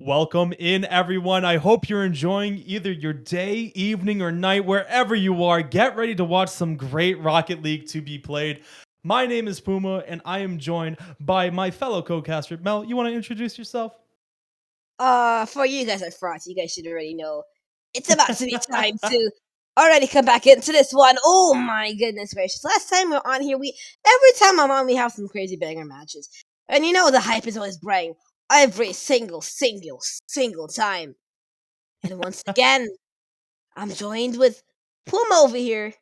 Welcome in, everyone. I hope you're enjoying either your day, evening, or night, wherever you are. Get ready to watch some great Rocket League to be played. My name is Puma, and I am joined by my fellow co-caster. Mel, you want to introduce yourself? For you guys at front, you guys should already know it's about to be time to already come back into this one. Oh my goodness gracious. Last time we were on here, every time I'm on, we have some crazy banger matches. And you know the hype is always bright every single time. And once again, I'm joined with Puma over here,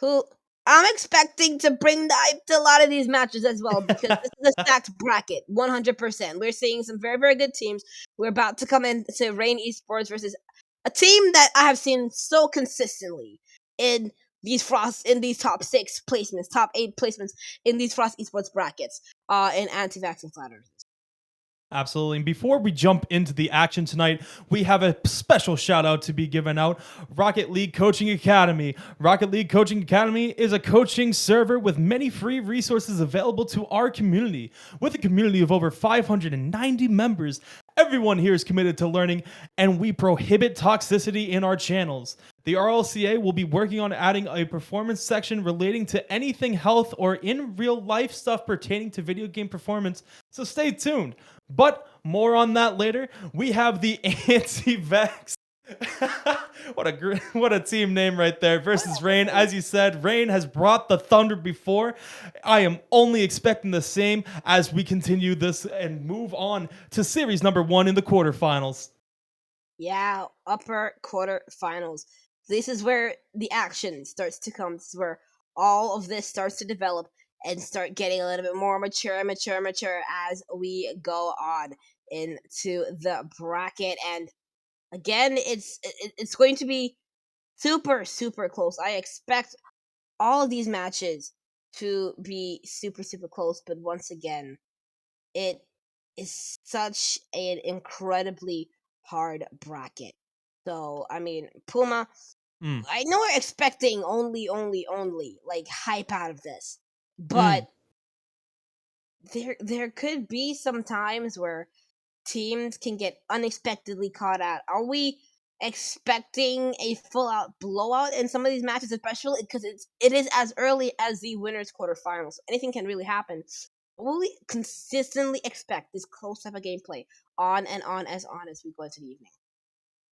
who I'm expecting to bring the hype to a lot of these matches as well, because this is a stacked bracket, 100%. We're seeing some very, very good teams. We're about to come into Rain Esports versus a team that I have seen so consistently in these top 6 placements, top 8 placements in these Frost Esports brackets, in Anti-Vaxxing flat earthers. Absolutely. And before we jump into the action tonight, we have a special shout out to be given out. Rocket League Coaching Academy. Rocket League Coaching Academy is a coaching server with many free resources available to our community. With a community of over 590 members, everyone here is committed to learning, and we prohibit toxicity in our channels. The RLCA will be working on adding a performance section relating to anything health or in real life stuff pertaining to video game performance, so stay tuned. But more on that later. We have the Anti-Vax. what a team name right there versus Rain. As you said, Rain has brought the thunder before. I am only expecting the same as we continue this and move on to series number 1 in the quarterfinals. Yeah, upper quarterfinals. This is where the action starts to come. This is where all of this starts to develop and start getting a little bit more mature as we go on into the bracket. And again, it's going to be super close. I expect all of these matches to be super close, but once again, it is such an incredibly hard bracket. So, I mean, Puma, I know we're expecting only like hype out of this, but there could be some times where teams can get unexpectedly caught out. Are we expecting a full out blowout in some of these matches, especially because it is as early as the winners quarterfinals? Anything can really happen. Will we consistently expect this close type of gameplay on as we go into the evening?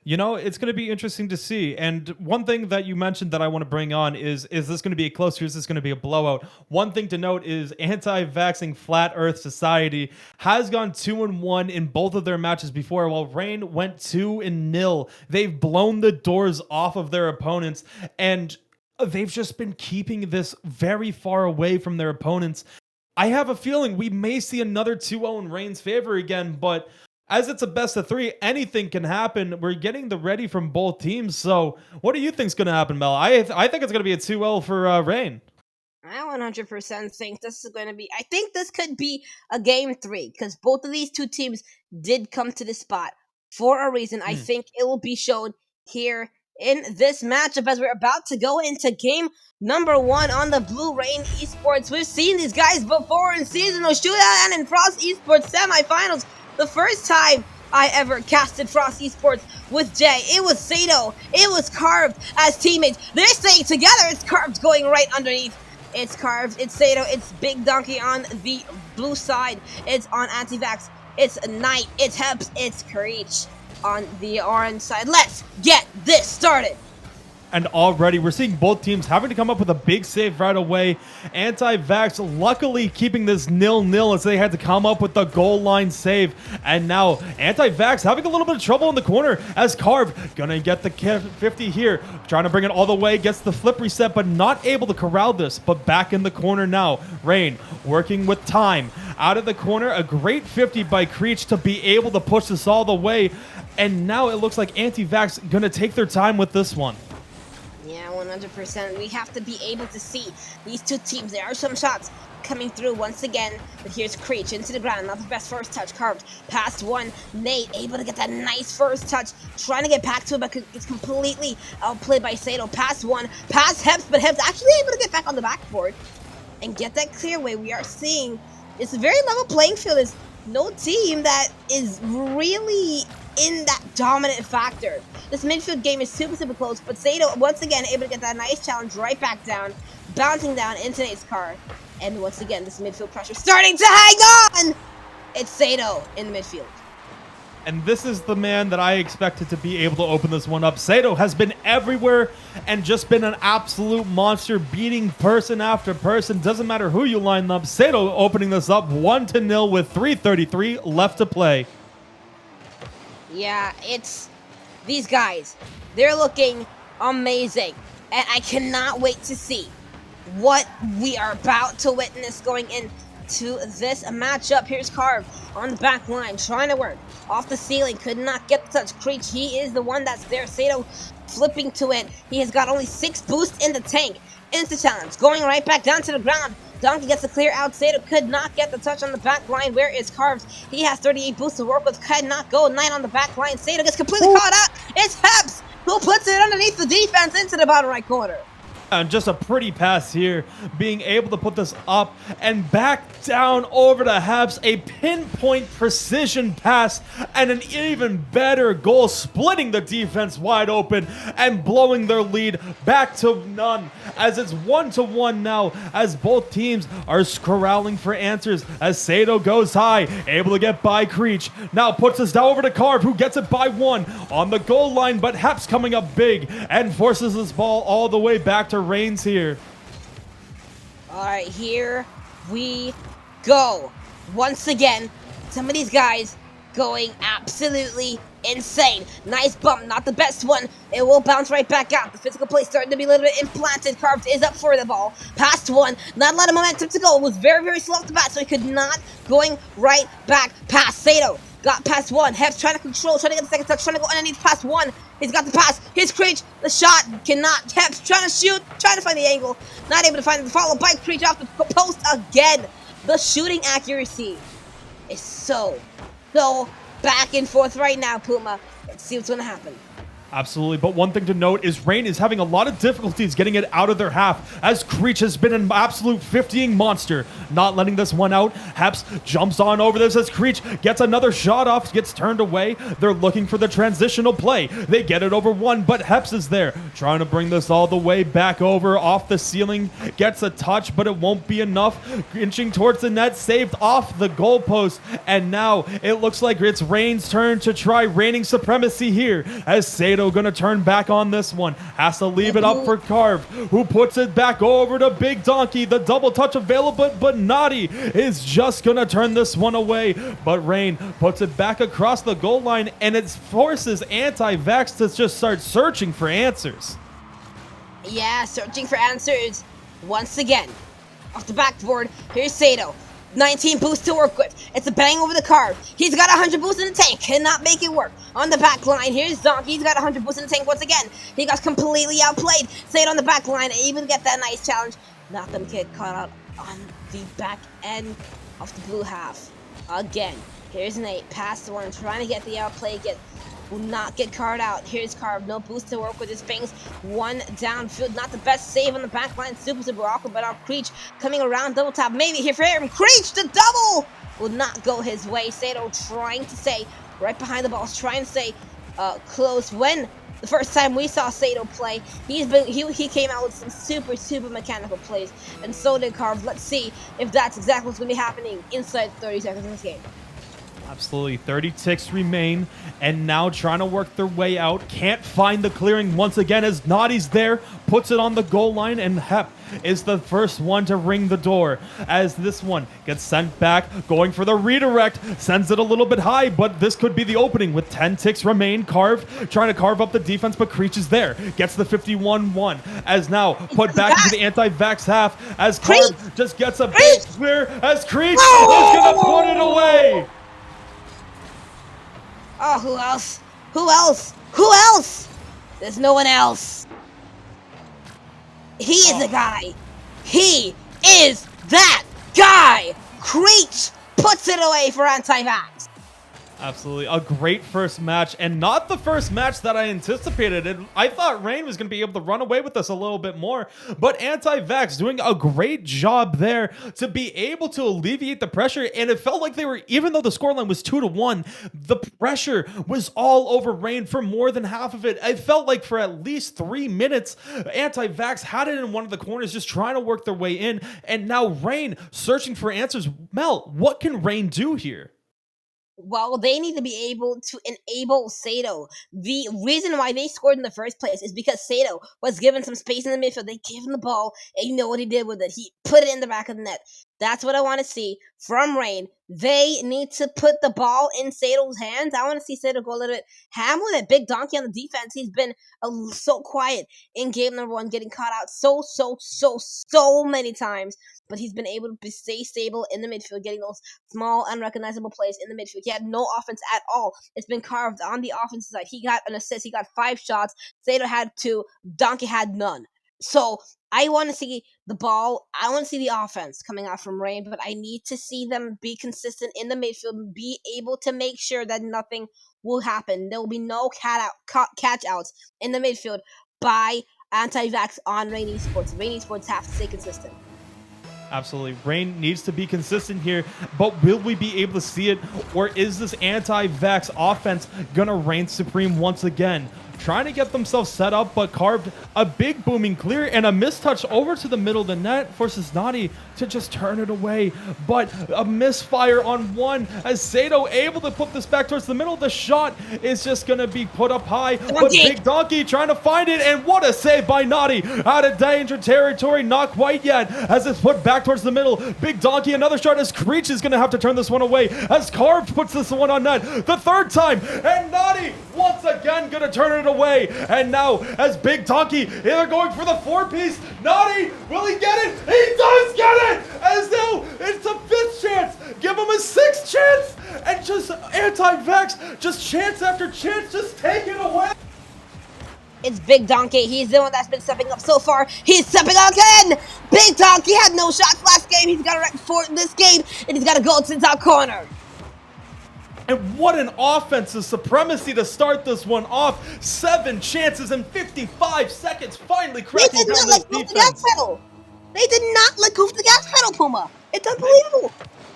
You know, it's going to be interesting to see. And one thing that you mentioned that I want to bring on is this going to be a close or is this going to be a blowout? One thing to note is Anti-Vaxxing Flat Earth Society has gone 2-1 in both of their matches before, while Rain went 2-0. They've blown the doors off of their opponents, and they've just been keeping this very far away from their opponents. I have a feeling we may see another 2-0 in Rain's favor again, but as it's a best of 3, anything can happen. We're getting the ready from both teams. So what do you think is going to happen, Mel? I think it's going to be a 2-0 for Rain. I 100% think this is going to be... I think this could be a game 3, because both of these two teams did come to this spot for a reason. I think it will be shown here in this matchup as we're about to go into game number 1 on the Blue Rain Esports. We've seen these guys before in Seasonal Shootout and in Frost Esports semifinals. The first time I ever casted Frost Esports with Jay, it was Sato, it was Carved as teammates. They're staying together. It's Carved going right underneath. It's Carved, it's Sato, it's Big Donkey on the blue side. It's on Anti-Vax, it's Knight, it's Heps, it's Creech on the orange side. Let's get this started. And already we're seeing both teams having to come up with a big save right away. Anti-Vax luckily keeping this 0-0 as they had to come up with the goal line save. And now Anti-Vax having a little bit of trouble in the corner as Carve gonna get the 50 here. Trying to bring it all the way, gets the flip reset, but not able to corral this. But back in the corner now. Rain working with time. Out of the corner, a great 50 by Creech to be able to push this all the way. And now it looks like Anti-Vax gonna take their time with this one. Yeah, 100%. We have to be able to see these two teams. There are some shots coming through once again, but here's Creech into the ground. Not the best first touch. Carved past one. Nate able to get that nice first touch. Trying to get back to it, but it's completely outplayed by Sato. Past one. Past Heps, but Heps actually able to get back on the backboard and get that clear way. We are seeing it's a very level playing field. no team that is really in that dominant factor. This midfield game is super close, but Sato once again able to get that nice challenge right back down, bouncing down into Nate's car. And once again, this midfield pressure starting to hang on! It's Sato in the midfield. And this is the man that I expected to be able to open this one up. Sato has been everywhere and just been an absolute monster, beating person after person. Doesn't matter who you line up. Sato opening this up 1-0 with 3:33 left to play. Yeah, it's these guys. They're looking amazing. And I cannot wait to see what we are about to witness going into this matchup. Here's Carve on the back line, trying to work off the ceiling, could not get the touch. Creech, he is the one that's there. Sato flipping to it. He has got only 6 boosts in the tank. Insta challenge, going right back down to the ground. Donkey gets the clear out. Sato could not get the touch on the back line. Where is Carves? He has 38 boosts to work with. Could not go. 9 on the back line. Sato gets completely caught out. It's Heps who puts it underneath the defense into the bottom right corner. And just a pretty pass here, being able to put this up and back down over to Habs. A pinpoint precision pass and an even better goal, splitting the defense wide open and blowing their lead back to none, as it's 1-1 now, as both teams are corralling for answers, as Sato goes high, able to get by Creech. Now puts us down over to Carve, who gets it by 1 on the goal line, but Habs coming up big and forces this ball all the way back to Reigns here. All right, here we go. Once again, some of these guys going absolutely insane. Nice bump, not the best one. It will bounce right back out. The physical play starting to be a little bit implanted. Carved is up for the ball. Past 1, not a lot of momentum to go. It was very slow off the bat, so he could not going right back past Sato. Got past 1. Heps trying to control, trying to get the second touch, trying to go underneath past 1. He's got the pass. Here's Creech. The shot cannot. Heps trying to shoot, trying to find the angle. Not able to find the follow by Creech off the post again. The shooting accuracy is so back and forth right now, Puma. Let's see what's going to happen. Absolutely, but one thing to note is Rain is having a lot of difficulties getting it out of their half, as Creech has been an absolute 50ing monster, not letting this one out. Haps jumps on over this as Creech gets another shot off, gets turned away. They're looking for the transitional play. They get it over 1, but Heps is there, trying to bring this all the way back over off the ceiling. Gets a touch, but it won't be enough. Inching towards the net, saved off the goalpost, and now it looks like it's Rain's turn to try reigning supremacy here, as Sato gonna turn back on this one. Has to leave it up for Carve, who puts it back over to Big Donkey. The double touch available, but Naughty is just gonna turn this one away. But Rain puts it back across the goal line, and it forces Anti-Vax to just start searching for answers. Yeah, searching for answers once again. Off the backboard, here's Sato. 19 boosts to work with. It's a bang over the card. He's got 100 boosts in the tank. Cannot make it work. On the back line, here's Donkey. He's got 100 boosts in the tank once again. He got completely outplayed. Say it on the back line and even get that nice challenge. Not them get caught out on the back end of the blue half. Again, here's Nate. Past the one, trying to get the outplay. Will not get card out. Here's Carve. No boost to work with his bangs. 1 downfield. Not the best save on the back line. Super awkward, but on Creech coming around. Double tap. Maybe here for him. Creech, the double! Will not go his way. Sato trying to stay right behind the balls. Trying to stay close. When the first time we saw Sato play, he came out with some super mechanical plays. And so did Carve. Let's see if that's exactly what's going to be happening inside 30 seconds in this game. Absolutely. 30 ticks remain, and now trying to work their way out. Can't find the clearing once again as Naughty's there, puts it on the goal line, and Hep is the first one to ring the door as this one gets sent back, going for the redirect, sends it a little bit high, but this could be the opening with 10 ticks remain. Carve trying to carve up the defense, but Creech is there, gets the 51-1 as now put back into the Anti-Vax half as Carve just gets a big clear as Creech is gonna put it away. Oh, who else? Who else? Who else? There's no one else. He is the guy. He is that guy. Creech puts it away for Anti-Vax. Absolutely. A great first match, and not the first match that I anticipated. And I thought Rain was going to be able to run away with us a little bit more, but Anti-Vax doing a great job there to be able to alleviate the pressure. And it felt like they were, even though the scoreline was 2-1, the pressure was all over Rain for more than half of it. I felt like for at least 3 minutes, Anti-Vax had it in one of the corners, just trying to work their way in. And now Rain searching for answers. Mel, what can Rain do here? Well, they need to be able to enable Sato. The reason why they scored in the first place is because Sato was given some space in the midfield. They gave him the ball, and you know what he did with it. He put it in the back of the net. That's what I want to see from Rain. They need to put the ball in Sato's hands. I want to see Sato go a little bit ham with it. Big Donkey on the defense. He's been so quiet in game number 1, getting caught out so many times. But he's been able to stay stable in the midfield, getting those small, unrecognizable plays in the midfield. He had no offense at all. It's been carved on the offensive side. He got an assist. He got 5 shots. Sato had 2. Donkey had none. So I want to see the ball. I want to see the offense coming out from Rain, but I need to see them be consistent in the midfield and be able to make sure that nothing will happen. There will be no catch outs in the midfield by Anti-Vax on Rain Esports. Rain Esports have to stay consistent. Absolutely. Rain needs to be consistent here, but will we be able to see it, or is this Anti-Vax offense gonna reign supreme once again? Trying to get themselves set up, but carved a big booming clear and a mistouch over to the middle of the net, forces Nadi to just turn it away. But a misfire on one as Sato able to put this back towards the middle. The shot is just going to be put up high, but Big Donkey trying to find it, and what a save by Nadi out of danger territory. Not quite yet as it's put back towards the middle. Big Donkey, another shot as Creech is going to have to turn this one away as Carved puts this one on net the 3rd time, and Nadi once again going to turn it away. And now as Big Donkey, they're going for the 4-piece. Nadi, will he get it? He does get it! As now it's a 5th chance. Give him a 6th chance. And just Anti-Vax, just chance after chance, just take it away. It's Big Donkey. He's the one that's been stepping up so far. He's stepping up again. Big Donkey had no shots last game. He's got a right for this game, and he's got a goal since our corner. And what an offensive supremacy to start this one off. 7 chances in 55 seconds, finally cracking down this defense. They did not let go of the gas pedal, Puma. It's unbelievable.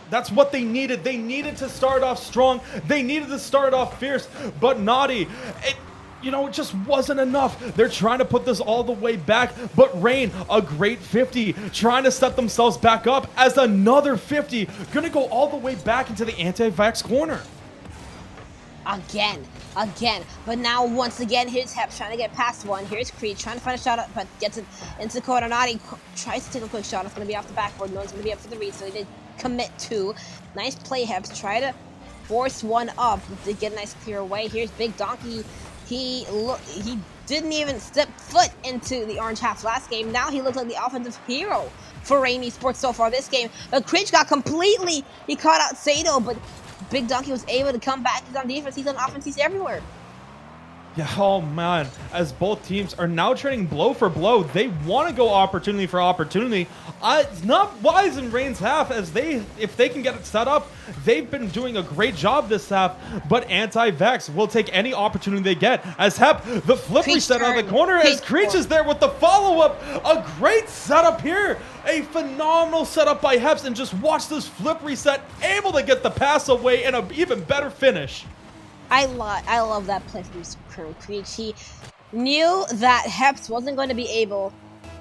That's what they needed. They needed to start off strong. They needed to start off fierce. But Nadi, it just wasn't enough. They're trying to put this all the way back, but Rain, a great 50, trying to set themselves back up as another 50, gonna go all the way back into the Anti-Vax corner. Again. But now, once again, here's Heps trying to get past one. Here's Creed trying to find a shot, but gets it into the corner. Nadi tries to take a quick shot. It's going to be off the backboard. No one's going to be up for the read, so he did commit 2. Nice play, Heps. Try to force one up to get a nice clear away. Here's Big Donkey. He didn't even step foot into the orange half last game. Now he looks like the offensive hero for Rain Esports so far this game. But Creech got he caught out Sato, but Big Donkey was able to come back. He's on defense, he's on offense, he's everywhere. Yeah, oh man, as both teams are now trading blow for blow, they want to go opportunity for opportunity. It's not wise in Rain's half, as if they can get it set up, they've been doing a great job this half, but Anti-Vax will take any opportunity they get. As Hep, the flip reset out of the corner, as Creech is there with the follow-up. A great setup here. A phenomenal setup by Heps, and just watch this flip reset, able to get the pass away and an even better finish. I love that play from Creech. He knew that Heps wasn't going to be able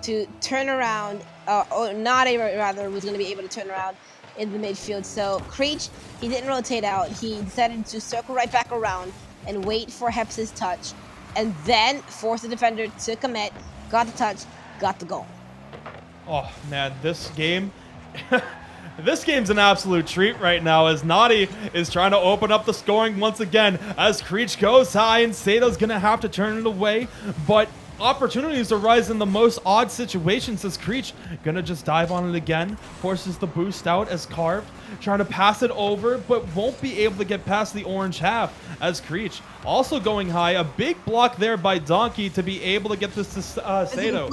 to turn around, or not rather, was going to be able to turn around in the midfield. So Creech, he didn't rotate out. He decided to circle right back around and wait for Heps' touch, and then force the defender to commit. Got the touch, got the goal. Oh man, this game. This game's an absolute treat right now, as Nadi is trying to open up the scoring once again as Creech goes high, and Sato's gonna have to turn it away, but opportunities arise in the most odd situations as Creech gonna just dive on it again, forces the boost out as Carved, trying to pass it over, but won't be able to get past the orange half as Creech also going high. A big block there by Donkey to be able to get this to Sato.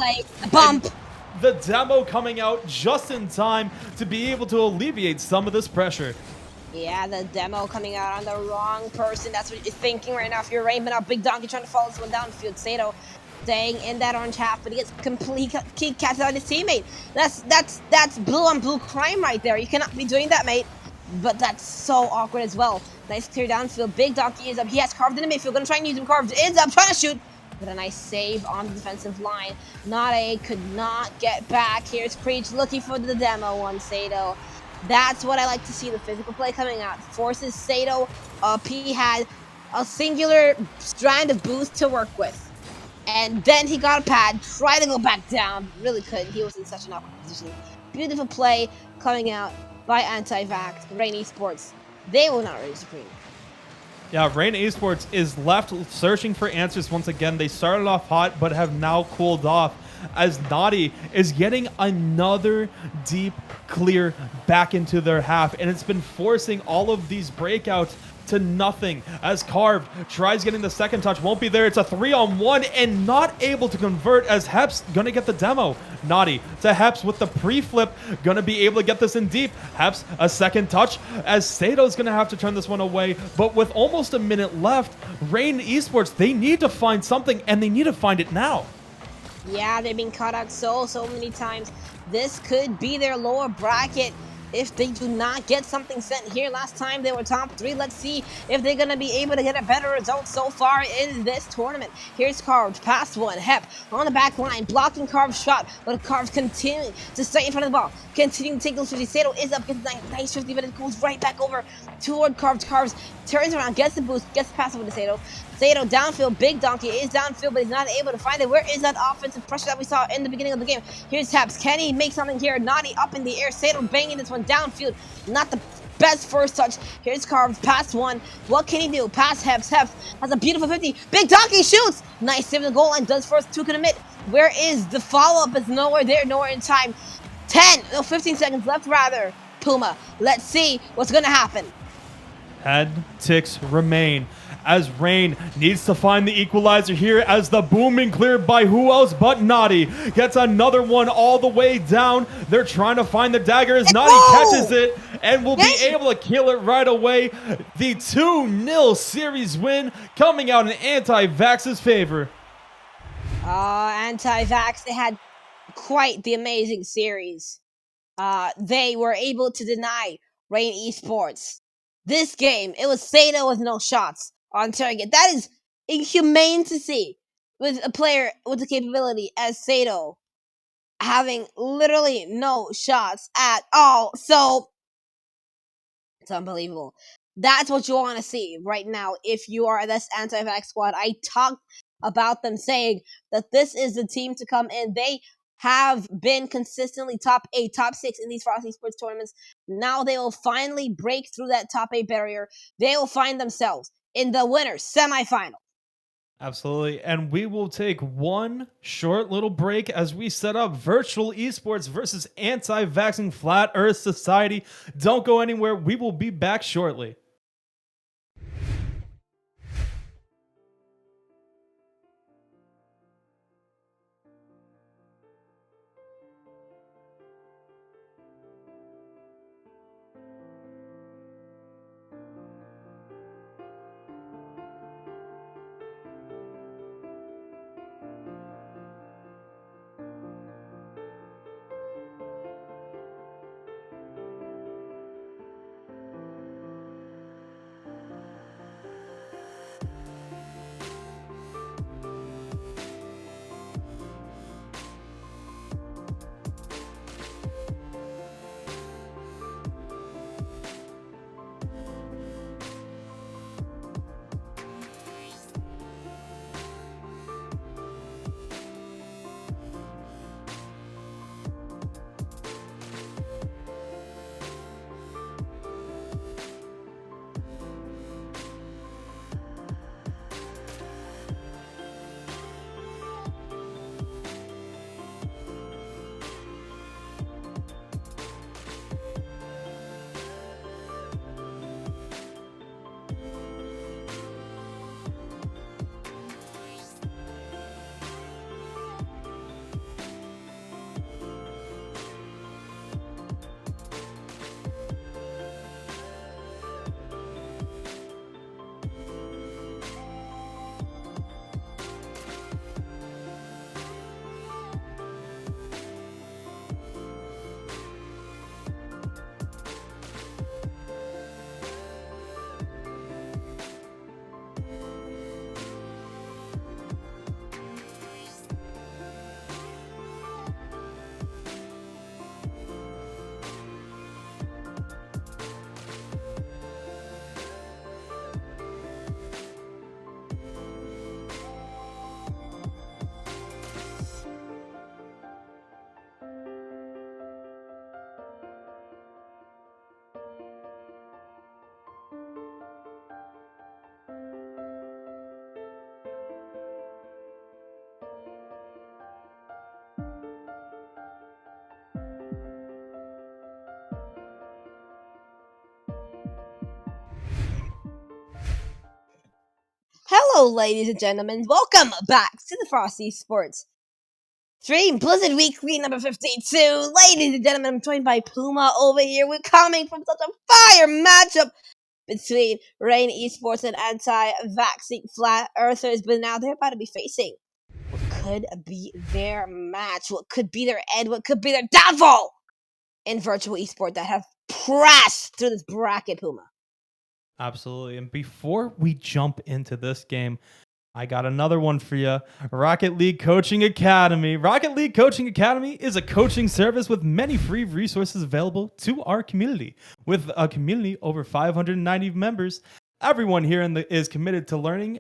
Bump. And the demo coming out just in time to be able to alleviate some of this pressure. Yeah, the demo coming out on the wrong person. That's what you're thinking right now. If you're Rain, but now Big Donkey trying to follow this one downfield. Sato staying in that orange half, but he gets complete key catches on his teammate. That's blue on blue crime right there. You cannot be doing that, mate. But that's so awkward as well. Nice clear downfield. Big Donkey is up. He has carved in the midfield. Gonna try and use him carved. Is up, trying to shoot. But a nice save on the defensive line. Nade could not get back. Here's Preach looking for the demo one, Sato. That's what I like to see, the physical play coming out. Forces Sato up. He had a singular strand of boost to work with. And then he got a pad, tried to go back down, really couldn't. He was in such an awkward position. Beautiful play coming out by Anti-Vax, Rain Esports. They will not reach Supreme. Yeah, Rain Esports is left searching for answers once again. They started off hot, but have now cooled off as Naughty is getting another deep clear back into their half, and it's been forcing all of these breakouts to nothing as Carved tries getting the second touch, won't be there. It's a 3-on-1 and not able to convert as Heps gonna get the demo. Naughty to Heps with the pre-flip, gonna be able to get this in deep. Heps a second touch as Sato's gonna have to turn this one away, but with almost a minute left, Rain Esports, they need to find something and they need to find it now. Yeah, they've been caught out so many times. This could be their lower bracket if they do not get something sent here. Last time they were top 3. Let's see if they're going to be able to get a better result so far in this tournament. Here's Carved, past one. Hep on the back line, blocking Carved's shot, but Carved continuing to stay in front of the ball, continuing to take those 50. Sato is up, gets a nice 50, but it goes right back over toward Carved. Carved turns around, gets the boost, gets the pass over to Sato. Sato downfield, Big Donkey is downfield, but he's not able to find it. Where is that offensive pressure that we saw in the beginning of the game? Here's Taps. Can he make something here? Naughty up in the air. Sato banging this one downfield. Not the best first touch. Here's Carved, past one. What can he do? Pass Heps. Heps has a beautiful 50. Big Donkey shoots. Nice save the goal line. Does first two can admit. Where is the follow-up? It's nowhere there, nowhere in time. 15 seconds left rather. Puma, let's see what's going to happen. Head ticks remain as Rain needs to find the equalizer here as the booming cleared by who else but Naughty gets another one all the way down. They're trying to find the dagger as Naughty catches it and will be able to kill it right away. The 2-0 series win coming out in Anti-Vaxx's favor. Anti-Vax, they had quite the amazing series. They were able to deny Rain Esports. This game, it was Sato with no shots on target. That is inhumane to see with a player with the capability as Sato having literally no shots at all. So it's unbelievable. That's what you want to see right now if you are this Anti-Vax squad. I talked about them saying that this is the team to come in. They have been consistently top 8, top 6 in these Frosty Sports tournaments. Now they will finally break through that top 8 barrier. They will find themselves in the winners semifinal. Absolutely. And we will take one short little break as we set up virtual esports versus anti-vaxxing flat earth society. Don't go anywhere. We will be back shortly. Hello, ladies and gentlemen. Welcome back to the Frosty Sports Stream Blizzard Weekly number 52. Ladies and gentlemen, I'm joined by Puma over here. We're coming from such a fire matchup between Rain Esports and Anti-Vaxxing Flat Earthers, but now they're about to be facing what could be their match, what could be their end, what could be their downfall in virtual esports that have pressed through this bracket, Puma. Absolutely. And before we jump into this game, I got another one for you. Rocket League Coaching Academy. Rocket League Coaching Academy is a coaching service with many free resources available to our community. With a community over 590 members, everyone here is committed to learning,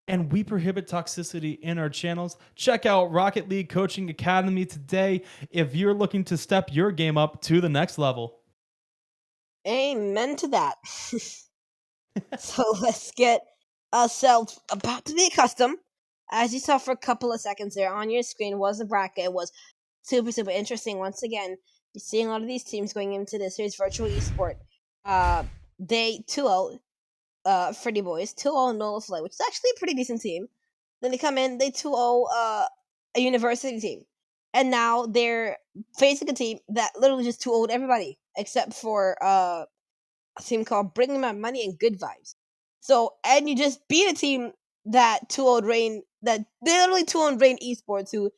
and we prohibit toxicity in our channels. Check out Rocket League Coaching Academy today if you're looking to step your game up to the next level. Amen to that. So let's get ourselves about to be accustomed. As you saw for a couple of seconds there on your screen was the bracket. It was super interesting. Once again, you're seeing a lot of these teams going into this here's virtual esport. They 2-0 Freddy Boys, 2-0 Nola Flay, which is actually a pretty decent team. Then they come in, they 2-0 a university team. And now they're facing a team that literally just 2-0'd everybody except for a team called Bringing My Money and Good Vibes. So, and you just beat a team that 2-0'd Rain, that literally 2-0'd Rain Esports, who,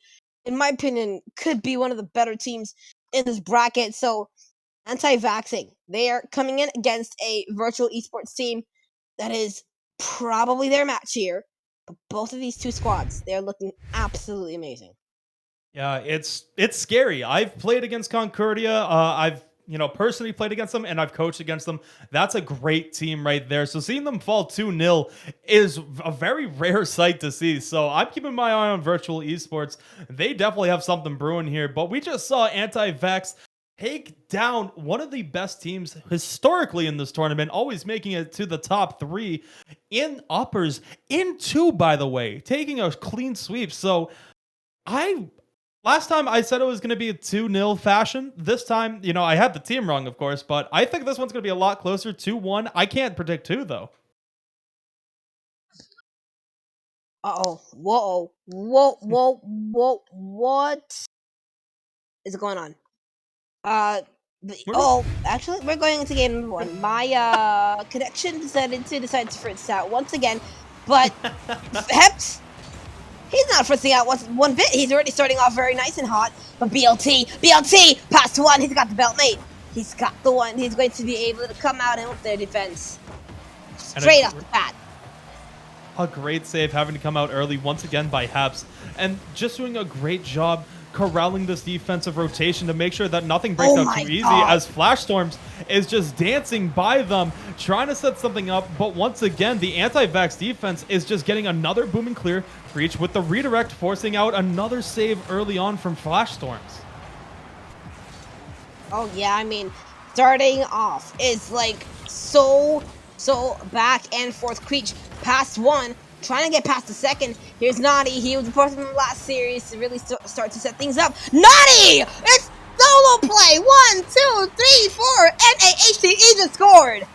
in my opinion, could be one of the better teams in this bracket. So, Anti-Vaxxing, they are coming in against a virtual esports team that is probably their match here. But both of these two squads, they're looking absolutely amazing. Yeah, it's scary. I've played against Concordia. I've personally played against them, and I've coached against them. That's a great team right there. So seeing them fall 2-0 is a very rare sight to see. So I'm keeping my eye on virtual esports. They definitely have something brewing here. But we just saw Anti-Vax take down one of the best teams historically in this tournament, always making it to the top 3 in uppers, in 2, by the way, taking a clean sweep. So last time I said it was going to be a 2-0 fashion. This time, I had the team wrong, of course, but I think this one's going to be a lot closer, 2-1. I can't predict 2, though. Uh-oh. Whoa. What is going on? Actually, we're going into game number 1. My connection decided to fritz out once again, but Heps, he's not fritzing out one bit. He's already starting off very nice and hot. But BLT, past 1. He's got the belt mate. He's got the one. He's going to be able to come out and help their defense straight off the bat. A great save, having to come out early once again by Heps, and just doing a great job corralling this defensive rotation to make sure that nothing breaks out too easy, as Flash Storms is just dancing by them, trying to set something up. But once again, the Anti-Vax defense is just getting another boom and clear breach with the redirect, forcing out another save early on from Flash Storms. Oh yeah, I mean, starting off is like so back and forth. Creech past 1, trying to get past the second. Here's Naughty. He was the person in the last series to really start to set things up. Naughty! It's solo play. 1, 2, 3, 4. NAHTE just scored.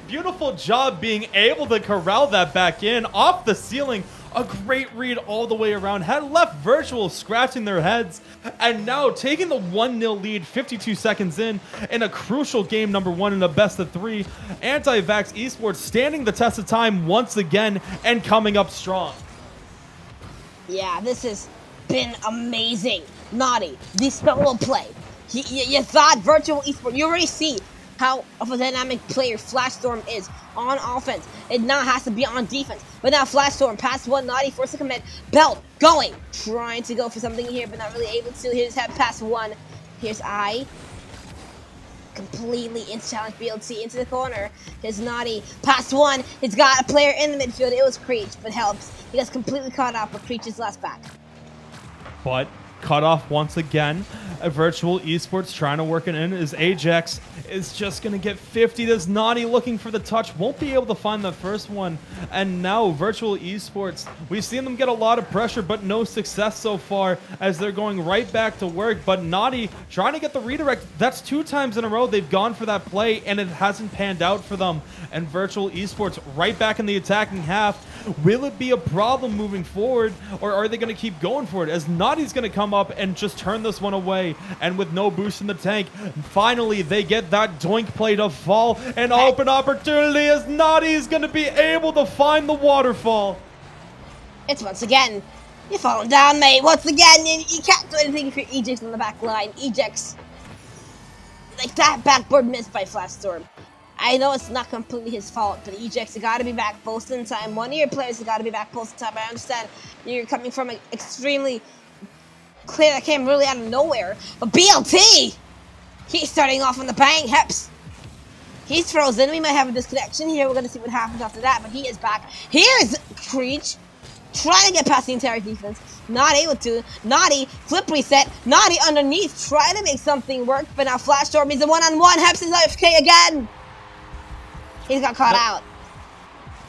Beautiful job being able to corral that back in off the ceiling. A great read all the way around. Had left Virtual scratching their heads, and now taking the 1-0 lead 52 seconds in a crucial game number 1 in a best of 3. Anti-Vax Esports standing the test of time once again and coming up strong. Yeah, this has been amazing. Naughty, the solo play. You thought virtual esports, you already see how of a dynamic player Flash Storm is on offense. It now has to be on defense. But now Flash Storm past 1, Naughty forced to commit. Belt going, trying to go for something here, but not really able to. Here's Head past 1. Here's I. Completely into challenge BLT into the corner. Here's Naughty past 1. He's got a player in the midfield. It was Creech, but helps. He gets completely caught out, but Creech is last back. But cut off once again. A virtual esports trying to work it in is Ajax is just going to get 50. Does Naughty looking for the touch. Won't be able to find the first one. And now virtual esports. We've seen them get a lot of pressure, but no success so far as they're going right back to work. But Naughty trying to get the redirect. That's 2 times in a row they've gone for that play, and it hasn't panned out for them. And virtual esports right back in the attacking half. Will it be a problem moving forward, or are they going to keep going for it? As Naughty's going to come up and just turn this one away, and with no boost in the tank, finally they get that doink play to fall. An open opportunity as Naughty's going to be able to find the waterfall. It's once again, you're falling down, mate. Once again, you can't do anything if you're Eject on the back line. Eject's like that backboard miss by Flashtstorm. I know it's not completely his fault, but Eject's got to be back post in time. One of your players has got to be back post in time. I understand you're coming from an extremely clear that came really out of nowhere. But BLT, he's starting off on the bang. Heps, he's frozen. We might have a disconnection here. We're going to see what happens after that, but he is back. Here's Creech trying to get past the entire defense. Not able to. Naughty, flip reset. Naughty underneath, trying to make something work, but now Flashtstorm is a one-on-one. Heps is AFK again. He's got caught out.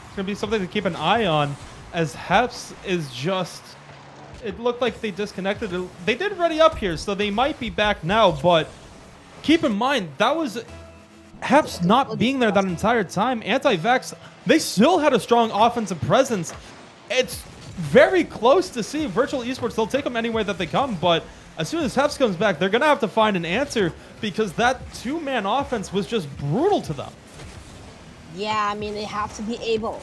It's going to be something to keep an eye on, as Heps is just... It looked like they disconnected. They did ready up here, so they might be back now, but keep in mind, that was Heps not being there that entire time. Anti-Vax, they still had a strong offensive presence. It's very close to see. Virtual esports, they'll take them anywhere that they come, but as soon as Heps comes back, they're going to have to find an answer, because that 2-man offense was just brutal to them. Yeah, I mean, they have to be able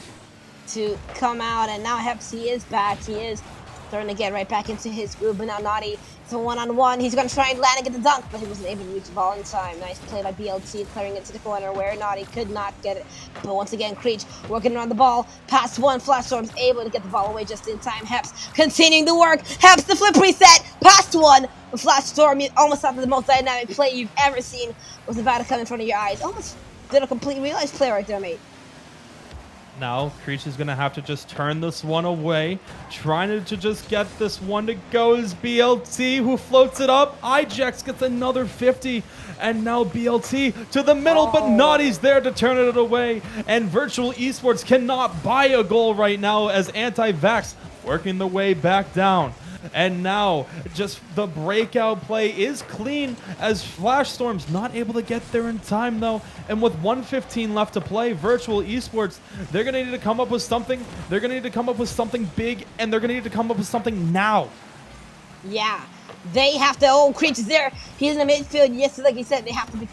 to come out, and now Heps, he is back. He is starting to get right back into his groove, but now Naughty, it's a one-on-one. He's going to try and land and get the dunk, but he wasn't able to reach the ball in time. Nice play by BLT, clearing it to the corner where Naughty could not get it. But once again, Creech working around the ball. Pass one, Flashtstorm's able to get the ball away just in time. Heps continuing the work. Heps, the flip reset. Past one. Flashtstorm, you almost thought that the most dynamic play you've ever seen was about to come in front of your eyes. Almost did a complete realized play right there, mate. Now, Creech is going to have to just turn this one away. Trying to just get this one to go is BLT, who floats it up. Ijax gets another 50. And now BLT to the middle, but Naughty's there to turn it away. And Virtual Esports cannot buy a goal right now as Anti-Vax working the way back down. And now, just the breakout play is clean as Flashstorm's not able to get there in time, though. And with 1:15 left to play, Virtual Esports, they're going to need to come up with something. They're going to need to come up with something big, and they're going to need to come up with something now. Yeah, they have to. Oh, Creech is there. He's in the midfield. Yes, like you said, they have to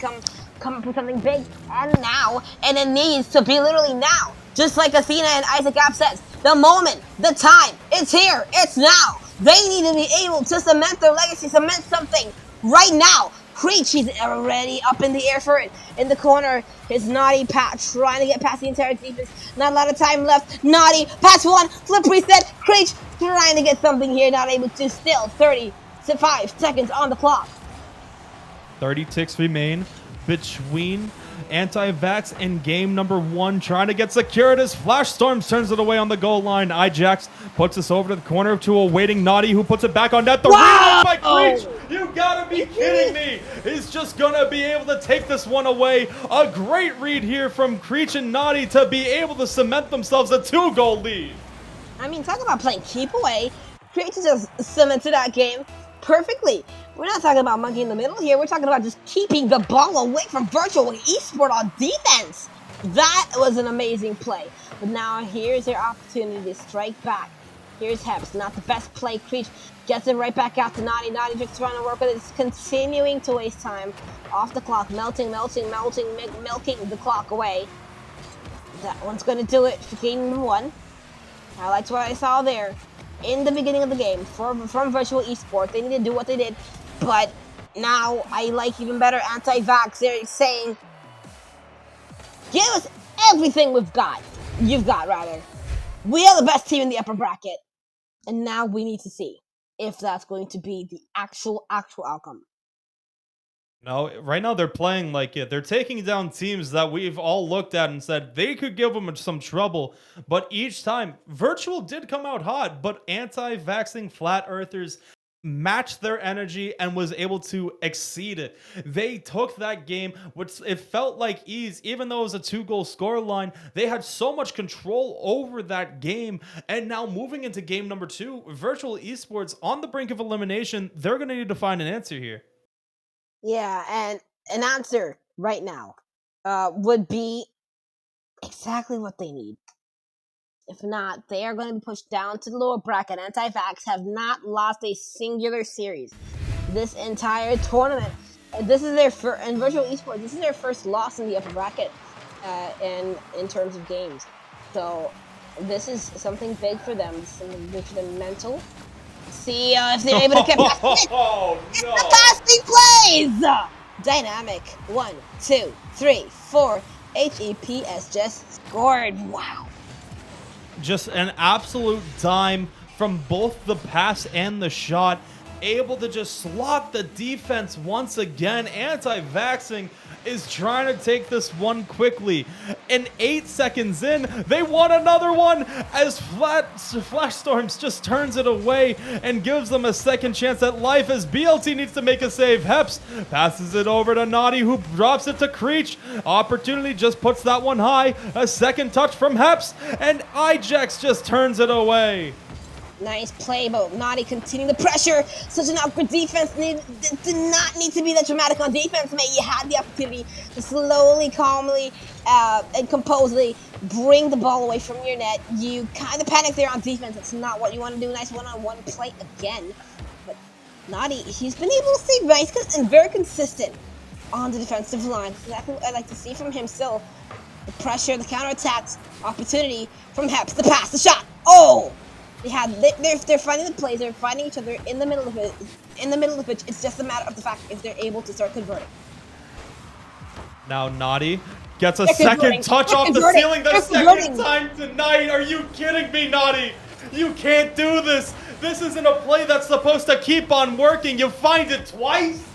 come up with something big and now. And it needs to be literally now. Just like Athena and Isaac App says, the moment, the time, it's here, it's now. They need to be able to cement their legacy, cement something right now. Creech, he's already up in the air for it. In the corner, his Naughty Pat trying to get past the entire defense. Not a lot of time left. Naughty, pass one, flip reset. Creech trying to get something here, not able to. Still 35 seconds on the clock. 30 ticks remain between Anti-Vax and game number 1, trying to get secured as Flashstorm turns it away on the goal line. Ijax puts this over to the corner to a waiting Naughty, who puts it back on net. The read by Creech! You gotta be kidding me! He's just gonna be able to take this one away. A great read here from Creech and Naughty to be able to cement themselves a 2-goal lead. I mean, talk about playing keep away. Creech just cemented that game perfectly. We're not talking about monkey in the middle here. We're talking about just keeping the ball away from Virtual Esport on defense. That was an amazing play. But now here's their opportunity to strike back. Here's Heps. Not the best play. Creech gets it right back out to Naughty. Naughty just trying to work with it. It's continuing to waste time. Off the clock. Milking the clock away. That one's going to do it for game number 1. I liked what I saw there in the beginning of the game from Virtual Esport. They need to do what they did. But now I like even better Anti-Vax. They're saying, give us everything we've got. You've got, rather. We are the best team in the upper bracket. And now we need to see if that's going to be the actual outcome. No, right now they're playing like it. They're taking down teams that we've all looked at and said they could give them some trouble. But each time, Virtual did come out hot, but Anti-Vaxxing Flat Earthers matched their energy and was able to exceed it. They took that game, which it felt like ease, even though it was a 2-goal scoreline. They had so much control over that game. And now moving into game number 2, Virtual Esports on the brink of elimination. They're going to need to find an answer here. Yeah, and an answer right now would be exactly what they need. If not, they are going to be pushed down to the lower bracket. Anti-Vax have not lost a singular series this entire tournament. This is their first, in Virtual Esports, this is their first loss in the upper bracket in terms of games. So this is something big for them. This is something big for them mental. See if they're able to get past it. Oh, no. The passing plays! Dynamic. 1, 2, 3, 4. HEPS just scored. Wow. Just an absolute dime from both the pass and the shot. Able to just slot the defense once again. Anti-Vaxxing is trying to take this one quickly. And 8 seconds in, they won another one as Flash Storms just turns it away and gives them a second chance at life as BLT needs to make a save. Heps passes it over to Naughty, who drops it to Creech. Opportunity just puts that one high. A second touch from Heps, and Ijax just turns it away. Nice play, but Naughty continuing the pressure. Such an awkward defense. Did not need to be that dramatic on defense, mate. You had the opportunity to slowly, calmly, and composedly bring the ball away from your net. You kind of panicked there on defense. That's not what you want to do. Nice one-on-one play again. But Naughty, he's been able to stay nice and very consistent on the defensive line. Exactly what I like to see from him still. The pressure, the counterattacks, opportunity from Heps, the pass, the shot. Oh! They're finding the plays. They're finding each other in the middle of it. In the middle of it, it's just a matter of the fact if they're able to start converting. Now Naughty gets a second touch off the ceiling. The second time tonight. Are you kidding me, Naughty? You can't do this. This isn't a play that's supposed to keep on working. You find it twice.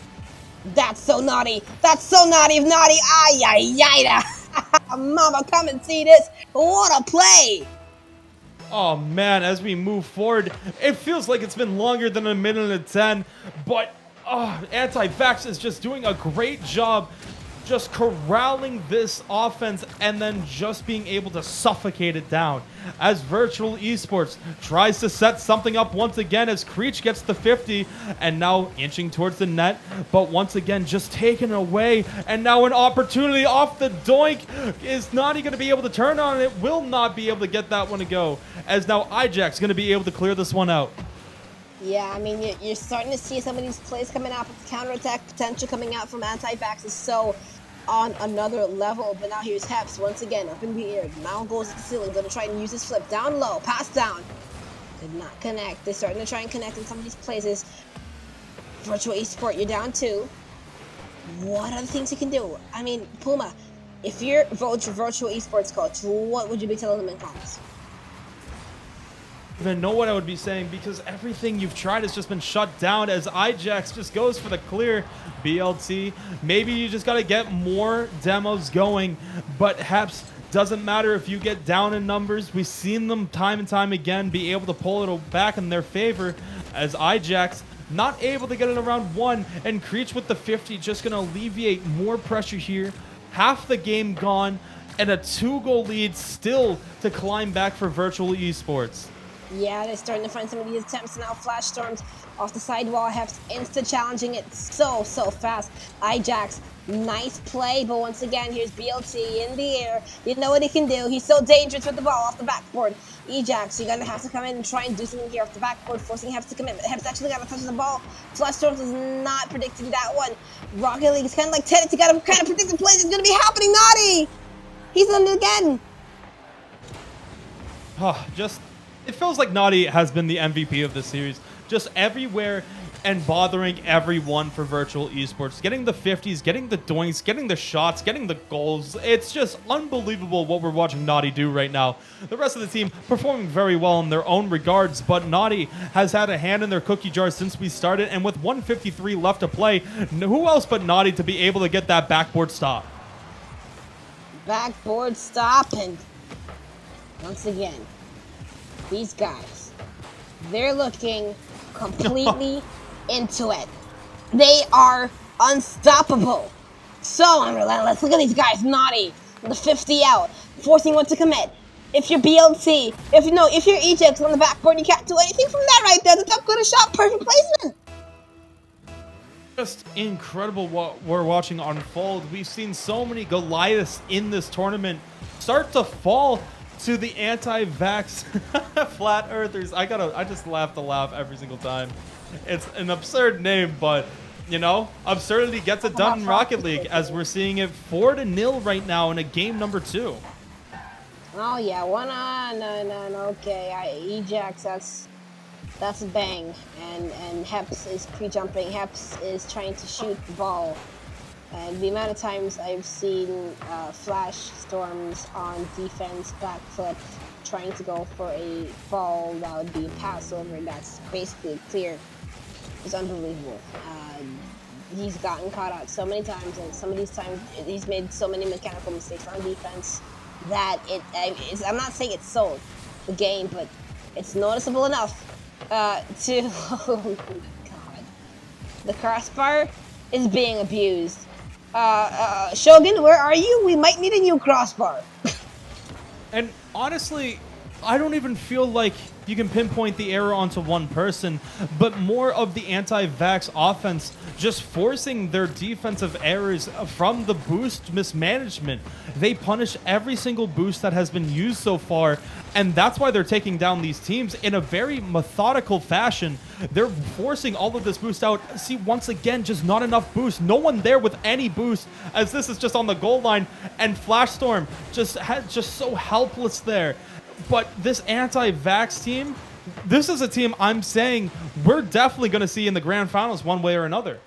That's so naughty. That's so naughty of Naughty. Ay, ay, ay. Mama, come and see this. What a play. Oh man, as we move forward, it feels like it's been longer than a minute and 10, but Anti-Vax is just doing a great job just corralling this offense and then just being able to suffocate it down. As Virtual Esports tries to set something up once again as Creech gets the 50 and now inching towards the net, but once again just taken away, and now an opportunity off the doink. Is Naughty going to be able to turn on it? Will not be able to get that one to go, as now Ijax going to be able to clear this one out. Yeah, I mean, you're starting to see some of these plays coming out, with the counterattack potential coming out from Anti-Vax is so on another level. But now here's Heps once again up in the air. Now goes to the ceiling, gonna try and use his flip down low, pass down. Did not connect. They're starting to try and connect in some of these places. Virtual Esport, you're down 2. What are the things you can do? I mean, Puma, if you're Virtual Esports coach, what would you be telling them in comments? I don't even know what I would be saying, because everything you've tried has just been shut down as Ijax just goes for the clear. BLT, maybe you just got to get more demos going, but Heps, doesn't matter if you get down in numbers. We've seen them time and time again be able to pull it back in their favor, as Ijax not able to get it around 1, and Creech with the 50 just going to alleviate more pressure here. Half the game gone, and a 2-goal lead still to climb back for Virtual Esports. Yeah, they're starting to find some of these attempts now. Flash Storms off the sidewall. Heps insta-challenging it so fast. Ijax, nice play, but once again, here's BLT in the air. You know what he can do. He's so dangerous with the ball off the backboard. Ijax, you're going to have to come in and try and do something here off the backboard, forcing Heps to come in. But Heps actually got to touch the ball. Flash Storms is not predicting that one. Rocket League is kind of like tennis. You got to kind of predict the plays that's going to be happening. Naughty! He's done it again. It feels like Naughty has been the MVP of this series. Just everywhere and bothering everyone for Virtual Esports. Getting the 50s, getting the doinks, getting the shots, getting the goals. It's just unbelievable what we're watching Naughty do right now. The rest of the team performing very well in their own regards, but Naughty has had a hand in their cookie jar since we started, and with 153 left to play, who else but Naughty to be able to get that backboard stop? Backboard stop, and once again, these guys, they're looking completely into it. They are unstoppable. So unrelentless. Look at these guys, naughty. The 50 out, forcing one to commit. If you're BLT, if you're Ejects on the backboard, you can't do anything from that right there. That's not good a shot, perfect placement. Just incredible what we're watching unfold. We've seen so many Goliaths in this tournament start to fall to the anti-vax flat earthers. I just laugh to laugh every single time. It's an absurd name, but you know, absurdity gets it done in Rocket League, as we're seeing it 4-0 right now in a game number 2. Oh yeah, one on, no, okay. Ejects, that's a bang, and Heps is pre-jumping. Heps is trying to shoot the ball, and the amount of times I've seen Flash Storms on defense backflip trying to go for a ball that would be a pass over that's basically clear is unbelievable. He's gotten caught out so many times, and some of these times he's made so many mechanical mistakes on defense that I'm not saying it's sold the game, but it's noticeable enough to oh my god, the crossbar is being abused. Shogun, where are you? We might need a new crossbar. And honestly, I don't even feel like you can pinpoint the error onto one person, but more of the anti-vax offense just forcing their defensive errors from the boost mismanagement. They punish every single boost that has been used so far, and that's why they're taking down these teams in a very methodical fashion. They're forcing all of this boost out. See, once again, just not enough boost. No one there with any boost, as this is just on the goal line, and Flash Storm just so helpless there. But this anti-vax team, this is a team I'm saying we're definitely going to see in the grand finals one way or another.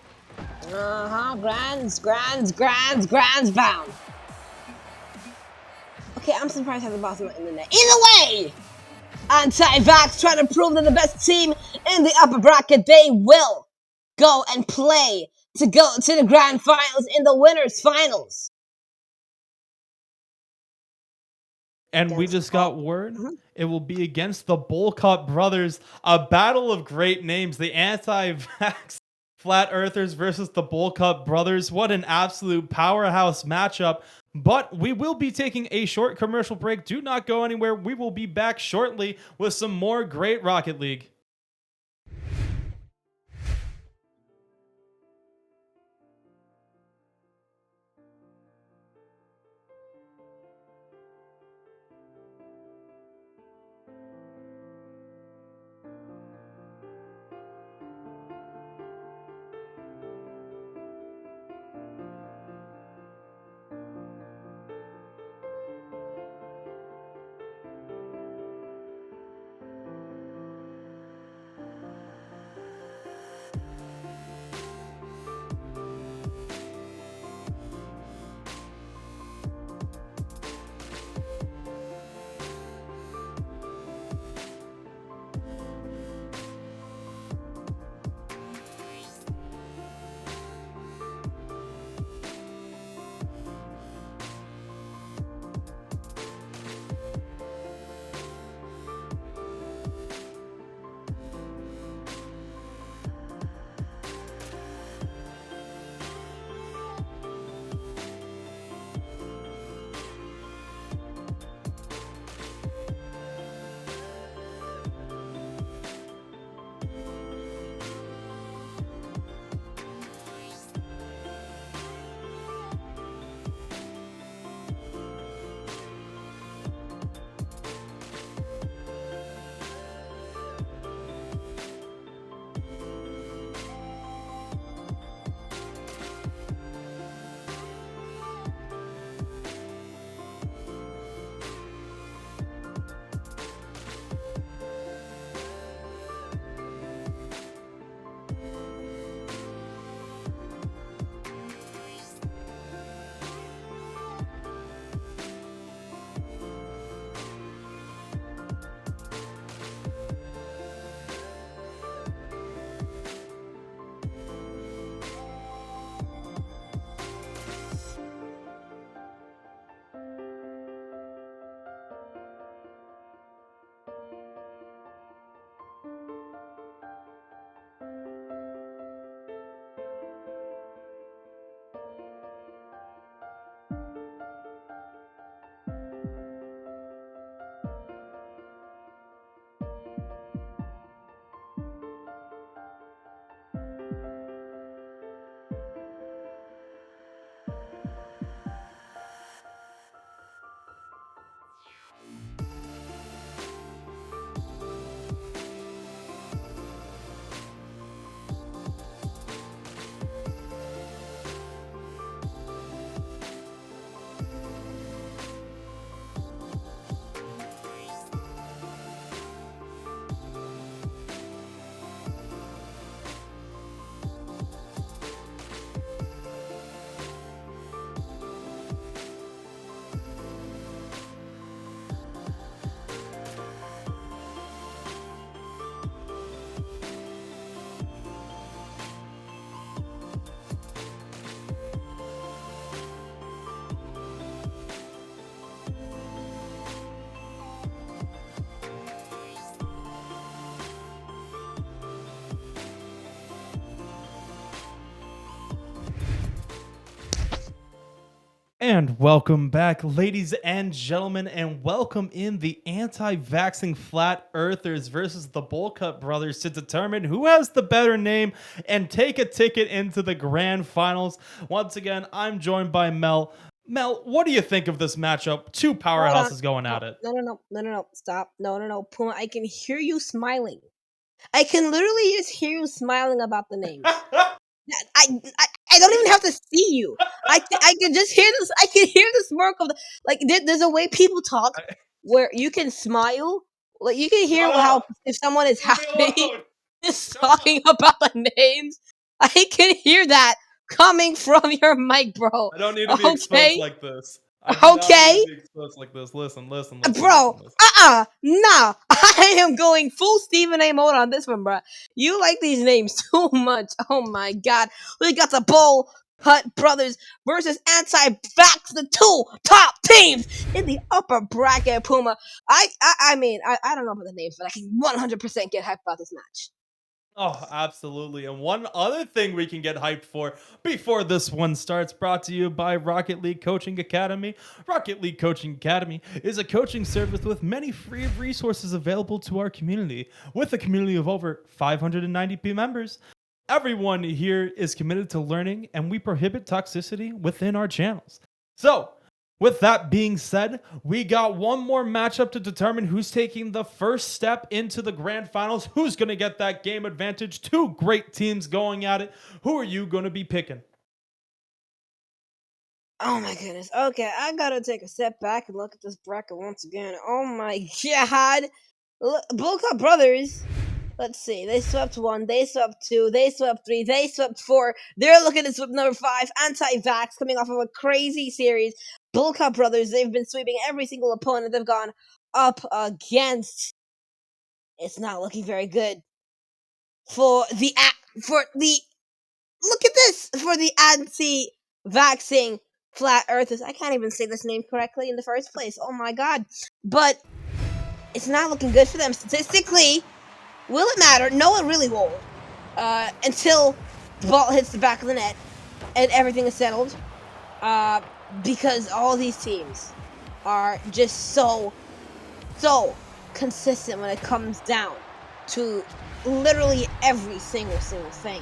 Grands bound. Okay, I'm surprised how the boss not in the net. Either way, Anti-Vax trying to prove they're the best team in the upper bracket. They will go and play to go to the grand finals in the winners finals. And we just got word it will be against the Bowlcut brothers, a battle of great names. The anti-vax flat earthers versus the Bowlcut brothers. What an absolute powerhouse matchup. But we will be taking a short commercial break. Do not go anywhere. We will be back shortly with some more great Rocket League. And welcome back, ladies and gentlemen, and welcome in the anti-vaxxing flat earthers versus the Bowlcut brothers to determine who has the better name and take a ticket into the grand finals. Once again, I'm joined by Mel. Mel, what do you think of this matchup? Two Hold on. powerhouses going No, at it. no, no, no, no, no, no. Stop. No, no, no. Puma, I can hear you smiling. I can literally just hear you smiling about the names. I don't even have to see you. I can just hear this. I can hear the smirk of the like. There's a way people talk where you can smile. Like you can hear Shut how up! if someone is Leave me happy, alone! just Shut talking about the names. I can hear that coming from your mic, bro. I don't need to be exposed Okay, like this. I do not need to okay. be exposed like this. Listen. Bro, nah. I am going full Stephen A. mode on this one, bro. You like these names too much. Oh my god. We got the Bowlcut brothers versus Anti-Vax, the two top teams in the upper bracket, Puma. I don't know about the names, but I can 100% get hyped about this match. Oh, absolutely. And one other thing we can get hyped for before this one starts, brought to you by Rocket League Coaching Academy. Rocket League Coaching Academy is a coaching service with many free resources available to our community. With a community of over 590 members, everyone here is committed to learning, and we prohibit toxicity within our channels. So, with that being said, we got one more matchup to determine who's taking the first step into the grand finals. Who's going to get that game advantage? Two great teams going at it. Who are you going to be picking? Oh my goodness. Okay, I gotta take a step back and look at this bracket once again. Oh my god. Bowlcut brothers. Let's see. They swept one. They swept two. They swept three. They swept four. They're looking at sweep number five. Anti-Vax coming off of a crazy series. Bowlcut brothers. They've been sweeping every single opponent they've gone up against. It's not looking very good for the look at this for the anti-vaxxing flat earthers. I can't even say this name correctly in the first place. Oh my god. But it's not looking good for them statistically. Will it matter? No, it really won't. Until the ball hits the back of the net and everything is settled. Because all these teams are just so consistent when it comes down to literally every single thing.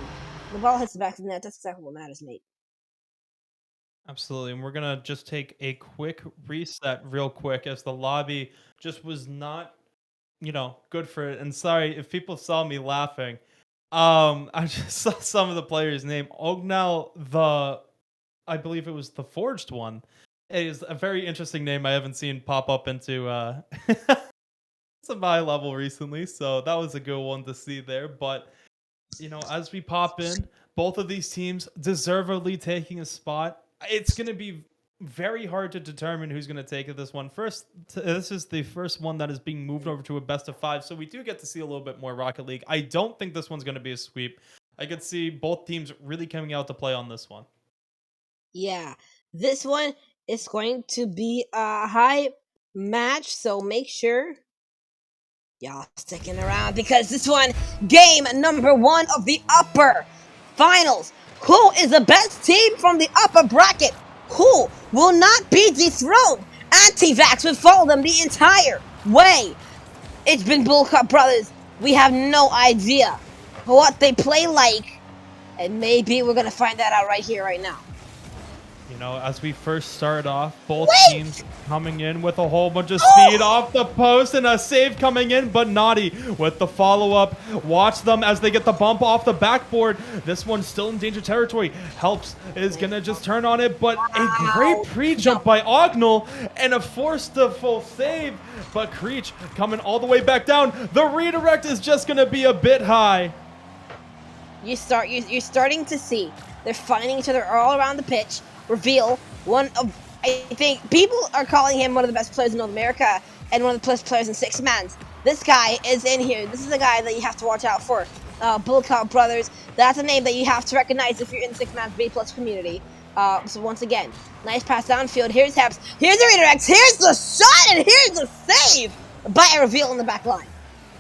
The ball hits the back of the net. That's exactly what matters, mate. Absolutely. And we're going to just take a quick reset real quick as the lobby just was not, good for it. And sorry if people saw me laughing. I just saw some of the players' name. Ognal, I believe it was the Forged one. It is a very interesting name I haven't seen pop up into some high level recently, so that was a good one to see there. But as we pop in, both of these teams deservedly taking a spot. It's going to be very hard to determine who's going to take this one. This is the first one that is being moved over to a best of five, so we do get to see a little bit more Rocket League. I don't think this one's going to be a sweep. I could see both teams really coming out to play on this one. Yeah, this one is going to be a high match, so make sure y'all sticking around because this one, game number one of the upper finals. Who is the best team from the upper bracket? Who will not be dethroned? Anti-Vax will follow them the entire way. It's been Bowlcut brothers. We have no idea what they play like, and maybe we're gonna find that out right here, right now. As we first start off, both Wait! teams coming in with a whole bunch of speed Oh! off the post and a save coming in, but Naughty with the follow-up. Watch them as they get the bump off the backboard. This one's still in danger territory. Helps is going to just turn on it, but a great pre-jump by Ognal and a forced to full save, but Creech coming all the way back down. The redirect is just going to be a bit high. You're starting to see they're finding each other all around the pitch. Reveal I think people are calling him one of the best players in North America and one of the best players in six mans. This guy is in here. This is a guy that you have to watch out for. Bowlcut brothers. That's a name that you have to recognize if you're in the six man B plus community. So once again, nice pass downfield. Here's Heps. Here's the redirect. Here's the shot, and here's the save by a Reveal in the back line.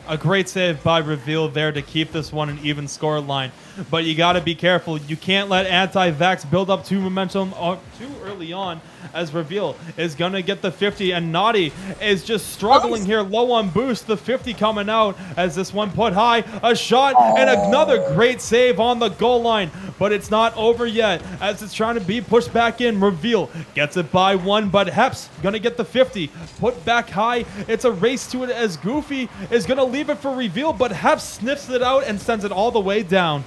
A great save by Reveal there to keep this one an even score line. But you got to be careful. You can't let Anti-Vax build up too momentum too early on, as Reveal is going to get the 50. And Naughty is just struggling here, low on boost. The 50 coming out as this one put high. A shot and another great save on the goal line. But it's not over yet as it's trying to be pushed back in. Reveal gets it by one, but Heps going to get the 50. Put back high. It's a race to it as Goofy is going to leave it for Reveal, but Heps sniffs it out and sends it all the way down.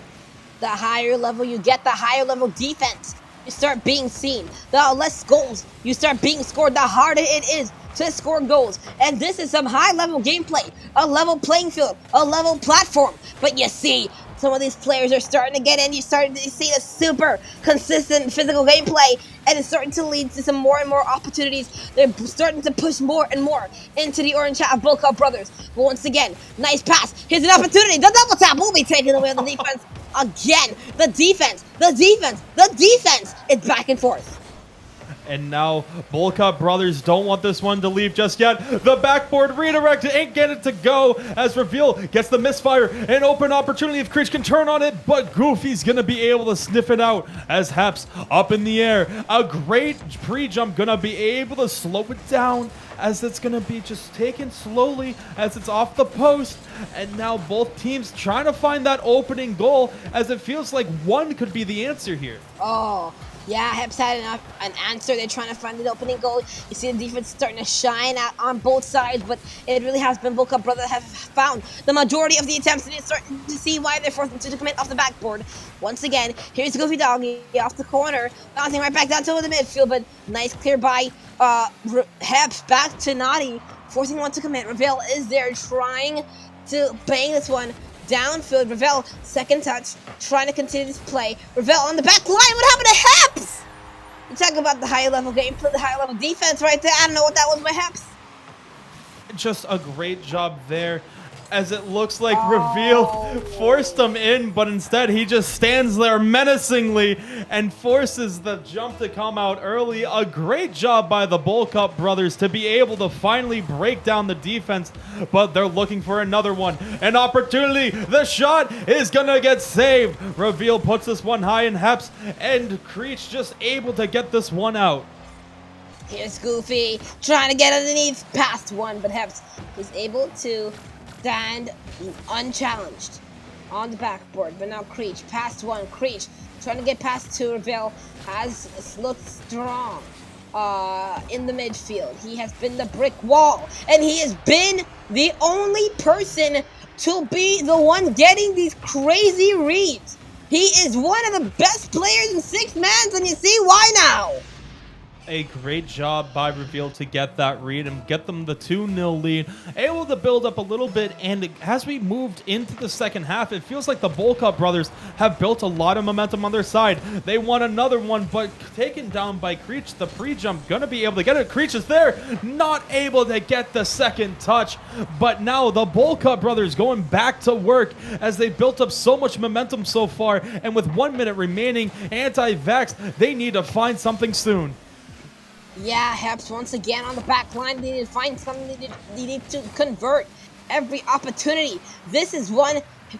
The higher level you get, the higher level defense you start being seen. The less goals you start being scored, the harder it is to score goals. And this is some high level gameplay, a level playing field, a level platform. But you see, some of these players are starting to get in. You're starting to see a super consistent physical gameplay, and it's starting to lead to some more and more opportunities. They're starting to push more and more into the orange hat of Bowlcut brothers. But once again, nice pass. Here's an opportunity. The double tap will be taken away on the defense. Again, the defense. It's back and forth. And now, Bowlcut brothers don't want this one to leave just yet. The backboard redirect ain't getting it to go as Reveal gets the misfire. An open opportunity if Creech can turn on it, but Goofy's going to be able to sniff it out as Heps up in the air. A great pre-jump going to be able to slow it down as it's going to be just taken slowly as it's off the post. And now both teams trying to find that opening goal as it feels like one could be the answer here. Oh, yeah, Heps had an answer. They're trying to find an opening goal. You see the defense starting to shine out on both sides, but it really has been Bowlcut brothers have found the majority of the attempts, and it's starting to see why they're forced to commit off the backboard. Once again, here's Goofy Doggy off the corner, bouncing right back down to the midfield, but nice clear by Heps back to Naughty, forcing one to commit. Reveal is there trying to bang this one downfield. Reveal, second touch, trying to continue this play. Reveal on the back line. What happened to Heps? You talk about the high level gameplay, the high level defense right there. I don't know what that was by Heps. Just a great job there, as it looks like Reveal forced him in, but instead he just stands there menacingly and forces the jump to come out early. A great job by the Bowlcut brothers to be able to finally break down the defense, but they're looking for another one. An opportunity. The shot is going to get saved. Reveal puts this one high in Heps, and Creech just able to get this one out. Here's Goofy trying to get underneath past one, but Heps is able to stand unchallenged on the backboard. But now Creech, past one. Creech trying to get past two. Reveal has looked strong in the midfield. He has been the brick wall, and he has been the only person to be the one getting these crazy reads. He is one of the best players in six mans, and you see why now. A great job by Reveal to get that read and get them the 2-0 lead. Able to build up a little bit, and as we moved into the second half, it feels like the Bowlcut brothers have built a lot of momentum on their side. They won another one, but taken down by Creech. The pre-jump gonna be able to get it. Creech is there, not able to get the second touch, but now the Bowlcut brothers going back to work as they built up so much momentum so far, and with 1 minute remaining, Anti-Vax, they need to find something soon. Yeah, Heps once again on the back line. They need to find something. They need to convert every opportunity. This is one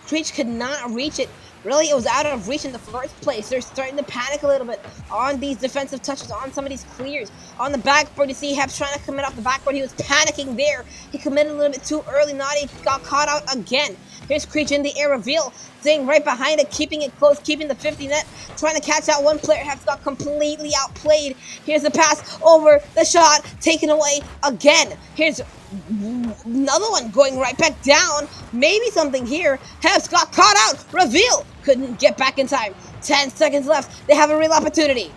Creech could not reach it. Really, it was out of reach in the first place. They're starting to panic a little bit on these defensive touches, on some of these clears. On the backboard, you see Heps trying to commit off the backboard. He was panicking there. He committed a little bit too early. Naughty got caught out again. Here's Creech in the air. Reveal, staying right behind it, keeping it close, keeping the 50 net, trying to catch out one player. Heps got completely outplayed. Here's the pass over the shot, taken away again. Here's another one going right back down. Maybe something here. Heps got caught out. Reveal couldn't get back in time. 10 seconds left. They have a real opportunity.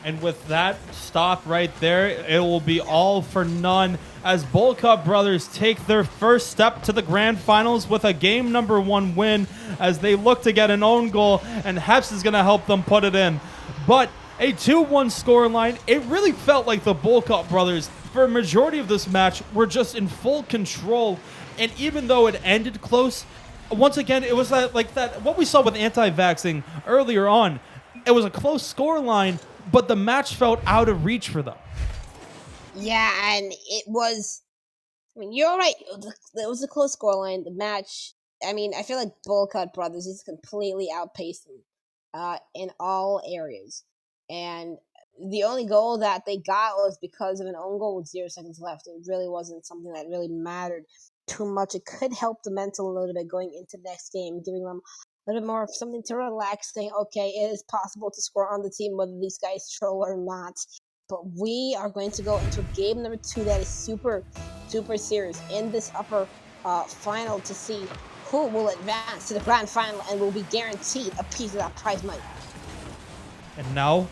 And with that stop right there, it will be all for none as Bowlcut brothers take their first step to the grand finals with a game number 1 win as they look to get an own goal, and Heps is going to help them put it in. But a 2-1 scoreline, it really felt like the Bowlcut brothers, for a majority of this match, were just in full control. And even though it ended close, once again, it was like that what we saw with Anti-Vaxxing earlier on. It was a close scoreline, but the match felt out of reach for them. Yeah, and it was I mean, you're right. It was a close scoreline. The match. I mean, I feel like Bowlcut Brothers just completely outpaced them, in all areas. And the only goal that they got was because of an own goal with 0 seconds left. It really wasn't something that really mattered too much. It could help the mental a little bit going into the next game, giving them a little bit more of something to relax, saying, okay, it is possible to score on the team whether these guys troll or not. But we are going to go into game number 2 that is super, super serious in this upper final to see who will advance to the grand final and will be guaranteed a piece of that prize money. And now,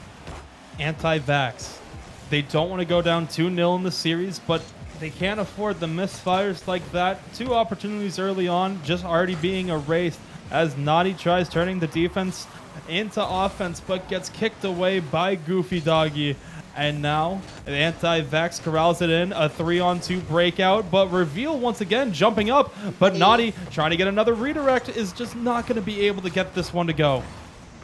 Anti-Vax. They don't want to go down 2-0 in the series, but they can't afford the misfires like that. 2 opportunities early on just already being erased as Naughty tries turning the defense into offense, but gets kicked away by Goofy Doggy. And now, Anti-Vax corrals it in, a 3-on-2 breakout, but Reveal once again jumping up, but Naughty trying to get another redirect is just not going to be able to get this one to go.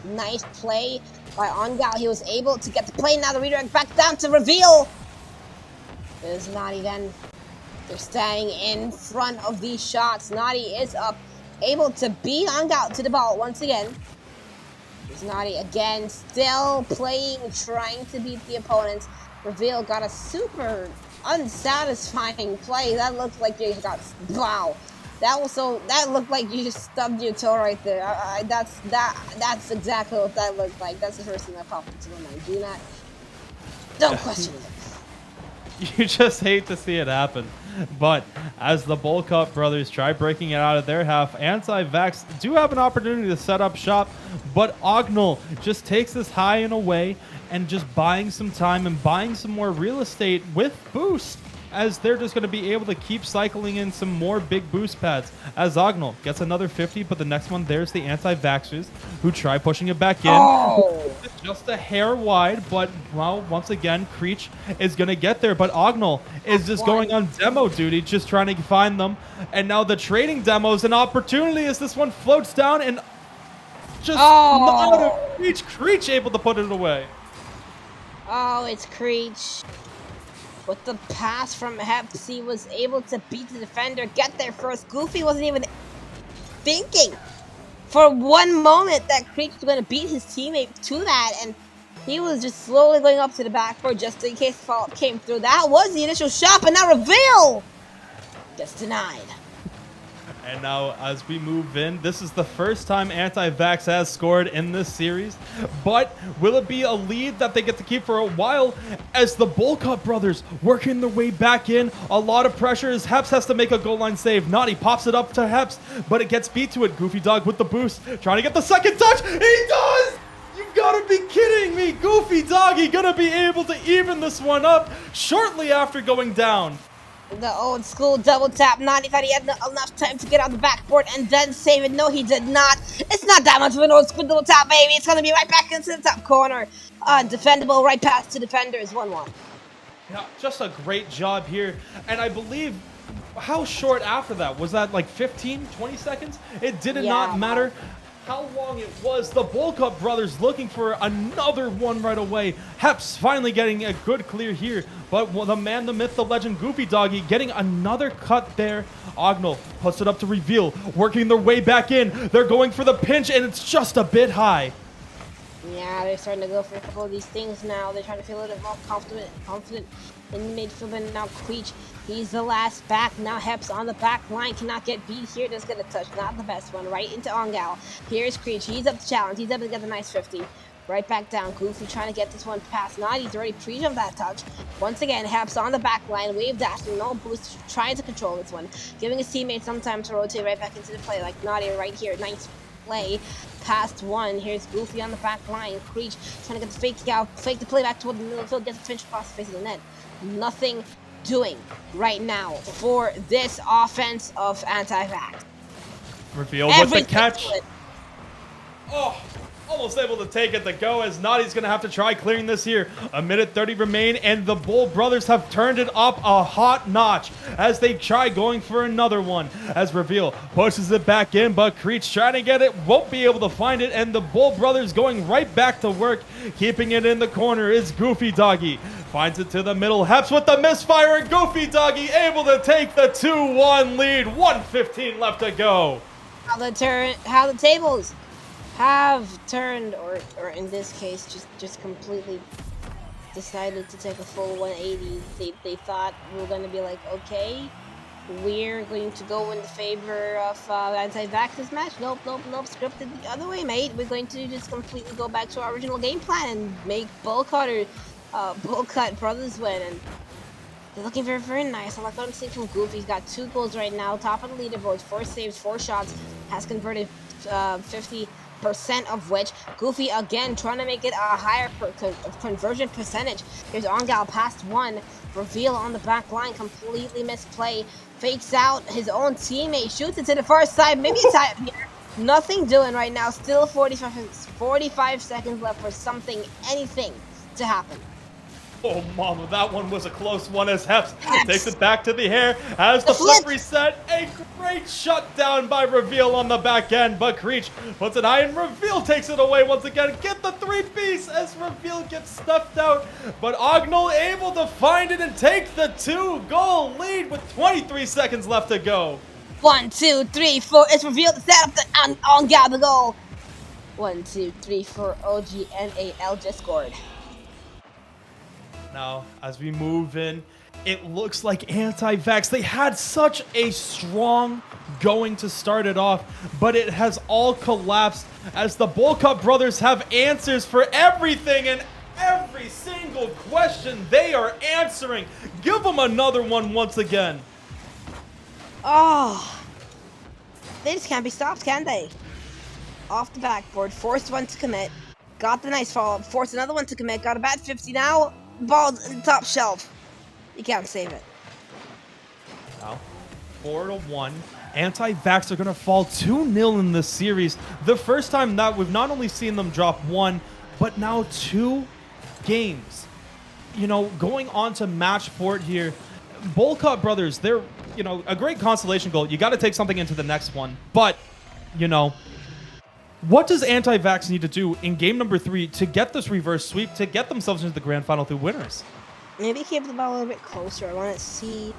Nice play by Ongal. He was able to get the play. Now the redirect back down to Reveal. There's Naughty then. They're staying in front of these shots. Naughty is up, able to beat Ongal to the ball once again. There's Naughty again, still playing, trying to beat the opponents. Reveal got a super unsatisfying play. That looked like you got, wow. That looked like you just stubbed your toe right there. That's exactly what that looked like. That's the first thing that popped into my mind. Don't question it. You just hate to see it happen. But as the Bowlcut brothers try breaking it out of their half, Anti-Vax do have an opportunity to set up shop, but Ognal just takes this high and away and just buying some time and buying some more real estate with boost, as they're just going to be able to keep cycling in some more big boost pads. As Ognal gets another 50, but the next one, there's the Anti-Vaxxers who try pushing it back in. Oh! Just a hair wide, but, well, once again, Creech is going to get there, but Ognal is just going on demo duty, just trying to find them. And now the trading demo is an opportunity as this one floats down and just not a Creech able to put it away. Oh, it's Creech. With the pass from Heps, he was able to beat the defender, get there first. Goofy wasn't even thinking for one moment that Creech was going to beat his teammate to that, and he was just slowly going up to the backboard just in case the follow-up came through. That was the initial shot, but now Reveal gets denied. And now, as we move in, this is the first time Anti-Vax has scored in this series. But will it be a lead that they get to keep for a while as the Bowlcut brothers working their way back in? A lot of pressure as Heps has to make a goal line save. Naughty pops it up to Heps, but it gets beat to it. Goofy Dog with the boost, trying to get the second touch. He does! You gotta be kidding me! Goofy Doggy gonna be able to even this one up shortly after going down. The old school double tap. Naughty thought he had enough time to get on the backboard and then save it. No, he did not. It's not that much of an old school double tap, baby. It's going to be right back into the top corner. Defendable, right past to defenders, 1-1. Yeah, just a great job here. And I believe, how short after that? Was that like 15, 20 seconds? It did not matter how long it was. The Bowlcut brothers looking for another one right away. Heps finally getting a good clear here, but the man, the myth, the legend, Goofy Doggy getting another cut there. Ognal puts it up to Reveal, working their way back in. They're going for the pinch, and it's just a bit high. Yeah, they're starting to go for a couple of these things now. They're trying to feel a little bit more confident in midfield. And now Creech, he's the last back. Now Heps on the back line, cannot get beat here. Does get a touch, not the best one. Right into Ongal. Here's Creech. He's up to challenge. He's able to get the nice 50. Right back down. Goofy trying to get this one past. Naughty's already pre-jumped that touch. Once again, Heps on the back line. Wave dash, no boost. Trying to control this one. Giving his teammates some time to rotate right back into the play. Like Naughty right here. Nice play past one. Here's Goofy on the back line. Creech trying to get the fake the play back toward the middle field, gets the finish across the face of the net. Nothing doing right now for this offense of Anti-Vax. Reveal with the catch. Oh, almost able to take it to go as Naughty's going to have to try clearing this here. A minute 30 remain, and the Bull brothers have turned it up a hot notch as they try going for another one. As Reveal pushes it back in, but Creech trying to get it, won't be able to find it, and the Bull brothers going right back to work. Keeping it in the corner is Goofy Doggy. Finds it to the middle. Heps with the misfire, and Goofy Doggy able to take the 2-1 lead. 1:15 left to go. How the tables have turned, or in this case, just completely decided to take a full 180. They thought we were going to be like, okay, we're going to go in the favor of anti-vaxxers match. Nope. Scripted the other way, mate. We're going to just completely go back to our original game plan and make Bowlcut brothers win. And they're looking very, very nice. I like what I'm seeing from Goofy. He's got 2 goals right now, top of the leaderboard, 4 saves, 4 shots, has converted 50% of which. Goofy again trying to make it a higher conversion percentage. Here's Ongal past 1. Reveal on the back line, completely misplay. Fakes out his own teammate, shoots it to the far side. Maybe it's out here. Nothing doing right now. Still 45 seconds left for something, anything to happen. Oh, mama, that one was a close one as Heps takes it back to the hair. Has the flip reset. A great shutdown by Reveal on the back end, but Creech puts it high and Reveal takes it away once again. Get the 3-piece as Reveal gets stuffed out, but Ognal able to find it and take the 2-goal lead with 23 seconds left to go. 1, 2, 3, 4. It's Reveal to set up the on-gal the goal. 1, 2, 3, 4. OGNAL just scored. Now, as we move in, it looks like Anti-Vax, they had such a strong going to start it off, but it has all collapsed as the Bowlcut brothers have answers for everything and every single question they are answering. Give them another one once again. Oh, they just can't be stopped, can they? Off the backboard, forced one to commit, got the nice follow-up, forced another one to commit, got a bad 50 now. Ball's in the top shelf. You can't save it. Now, 4-1. Anti-Vax are going to fall 2-0 in this series. The first time that we've not only seen them drop 1, but now 2 games. You know, going on to match port here. Bowlcut brothers, they're, you know, a great consolation goal. You got to take something into the next one. But, you know, what does Anti-Vax need to do in game number 3 to get this reverse sweep, to get themselves into the grand final through winners? Maybe keep the ball a little bit closer. I want to see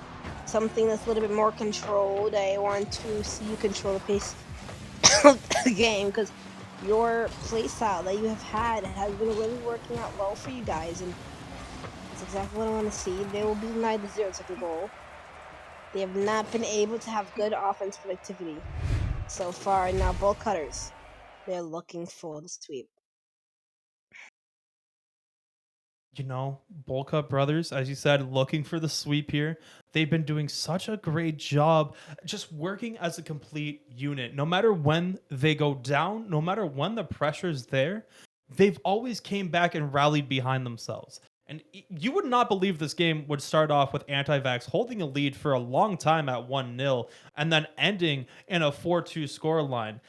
something that's a little bit more controlled. I want to see you control the pace of the game, because your play style that you have had has been really working out well for you guys, and that's exactly what I want to see. They will be denied the 0-second goal. They have not been able to have good offense productivity so far. Now, Bowlcutters, they're looking for the sweep. You know, Bowlcut brothers, as you said, looking for the sweep here. They've been doing such a great job just working as a complete unit. No matter when they go down, no matter when the pressure's there, they've always came back and rallied behind themselves. And you would not believe this game would start off with Anti-Vax holding a lead for a long time at 1-0 and then ending in a 4-2 scoreline.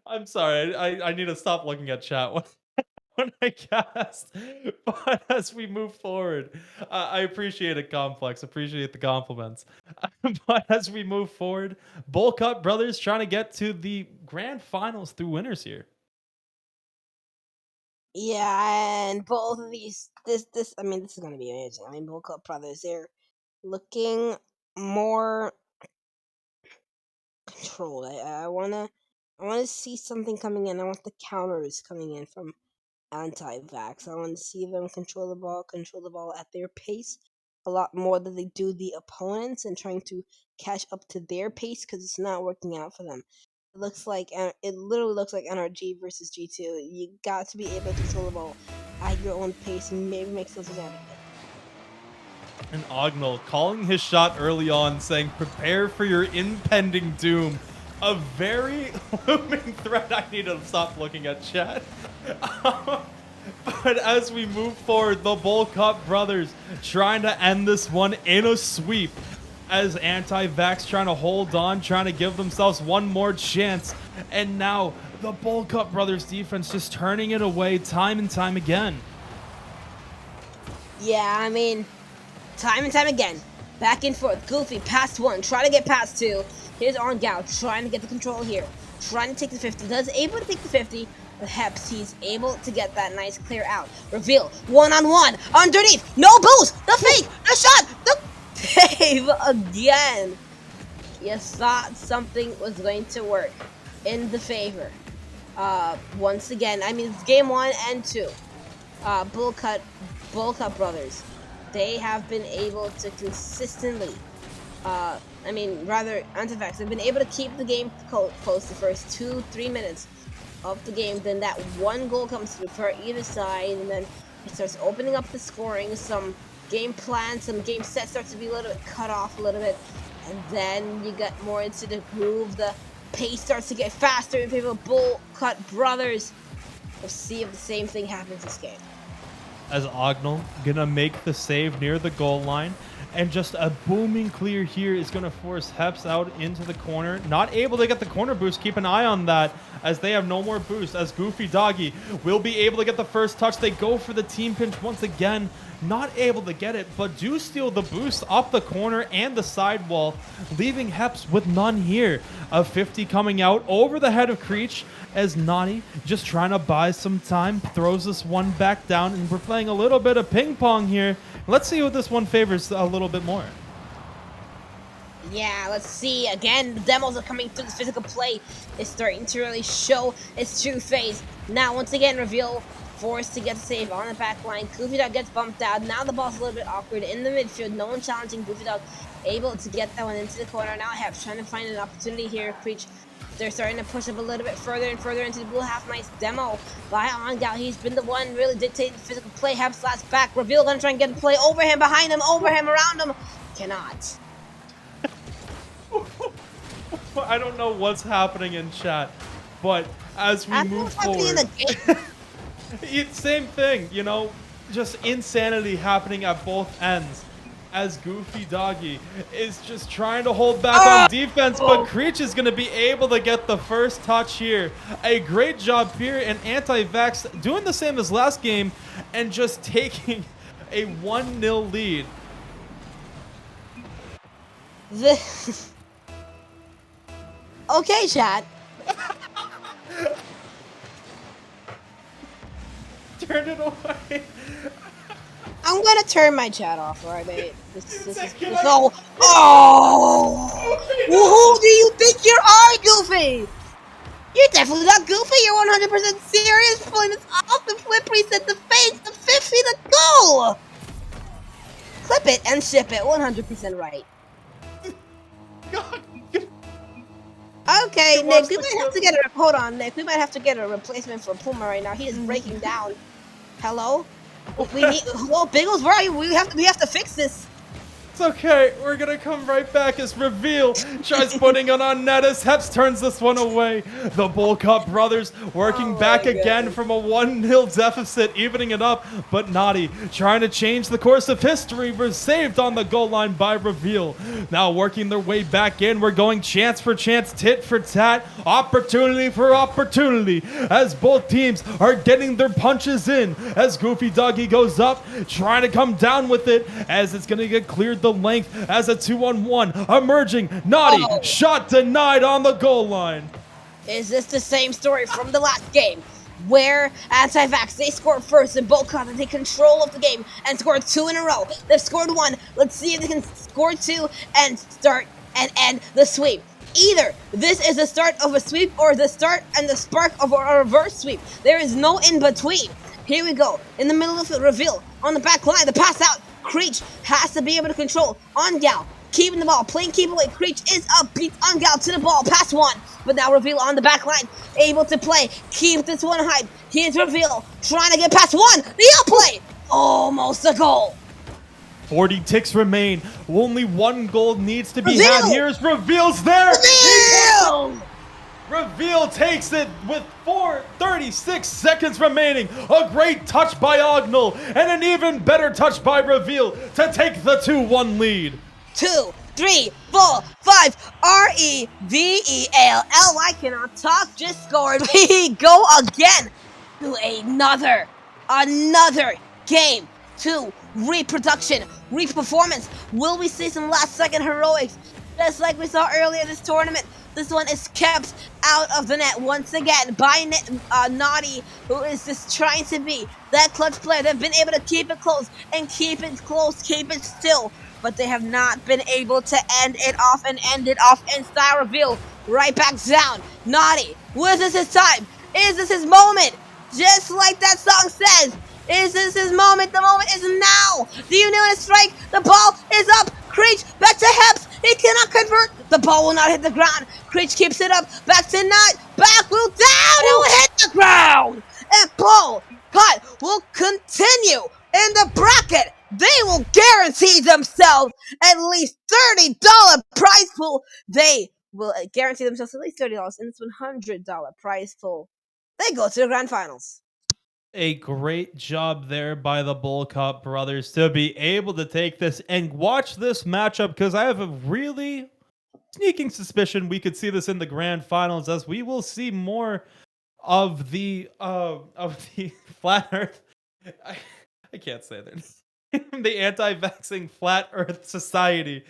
I'm sorry, I need to stop looking at chat when I cast. But as we move forward, I appreciate it, Complex. Appreciate the compliments. But as we move forward, Bowlcut brothers trying to get to the grand finals through winners here. Yeah, and both of these, I mean, this is going to be amazing. I mean, Bowlcut brothers, they're looking more controlled. I wanna see something coming in. I want the counters coming in from Anti-Vax. I want to see them control the ball at their pace a lot more than they do the opponents, and trying to catch up to their pace, because it's not working out for them. It literally looks like NRG versus G2. You got to be able to control the ball at your own pace and maybe make something out of it. And Ognal calling his shot early on, saying, prepare for your impending doom. A very looming threat. I need to stop looking at chat. But as we move forward, the Bowlcut brothers trying to end this one in a sweep, as Anti-Vax trying to hold on, trying to give themselves one more chance. And now the Bowlcut brothers defense just turning it away time and time again. Yeah, I mean, time and time again, back and forth. Goofy past 1, trying to get past 2. Here's Ongal trying to get the control here, trying to take the 50. Does able to take the 50, Perhaps he's able to get that nice clear out. Reveal, one-on-one, underneath, no boost, the fake, the shot, the save again. You thought something was going to work in the favor. Once again, I mean, it's game 1 and 2. Bowlcut brothers, they have been able to consistently, Anti-Vaxxing have been able to keep the game close the first 2-3 minutes of the game. Then that one goal comes through for either side, and then it starts opening up the scoring. Some game plans, some game sets starts to be a little bit cut off a little bit, and then you get more into the groove. The pace starts to get faster in favor of Bowlcut brothers. Let's see if the same thing happens this game. As Ognel gonna make the save near the goal line, and just a booming clear here is gonna force Heps out into the corner. Not able to get the corner boost. Keep an eye on that, as they have no more boost, as Goofy Doggy will be able to get the first touch. They go for the team pinch once again. Not able to get it, but do steal the boost up the corner and the sidewall, leaving Heps with none here. A 50 coming out over the head of Creech, as Naughty just trying to buy some time, throws this one back down, and we're playing a little bit of ping pong here. Let's see what this one favors a little bit more. Yeah, let's see. Again, the demos are coming through. This physical play is starting to really show its true face. Now, once again, Reveal forced to get the save on the back line. Goofy Dog gets bumped out. Now the ball's a little bit awkward in the midfield. No one challenging Goofy Dog. Able to get that one into the corner. Now Heps trying to find an opportunity here. Creech, they're starting to push up a little bit further and further into the blue half. Nice demo by Ongal. He's been the one really dictating the physical play. Heps last back. Reveal gonna try and get the play over him, behind him, over him, around him. Cannot. I don't know what's happening in chat, but as we move forward, same thing, you know, just insanity happening at both ends. As Goofy Doggy is just trying to hold back on defense, but Creech is going to be able to get the first touch here. A great job here, and Anti-Vax doing the same as last game and just taking a 1-0 lead. Okay, chat. Turn it away. I'm gonna turn my chat off, alright, mate? This is so. Oh! Who do you think you are, Goofy? You're definitely not Goofy. You're 100% serious. Pulling this off the flip reset, the face, the 50, the goal. Clip it and ship it. 100% right. Okay, Nick, we might have to get a hold on, Nick. We might have to get a replacement for Puma right now. He is breaking down. Hello? We need hello, Biggles, where are you? We have to fix this. It's okay. We're gonna come right back as Reveal tries putting it on net as Heps turns this one away. The Bowlcut brothers working back again from a 1-0 deficit, evening it up, but Naughty trying to change the course of history. We're saved on the goal line by Reveal. Now working their way back in. We're going chance for chance, tit for tat, opportunity for opportunity, as both teams are getting their punches in. As Goofy Doggy goes up, trying to come down with it, as it's gonna get cleared the length as a 2-on-1 emerging. Naughty shot denied on the goal line. Is this the same story from the last game, where Anti-Vax, they scored first and Bowlcut take control of the game and scored 2 in a row? They've scored 1. Let's see if they can score 2 and start and end the sweep. Either this is the start of a sweep or the start and the spark of a reverse sweep. There is no in between. Here we go. In the middle of the Reveal on the back line, the pass out. Creech has to be able to control Ongal, keeping the ball, playing keep away. Creech is up, beats Ongal to the ball, pass 1, but now Reveal on the back line, able to play, keep this one high. Here's Reveal, trying to get past 1, the outplay, almost a goal. 40 ticks remain. Only 1 goal needs to be had. Here's Reveal's there. Reveal takes it with 36 seconds remaining. A great touch by Ognel and an even better touch by Reveal to take the 2-1 lead. 2, 3, 4, 5. REVEAL. I cannot talk. Just scored. We go again to another game. 2 reproduction, reperformance. Will we see some last second heroics? Just like we saw earlier this tournament, This one is kept out of the net once again by Naughty, who is just trying to be that clutch player. They've been able to keep it close and keep it close, keep it still, but they have not been able to end it off and end it off in style reveal. Right back down. Naughty, was this his time? Is this his moment? Just like that song says, is this his moment? The moment is now. Do you know the strike? The ball is up. Creech back to Heps. He cannot convert. The ball will not hit the ground. Creech keeps it up. Back to Nut. Back will down. It will hit the ground. And Bowlcut will continue in the bracket. They will guarantee themselves at least $30 prize pool. They will guarantee themselves at least $30 in this $100 prize pool. They go to the grand finals. A great job there by the Bowlcut brothers to be able to take this and watch this matchup, because I have a really sneaking suspicion we could see this in the grand finals, as we will see more of the flat earth. I, I can't say that. The anti-vaxxing flat earth society.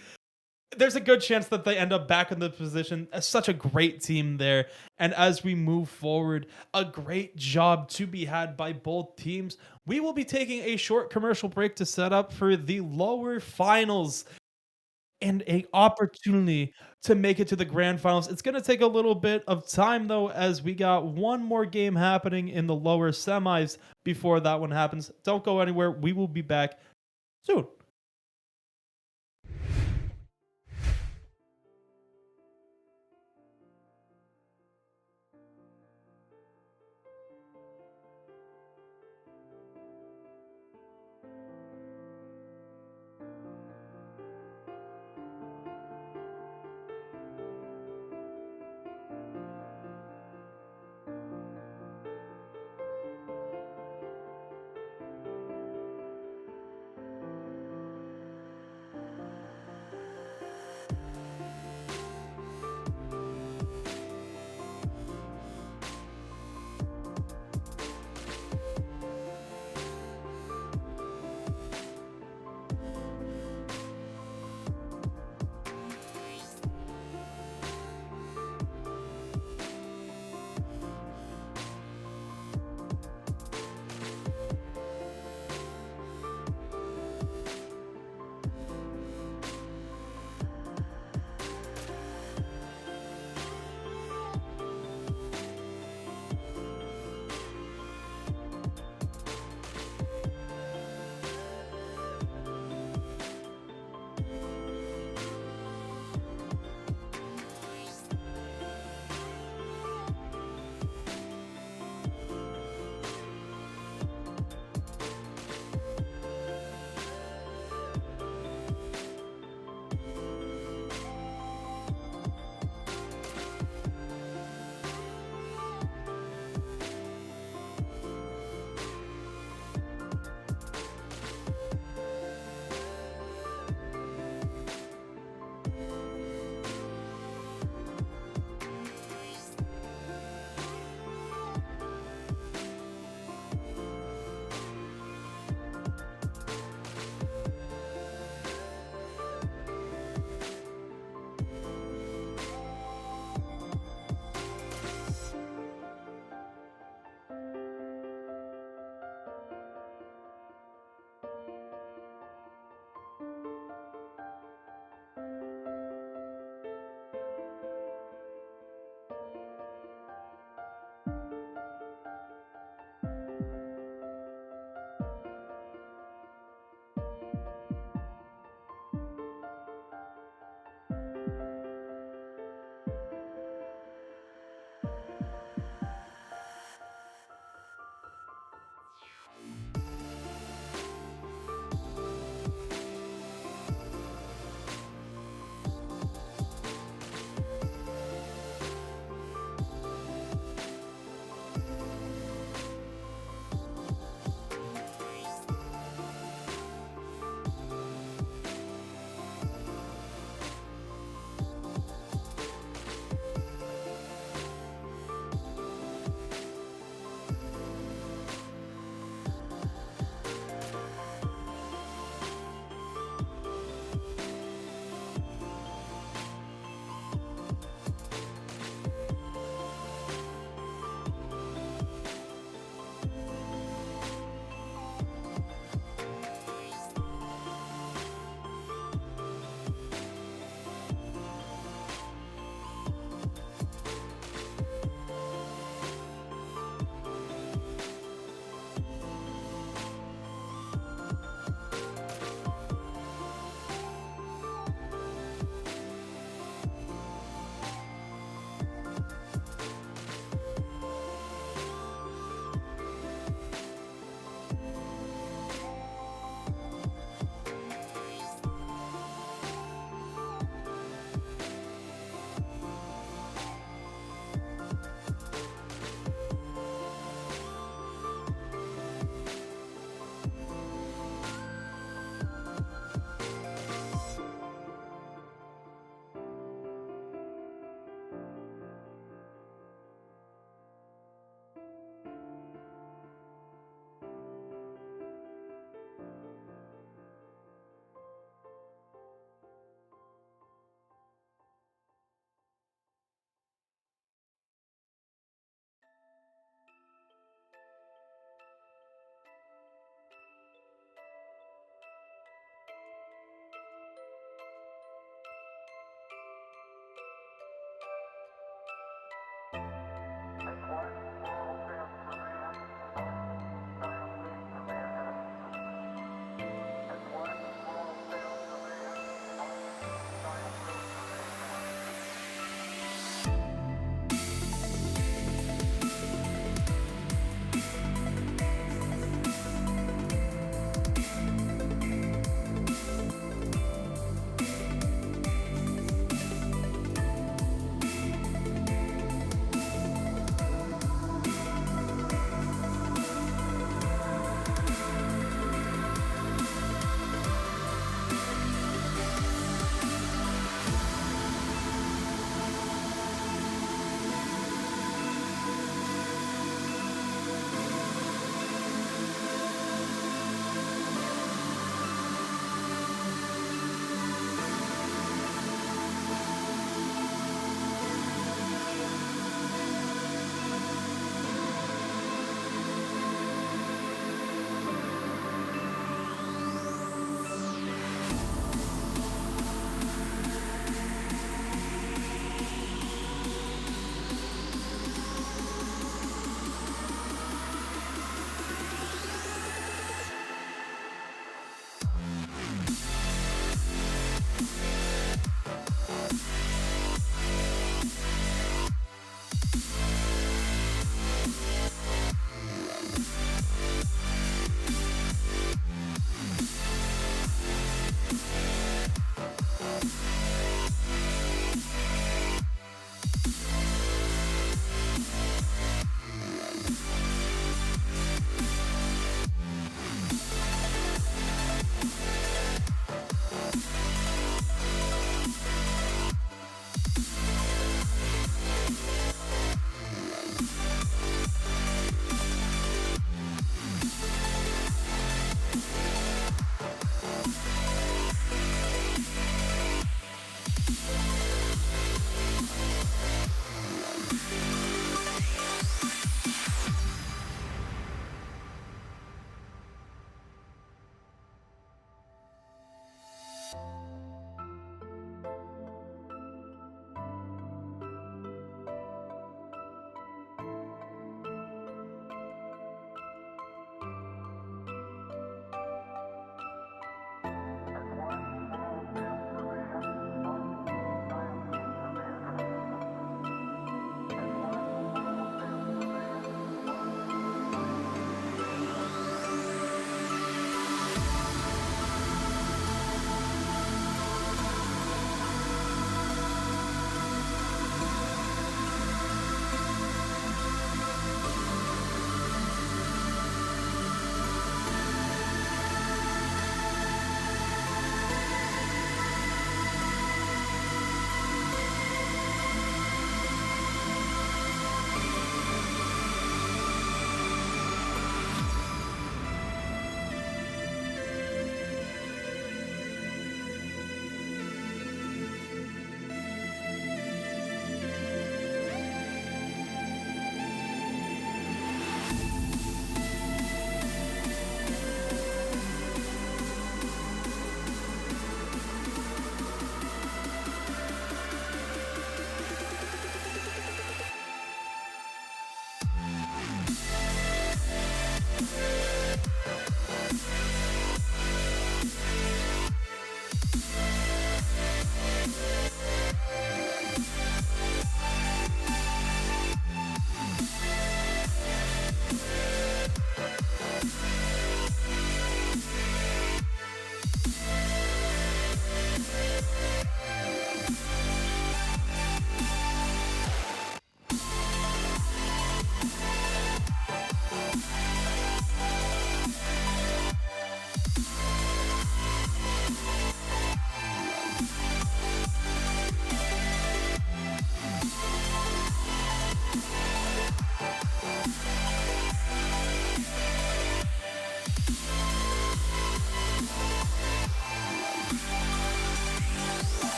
There's a good chance that they end up back in the position. Such a great team there. And as we move forward, a great job to be had by both teams. We will be taking a short commercial break to set up for the lower finals and a opportunity to make it to the grand finals. It's going to take a little bit of time though, as we got one more game happening in the lower semis before that one happens. Don't go anywhere. We will be back soon.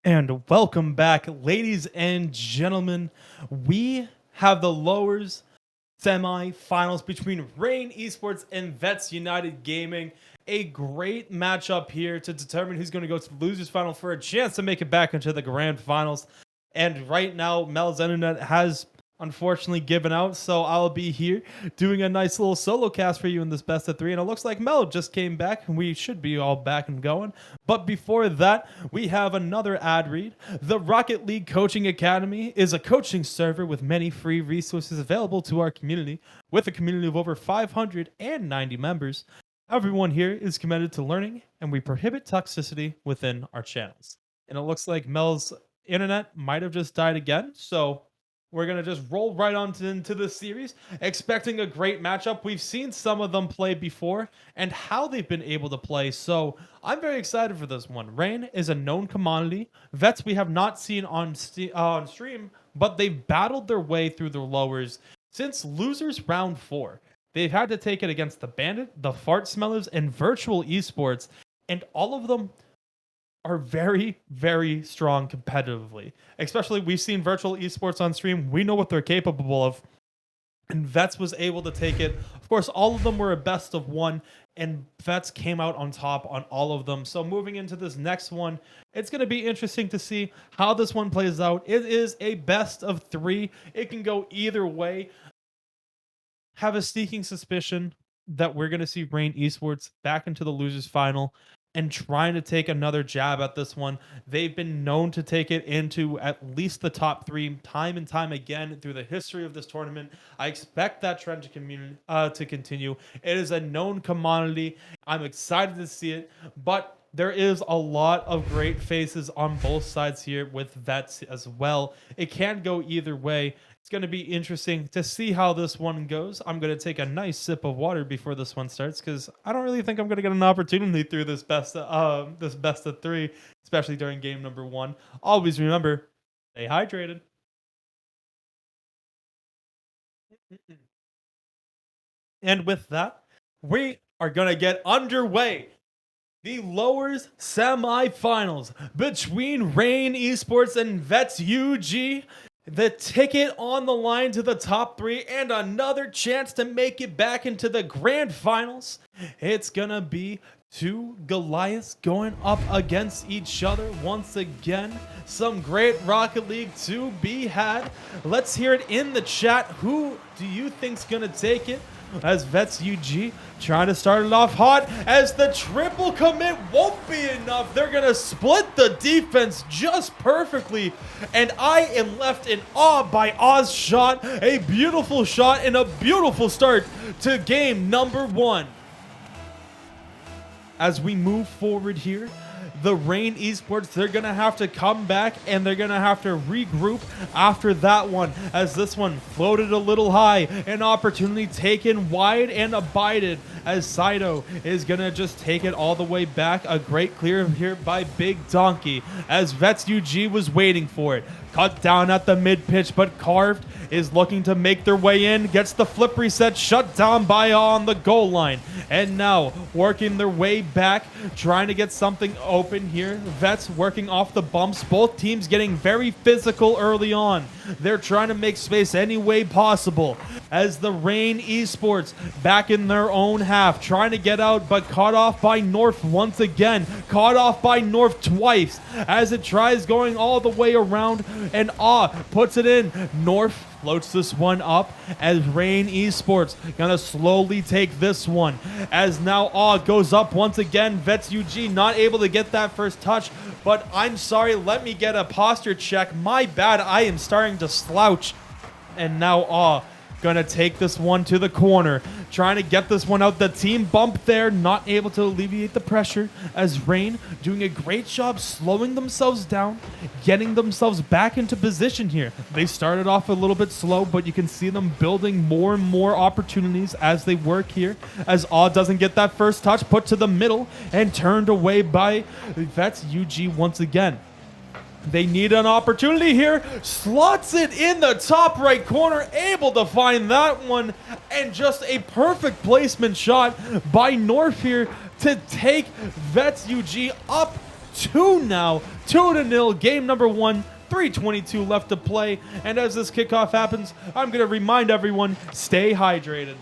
And welcome back, ladies and gentlemen. We have the lowers semi-finals between Rain Esports and Vets United Gaming. A great matchup here to determine who's going to go to the losers final for a chance to make it back into the grand finals. And right now, Mel's internet has unfortunately given out, so I'll be here doing a nice little solo cast for you in this best of three. And it looks like Mel just came back, and we should be all back and going. But before that, we have another ad read. The Rocket League Coaching Academy is a coaching server with many free resources available to our community. With a community of over 590 members, everyone here is committed to learning, and we prohibit toxicity within our channels. And it looks like Mel's internet might have just died again, so we're going to just roll right on into this series, expecting a great matchup. We've seen some of them play before and how they've been able to play, so I'm very excited for this one. Rain is a known commodity. Vets we have not seen on stream, but they've battled their way through the lowers since losers round 4. They've had to take it against the Bandit, the Fart Smellers, and Virtual Esports, and all of them are very, very strong competitively. Especially, we've seen Virtual Esports on stream. We know what they're capable of. And Vets was able to take it. Of course, all of them were a best of 1, and Vets came out on top on all of them. So moving into this next one, it's going to be interesting to see how this one plays out. It is a best of 3. It can go either way. Have a sneaking suspicion that we're going to see Rain Esports back into the losers final and trying to take another jab at this one. They've been known to take it into at least the top 3 time and time again through the history of this tournament. I expect that trend to continue. It is a known commodity. I'm excited to see it, but there is a lot of great faces on both sides here with Vets as well. It can go either way. It's going to be interesting to see how this one goes. I'm going to take a nice sip of water before this one starts because I don't really think I'm going to get an opportunity through this best of 3, especially during game number 1. Always remember, stay hydrated. And with that, we are going to get underway. The lowers semi-finals between Rain Esports and Vets UG. The ticket on the line to the top 3 and another chance to make it back into the grand finals. It's gonna be 2 Goliaths going up against each other once again. Some great Rocket League to be had. Let's hear it in the chat. Who do you think's gonna take it? As Vets UG trying to start it off hot, as the triple commit won't be enough. They're gonna split the defense just perfectly, and I am left in awe by Oz shot. A beautiful shot and a beautiful start to game number 1. As we move forward here, the Rain Esports, they're going to have to come back and they're going to have to regroup after that one, as this one floated a little high. An opportunity taken wide and abided as Saito is gonna just take it all the way back. A great clear here by Big Donkey as Vets UG was waiting for it. Cut down at the mid pitch, but Carved is looking to make their way in. Gets the flip reset, shut down by on the goal line. And now working their way back, trying to get something open here. Vets working off the bumps. Both teams getting very physical early on. They're trying to make space any way possible. As the Rain Esports back in their own half, trying to get out, but caught off by North once again. Caught off by North twice as it tries going all the way around, and puts it in. North floats this one up as Rain Esports gonna slowly take this one. As now goes up once again. Vets UG not able to get that first touch, but I'm sorry, let me get a posture check. My bad, I am starting to slouch. And now gonna take this one to the corner, trying to get this one out. The team bump there, not able to alleviate the pressure as Rain doing a great job slowing themselves down, getting themselves back into position here. They started off a little bit slow, but you can see them building more and more opportunities as they work here. As doesn't get that first touch, put to the middle and turned away by Vets UG once again. They need an opportunity here. Slots it in the top right corner. Able to find that one. And just a perfect placement shot by North here to take Vets UG up 2 now. 2-0. Game number 1. 3:22 left to play. And as this kickoff happens, I'm going to remind everyone, stay hydrated.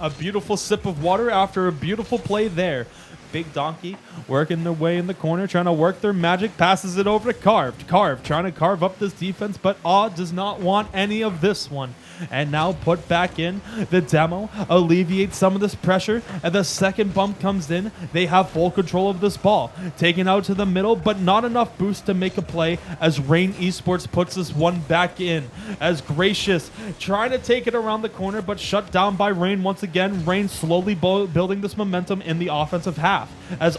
A beautiful sip of water after a beautiful play there. Big Donkey working their way in the corner, trying to work their magic, passes it over to Carved. Carved trying to carve up this defense, but does not want any of this one. And now put back in the demo, alleviate some of this pressure, and the second bump comes in. They have full control of this ball. Taken out to the middle, but not enough boost to make a play as Rain Esports puts this one back in. As Gracious trying to take it around the corner, but shut down by Rain once again. Rain slowly building this momentum in the offensive half. As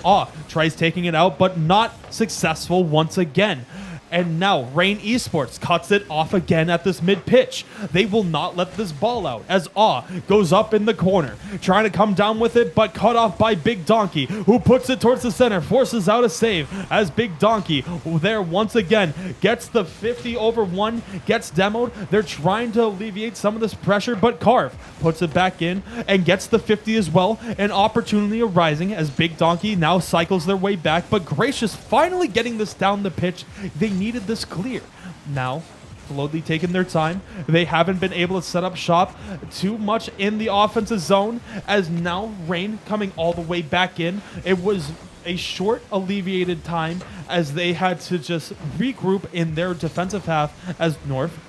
tries taking it out, but not successful once again. And now Rain Esports cuts it off again at this mid-pitch. They will not let this ball out as goes up in the corner, trying to come down with it, but cut off by Big Donkey, who puts it towards the center, forces out a save as Big Donkey there once again gets the 50 over 1, gets demoed. They're trying to alleviate some of this pressure, but Carve puts it back in and gets the 50 as well. An opportunity arising as Big Donkey now cycles their way back, but Gracious finally getting this down the pitch. They needed this clear. Now, slowly taking their time. They haven't been able to set up shop too much in the offensive zone as now Rain coming all the way back in. It was a short alleviated time as they had to just regroup in their defensive half as North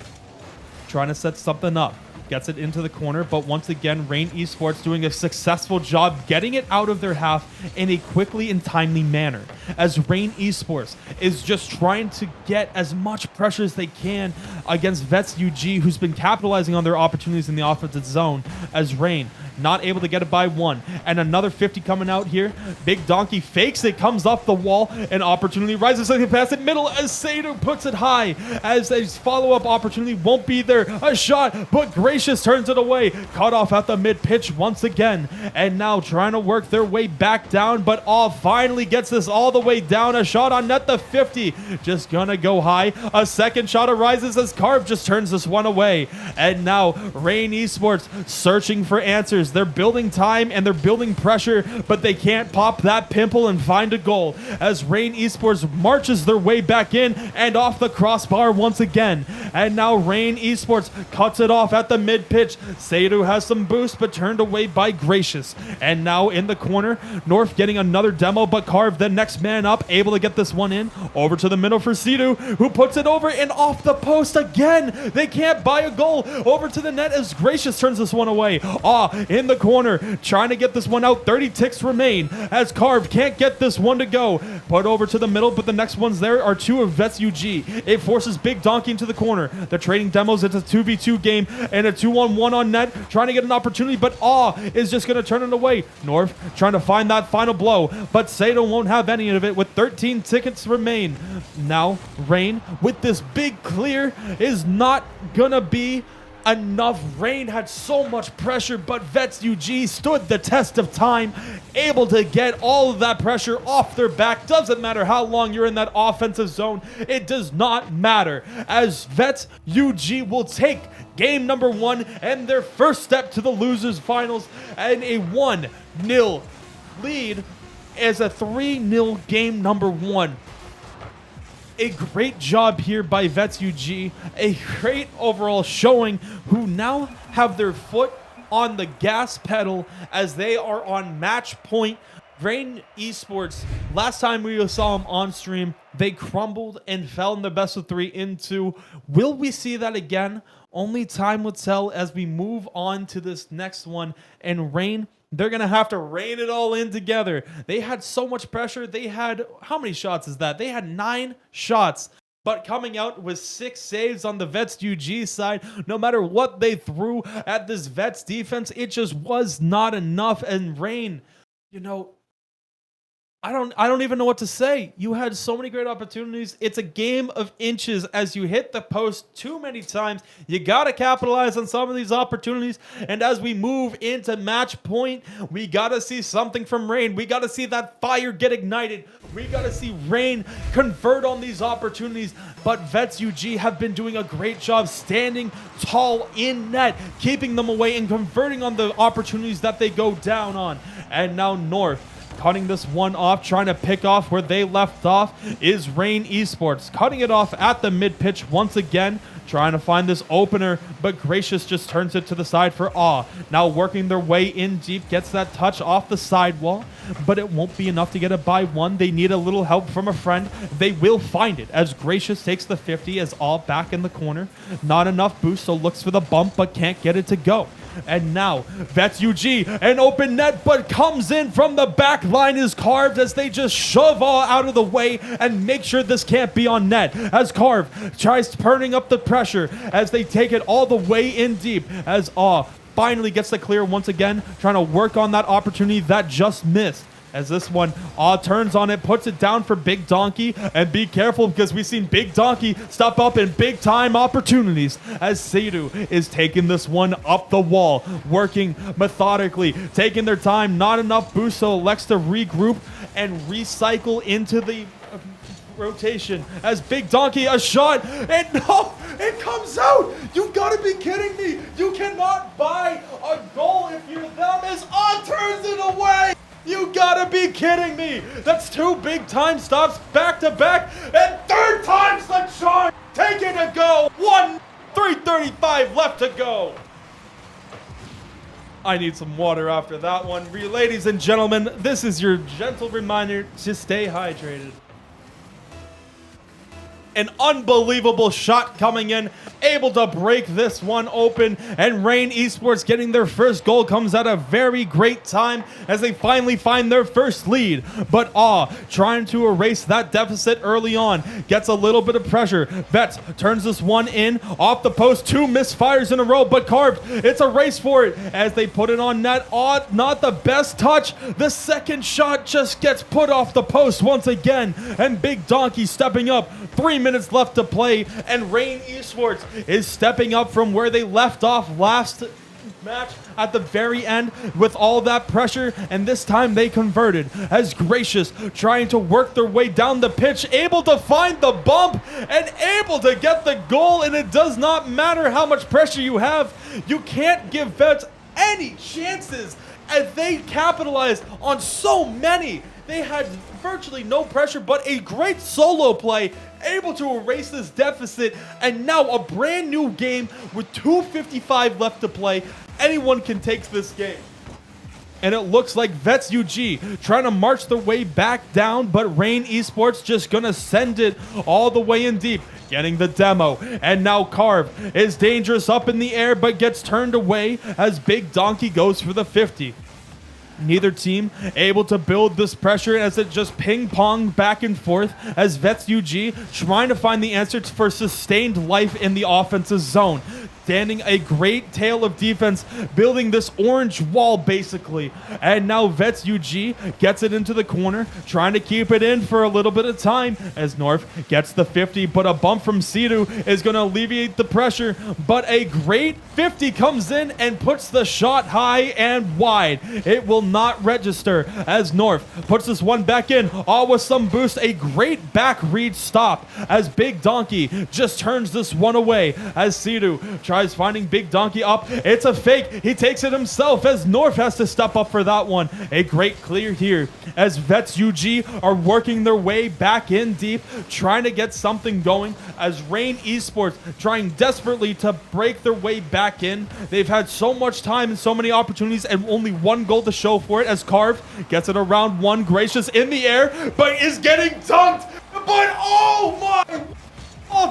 trying to set something up. Gets it into the corner, but once again, Rain Esports doing a successful job getting it out of their half in a quickly and timely manner. As Rain Esports is just trying to get as much pressure as they can against Vets UG, who's been capitalizing on their opportunities in the offensive zone, as Rain not able to get it by 1. And another 50 coming out here. Big Donkey fakes it, comes off the wall. An opportunity rises like past it middle as Sato puts it high. As a follow-up opportunity won't be there. A shot, but Gracious turns it away. Cut off at the mid-pitch once again. And now trying to work their way back down, but finally gets this all the way down. A shot on net, the 50. Just gonna go high. A second shot arises as Carve just turns this one away. And now Rain Esports searching for answers. They're building time and they're building pressure, but they can't pop that pimple and find a goal as Rain Esports marches their way back in and off the crossbar once again. And now Rain Esports cuts it off at the mid-pitch. Sato has some boost, but turned away by Gracious. And now in the corner, North getting another demo, but Carve, the next man up, able to get this one in. Over to the middle for Sato, who puts it over and off the post again. They can't buy a goal. Over to the net as Gracious turns this one away. In the corner, trying to get this one out. 30 ticks remain as Carve can't get this one to go. Put over to the middle, but the next ones there are 2 of Vets UG. It forces Big Donkey into the corner. They're trading demos. It's a 2v2 game and a 2-on-1 on net. Trying to get an opportunity, but is just going to turn it away. North trying to find that final blow, but Sato won't have any of it with 13 tickets remain. Now, Rain with this big clear is not going to be enough. Rain had so much pressure, but Vets UG stood the test of time, able to get all of that pressure off their back. Doesn't matter how long you're in that offensive zone. It does not matter, as Vets UG will take game number 1 and their first step to the losers finals, and a 1-0 lead as a 3-0 game number 1. A great job here by Vets UG, a great overall showing, who now have their foot on the gas pedal as they are on match point. Rain Esports, last time we saw them on stream, they crumbled and fell in the best of 3 into. Will we see that again? Only time will tell as we move on to this next one. And Rain, they're going to have to rein it all in together. They had so much pressure. They had, how many shots is that? They had 9 shots, but coming out with 6 saves on the Vets UG side. No matter what they threw at this Vets defense, it just was not enough. And Rain, you know, I don't even know what to say. You had so many great opportunities. It's a game of inches as you hit the post too many times. You got to capitalize on some of these opportunities. And as we move into match point, we got to see something from Rain. We got to see that fire get ignited. We got to see Rain convert on these opportunities. But Vets UG have been doing a great job standing tall in net, keeping them away and converting on the opportunities that they go down on. And now North, cutting this one off, trying to pick off where they left off, is Rain Esports. Cutting it off at the mid-pitch once again, trying to find this opener, but Gracious just turns it to the side for Awe. Now working their way in deep, gets that touch off the sidewall, but it won't be enough to get it by 1. They need a little help from a friend. They will find it as Gracious takes the 50 as Awe back in the corner. Not enough boost, so looks for the bump, but can't get it to go. And now, Vets UG, an open net, but comes in from the back line is Carved as they just shove all out of the way and make sure this can't be on net. As Carved tries turning up the pressure as they take it all the way in deep, as Awe finally gets the clear once again, trying to work on that opportunity that just missed. As this one, Awe turns on it, puts it down for Big Donkey, and be careful because we've seen Big Donkey step up in big time opportunities as Seidu is taking this one up the wall, working methodically, taking their time, not enough boost, so elects to regroup and recycle into the rotation as Big Donkey, a shot, and no, it comes out. You gotta be kidding me. You cannot buy a goal if you're them as Awe turns it away. You gotta be kidding me! That's 2 big time stops back to back, and 3rd time's the charm! Taking a go! 3:35 left to go! I need some water after that one. Ladies and gentlemen, this is your gentle reminder to stay hydrated. An unbelievable shot coming in, able to break this one open, and Rain Esports getting their first goal comes at a very great time as they finally find their first lead. But Awe, trying to erase that deficit early on, gets a little bit of pressure. Vets turns this one in, off the post, 2 misfires in a row, but Carved, it's a race for it as they put it on net. Awe, not the best touch. The second shot just gets put off the post once again, and Big Donkey stepping up. 3 minutes left to play, and Rain Esports is stepping up from where they left off last match at the very end with all that pressure, and this time they converted as Gracious trying to work their way down the pitch, able to find the bump and able to get the goal. And it does not matter how much pressure you have, you can't give Vets any chances as they capitalized on so many. They had virtually no pressure, but a great solo play, able to erase this deficit, and now a brand new game with 2:55 left to play. Anyone can take this game. And it looks like Vets UG trying to march their way back down, but Rain Esports just gonna send it all the way in deep, getting the demo. And now Carve is dangerous up in the air, but gets turned away as Big Donkey goes for the 50. Neither team able to build this pressure as it just ping-pong back and forth as Vets UG trying to find the answer for sustained life in the offensive zone. standing a great tale of defense, building this orange wall basically. And now Vets UG gets it into the corner, trying to keep it in for a little bit of time as North gets the 50, but a bump from Sidu is going to alleviate the pressure. But a great 50 comes in and puts the shot high and wide. It will not register as North puts this one back in, all with some boost. A great back read stop as Big Donkey just turns this one away as Sidu tries finding Big Donkey up. It's a fake. He takes it himself as North has to step up for that one. A great clear here as Vets UG are working their way back in deep, trying to get something going as Rain Esports trying desperately to break their way back in. They've had so much time and so many opportunities and only one goal to show for it as Carved gets it around one. Gracious in the air, but is getting dunked. But oh my!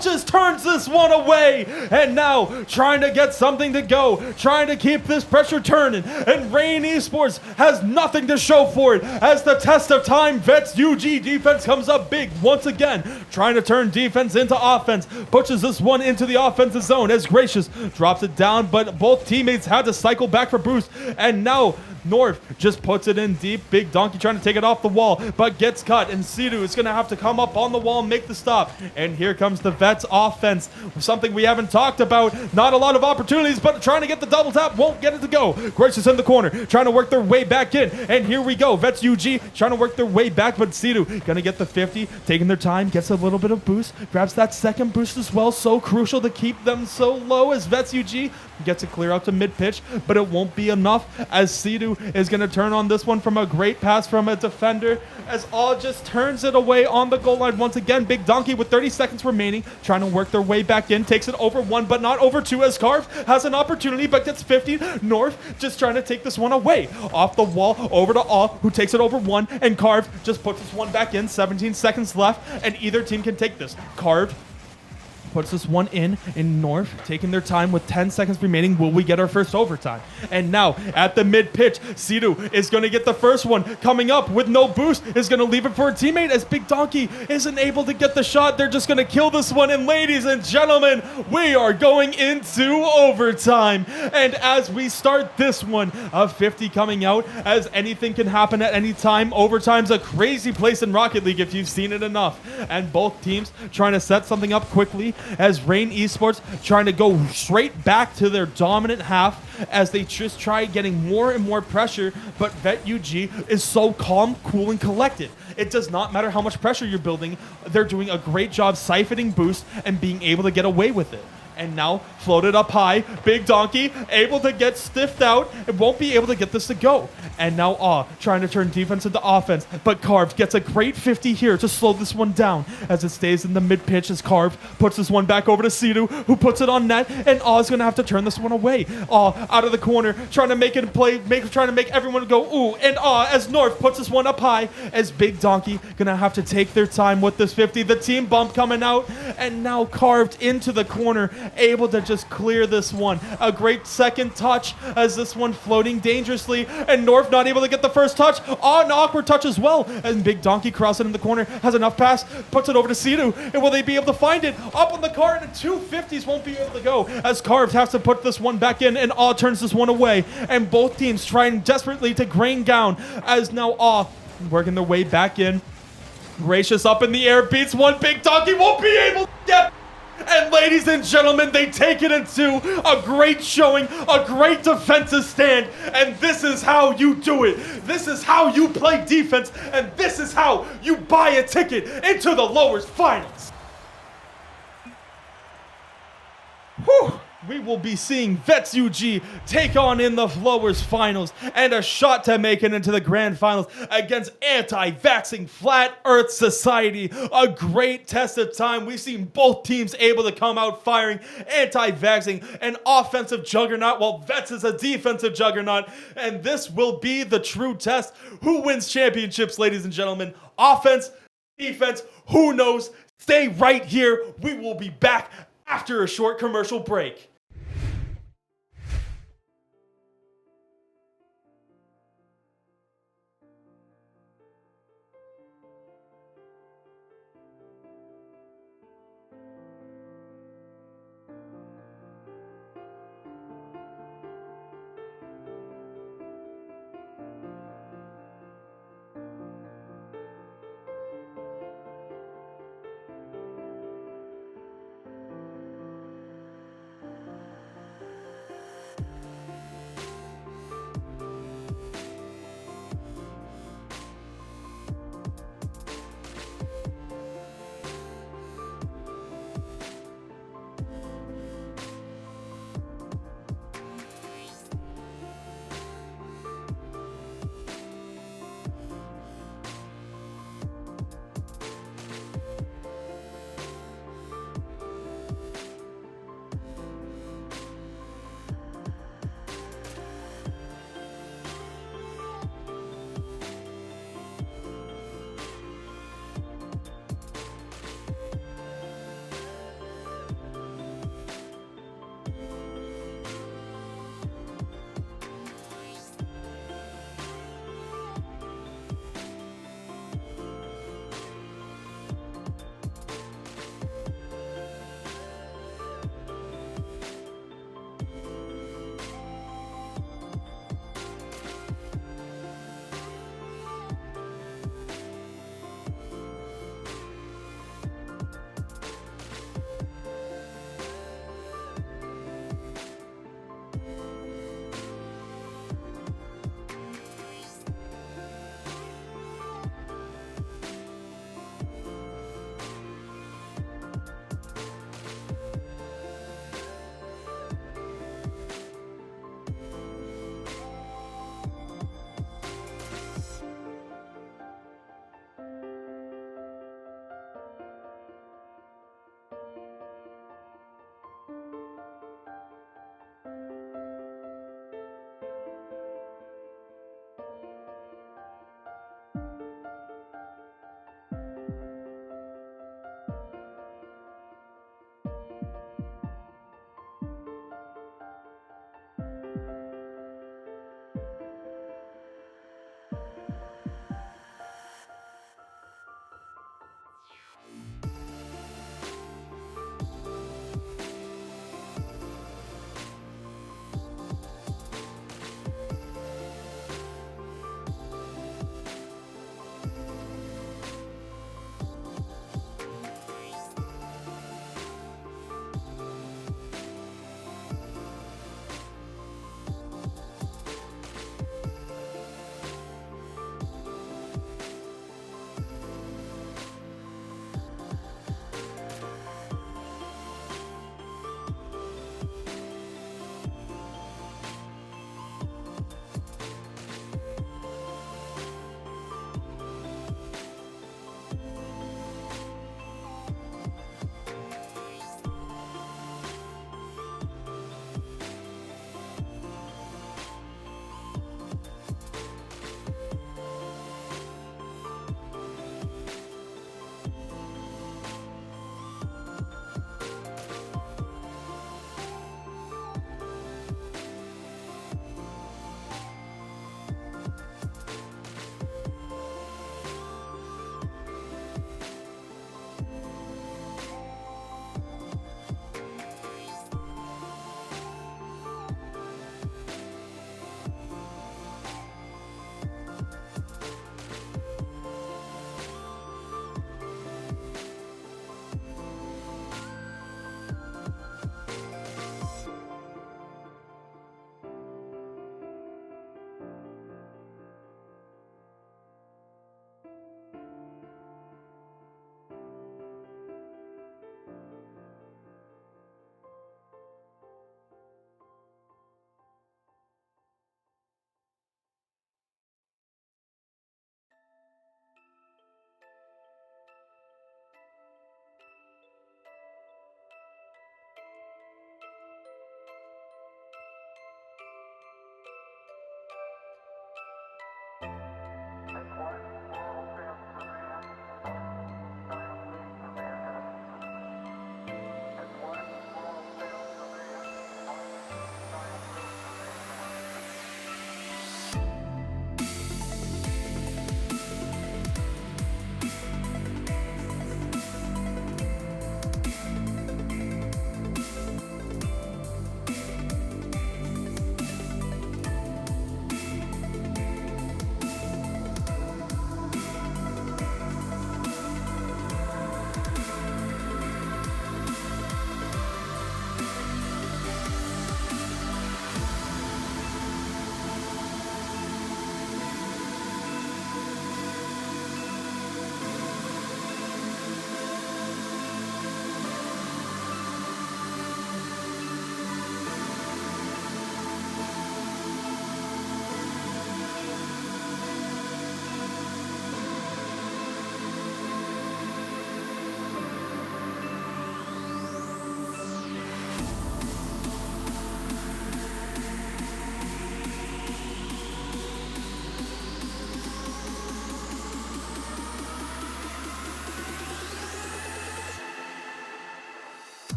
Just turns this one away, and now trying to get something to go, trying to keep this pressure turning, and Rain Esports has nothing to show for it as the test of time. Vets UG defense comes up big once again, trying to turn defense into offense, pushes this one into the offensive zone as Gracious drops it down, but both teammates had to cycle back for boost, and now North just puts it in deep. Big Donkey trying to take it off the wall, but gets cut, and Sidu is going to have to come up on the wall and make the stop. And here comes the Vets offense, something we haven't talked about. Not a lot of opportunities, but trying to get the double tap, won't get it to go. Gracious in the corner, trying to work their way back in, and here we go. Vets UG trying to work their way back, but Sidu going to get the 50, taking their time, gets a little bit of boost, grabs that second boost as well. So crucial to keep them so low as Vets UG gets it clear out to mid-pitch, but it won't be enough as Sidu is going to turn on this one from a great pass from a defender as All just turns it away on the goal line once again. Big Donkey with 30 seconds remaining, trying to work their way back in, takes it over one, but not over two as Carve has an opportunity, but gets 50. North just trying to take this one away. Off the wall, over to All, who takes it over one, and Carve just puts this one back in. 17 seconds left, and either team can take this. Carve puts this one in North, taking their time with 10 seconds remaining. Will we get our first overtime? And now at the mid-pitch, Sidu is going to get the first one. Coming up with no boost, is going to leave it for a teammate as Big Donkey isn't able to get the shot. They're just going to kill this one. And ladies and gentlemen, we are going into overtime. And as we start this one, a 50 coming out, as anything can happen at any time. Overtime's a crazy place in Rocket League if you've seen it enough. And both teams trying to set something up quickly as Rain Esports trying to go straight back to their dominant half as they just try getting more and more pressure, but Vet UG is so calm, cool, and collected. It does not matter how much pressure you're building. They're doing a great job siphoning boost and being able to get away with it. And now floated up high, Big Donkey able to get stiffed out and won't be able to get this to go. And now trying to turn defense into offense, but Carved gets a great 50 here to slow this one down as it stays in the mid pitch as Carved puts this one back over to Sidu, who puts it on net, and is going to have to turn this one away. Out of the corner, trying to make it play, trying to make everyone go ooh, and as North puts this one up high as Big Donkey going to have to take their time with this 50. The team bump coming out, and now Carved into the corner, able to just clear this one. A great second touch as this one floating dangerously, and North not able to get the first touch. An awkward touch as well, and Big Donkey crossing in the corner, has enough pass, puts it over to Sidu, and will they be able to find it? Up on the cart, and 250s won't be able to go as Carved has to put this one back in, and turns this one away, and both teams trying desperately to grain down as now working their way back in. Gracious up in the air, beats one. Big Donkey won't be able to get. And ladies and gentlemen, they take it into a great showing, a great defensive stand, and this is how you do it. This is how you play defense, and this is how you buy a ticket into the lowers finals. Whew. We will be seeing Vets UG take on in the lowers finals and a shot to make it into the grand finals against Anti-Vaxxing Flat Earth Society. A great test of time. We've seen both teams able to come out firing. Anti-Vaxxing, an offensive juggernaut, while Vets is a defensive juggernaut. And this will be the true test. Who wins championships, ladies and gentlemen? Offense, defense, who knows? Stay right here. We will be back after a short commercial break.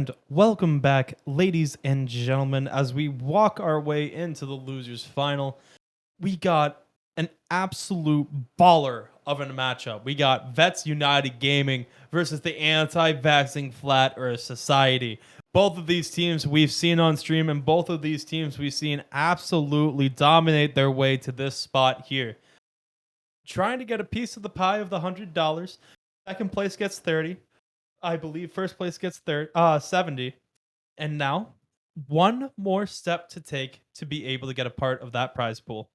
And welcome back, ladies and gentlemen, as we walk our way into the losers final. We got an absolute baller of a matchup. We got Vets United Gaming versus the Anti-Vaxxing Flat Earth Society. Both of these teams we've seen on stream, and both of these teams we've seen absolutely dominate their way to this spot here. Trying to get a piece of the pie of the $100. Second place gets 30. I believe first place gets 70. And now, one more step to take to be able to get a part of that prize pool.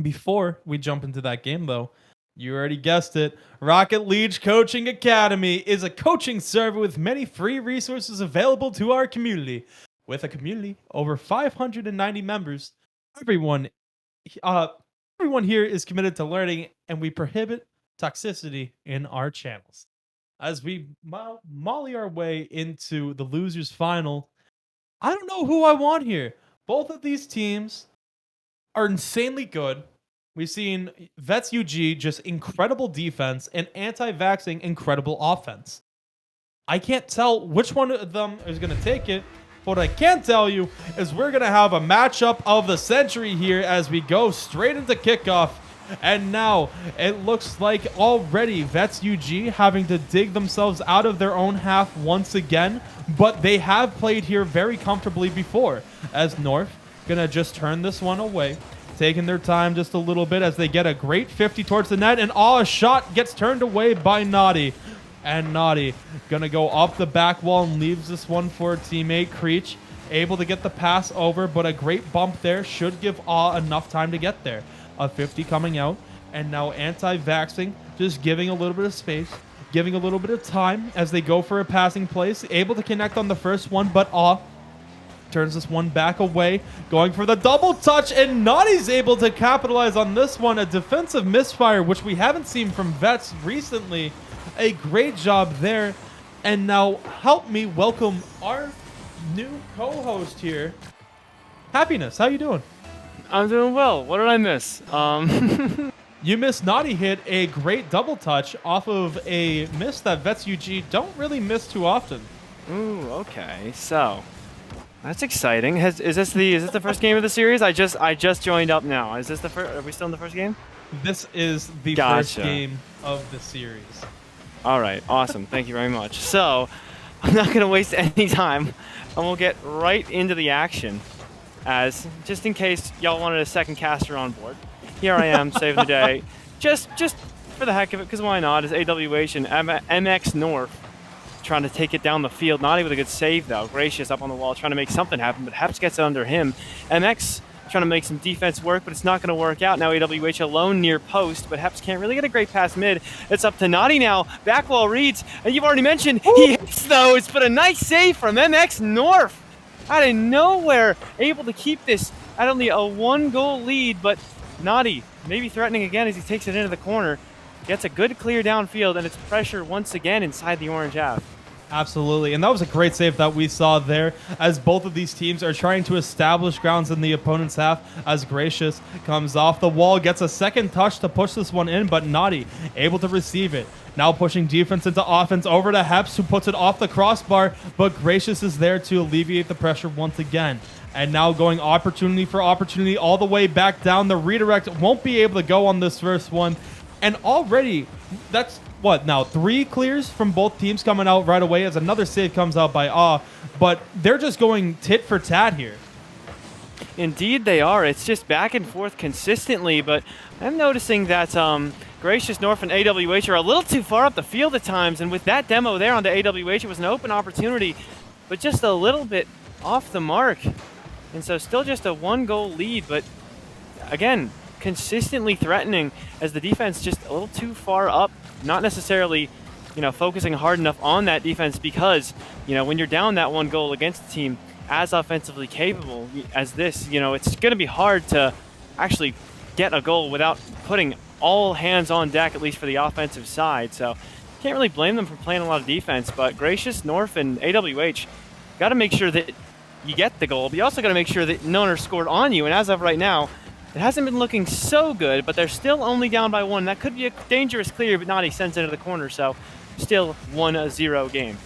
Before we jump into that game, though, you already guessed it. Rocket League Coaching Academy is a coaching server with many free resources available to our community. With a community over 590 members, everyone here is committed to learning, and we prohibit toxicity in our channels. As we molly our way into the losers final, I don't know who I want here. Both of these teams are insanely good. We've seen Vets UG just incredible defense and Anti-Vaxxing incredible offense. I can't tell which one of them is going to take it. What I can tell you is we're going to have a matchup of the century here as we go straight into kickoff. And now it looks like already Vets UG having to dig themselves out of their own half once again, but they have played here very comfortably before, as North gonna just turn this one away, taking their time just a little bit as they get a great 50 towards the net, and a shot gets turned away by Naughty. And Naughty gonna go off the back wall and leaves this one for a teammate. Creech able to get the pass over, but a great bump there should give enough time to get there. A 50 coming out, and now Anti-Vaxxing just giving a little bit of space, giving a little bit of time as they go for a passing place, able to connect on the first one, but turns this one back away, going for the double touch, and Naughty's able to capitalize on this one. A defensive misfire, which we haven't seen from Vets recently. A great job there. And now help me welcome our new co-host here. Happiness, how you doing? I'm doing well. What did I miss? You missed Naughty hit a great double touch off of a miss that Vets UG don't really miss too often. Ooh, okay. So that's exciting. Is this the first game of the series? I just joined up now. Is this the first? Are we still in the first game? This is the Gotcha. first game of the series. All right. Awesome. Thank you very much. So I'm not gonna waste any time, and we'll get right into the action. As just in case y'all wanted a second caster on board, here I am saving the day, just for the heck of it, because why not? Is AWH and MX North trying to take it down the field. Naughty with a good save though. Gracious up on the wall trying to make something happen, but Heps gets it under him. MX trying to make some defense work, but it's not going to work out. Now AWH alone near post, but Heps can't really get a great pass mid. It's up to Naughty now. Back wall reads, and you've already mentioned he hits those, but a nice save from MX North. Out of nowhere, able to keep this at only a 1-goal lead, but Naughty maybe threatening again as he takes it into the corner. Gets a good clear downfield, and it's pressure once again inside the orange half. Absolutely, and that was a great save that we saw there as both of these teams are trying to establish grounds in the opponent's half as Gracious comes off the wall, gets a second touch to push this one in, but Naughty able to receive it. Now pushing defense into offense over to Heps, who puts it off the crossbar, but Gracious is there to alleviate the pressure once again. And now going opportunity for opportunity all the way back down. The redirect won't be able to go on this first one. And already, that's what now, 3 clears from both teams coming out right away as another save comes out by but they're just going tit for tat here. Indeed they are. It's just back and forth consistently, but I'm noticing that Gracious North and AWH are a little too far up the field at times, and with that demo there on the AWH, it was an open opportunity, but just a little bit off the mark. And so still just a 1-goal lead, but again, consistently threatening as the defense just a little too far up, not necessarily, focusing hard enough on that defense because, when you're down that 1 goal against a team as offensively capable as this, it's going to be hard to actually get a goal without putting all hands on deck, at least for the offensive side. So can't really blame them for playing a lot of defense, but Gracious, North, and AWH got to make sure that you get the goal, but you also got to make sure that none are scored on you. And as of right now, it hasn't been looking so good, but they're still only down by 1. That could be a dangerous clear, but Naughty sends it into the corner, so still 1-0 game.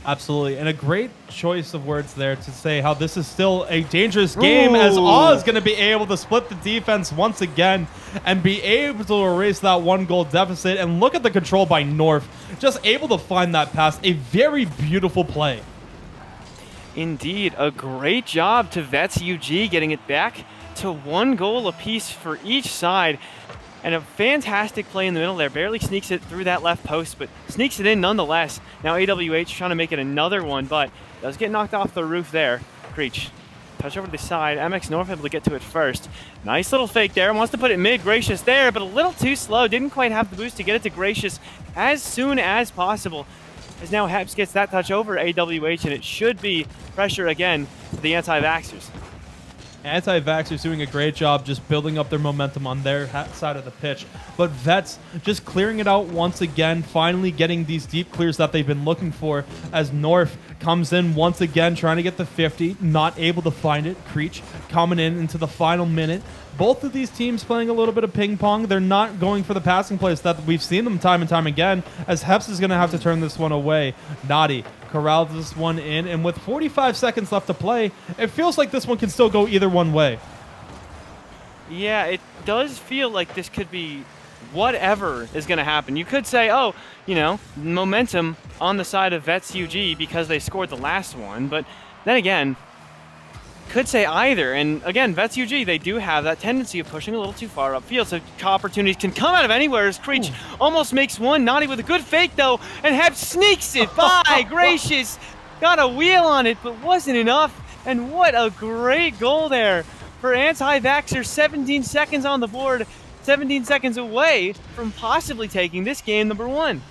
Absolutely, and a great choice of words there to say how this is still a dangerous game, as Oz is going to be able to split the defense once again and be able to erase that 1-goal deficit. And look at the control by North, just able to find that pass. A very beautiful play. Indeed, a great job to Vets UG getting it back to 1 goal apiece for each side. And a fantastic play in the middle there. Barely sneaks it through that left post, but sneaks it in nonetheless. Now AWH trying to make it another one, but does get knocked off the roof there. Creech, touch over to the side. MX North able to get to it first. Nice little fake there. Wants to put it mid. Gracious there, but a little too slow. Didn't quite have the boost to get it to Gracious as soon as possible. As now Heps gets that touch over AWH, and it should be pressure again to the Anti-Vaxxers. Anti-Vaxxers doing a great job just building up their momentum on their side of the pitch. But Vets just clearing it out once again, finally getting these deep clears that they've been looking for as North comes in once again trying to get the 50, not able to find it. Creech coming in into the final minute. Both of these teams playing a little bit of ping pong. They're not going for the passing plays that we've seen them time and time again, as Heps is going to have to turn this one away. Naughty corrals this one in, and with 45 seconds left to play, it feels like this one can still go either one way. Yeah, it does feel like this could be whatever is going to happen. You could say, oh, you know, momentum on the side of Vets UG because they scored the last one, but then again, could say either. And again, Vets UG, they do have that tendency of pushing a little too far upfield, so opportunities can come out of anywhere as Creech almost makes one. Naughty with a good fake though, and Hep sneaks it by. Gracious, got a wheel on it, but wasn't enough. And what a great goal there for Anti-Vaxxer. 17 seconds on the board, 17 seconds away from possibly taking this game number 1.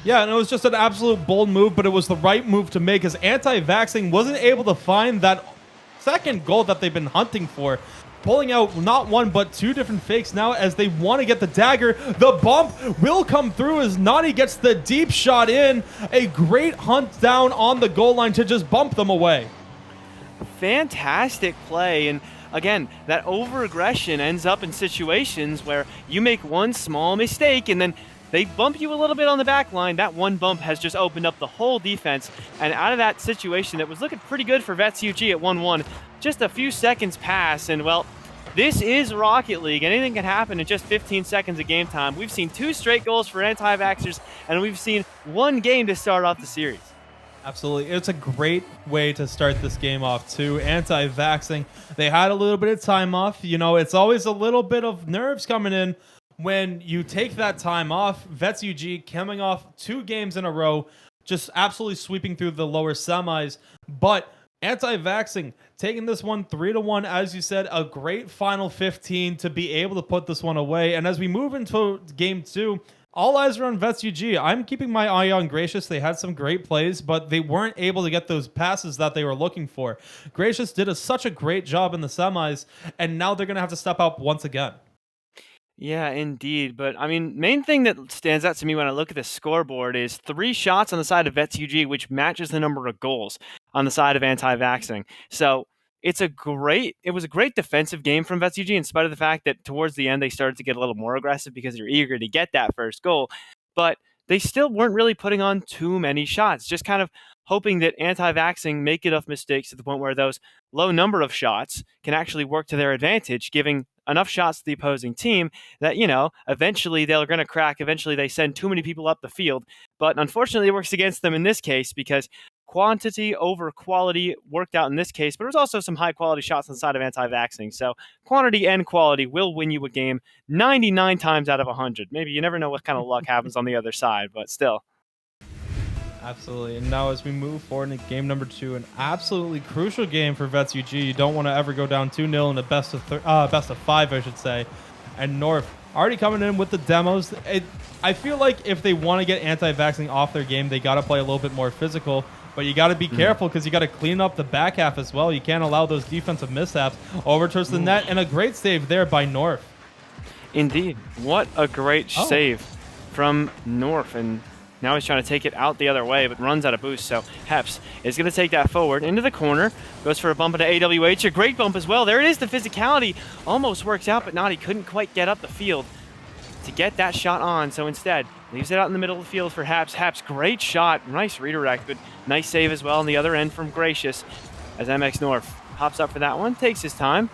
Yeah, and it was just an absolute bold move, but it was the right move to make, as Anti-Vaxxing wasn't able to find that second goal that they've been hunting for, pulling out not one but 2 different fakes now as they want to get the dagger. The bump will come through as Naughty gets the deep shot in. A great hunt down on the goal line to just bump them away. Fantastic play, and again, that over-aggression ends up in situations where you make one small mistake and then they bump you a little bit on the back line. That one bump has just opened up the whole defense. And out of that situation that was looking pretty good for Vets UG at 1-1, just a few seconds pass, and well, this is Rocket League. Anything can happen in just 15 seconds of game time. We've seen 2 straight goals for Anti-Vaxxers, and we've seen 1 game to start off the series. Absolutely. It's a great way to start this game off, too. Anti-Vaxxing, they had a little bit of time off. You know, it's always a little bit of nerves coming in when you take that time off. Vets UG coming off 2 games in a row, just absolutely sweeping through the lower semis. But Anti-Vaxxing taking this one 3-1, as you said, a great final 15 to be able to put this one away. And as we move into game 2, all eyes are on Vets UG. I'm keeping my eye on Gracious. They had some great plays, but they weren't able to get those passes that they were looking for. Gracious did such a great job in the semis, and now they're going to have to step up once again. Yeah, indeed. But I mean, main thing that stands out to me when I look at the scoreboard is 3 shots on the side of Vets UG, which matches the number of goals on the side of Anti-Vaxxing. So it was a great defensive game from Vets UG, in spite of the fact that towards the end they started to get a little more aggressive because they're eager to get that first goal. But they still weren't really putting on too many shots, just kind of hoping that Anti-Vaxxing make enough mistakes to the point where those low number of shots can actually work to their advantage, giving enough shots to the opposing team that, you know, eventually they're going to crack. Eventually they send too many people up the field. But unfortunately, it works against them in this case because quantity over quality worked out in this case, but there was also some high-quality shots on the side of Anti-Vaxxing. So quantity and quality will win you a game 99 times out of 100. Maybe you never know what kind of luck happens on the other side, but still. Absolutely. And now as we move forward into game number 2, an absolutely crucial game for Vets UG. You don't want to ever go down 2-0 in a best of 5, I should say. And North already coming in with the demos. I feel like if they want to get Anti-Vaxxing off their game, they got to play a little bit more physical. But you got to be careful because you got to clean up the back half as well. You can't allow those defensive mishaps over towards the net. And a great save there by North. Indeed. What a great save from North. And now he's trying to take it out the other way, but runs out of boost. So Heps is going to take that forward into the corner. Goes for a bump into AWH. A great bump as well. There it is. The physicality almost works out, but not. He couldn't quite get up the field. to get that shot on. So instead, leaves it out in the middle of the field for Haps. Haps, great shot. Nice redirect, but nice save as well on the other end from Gracious as MX North pops up for that one. Takes his time.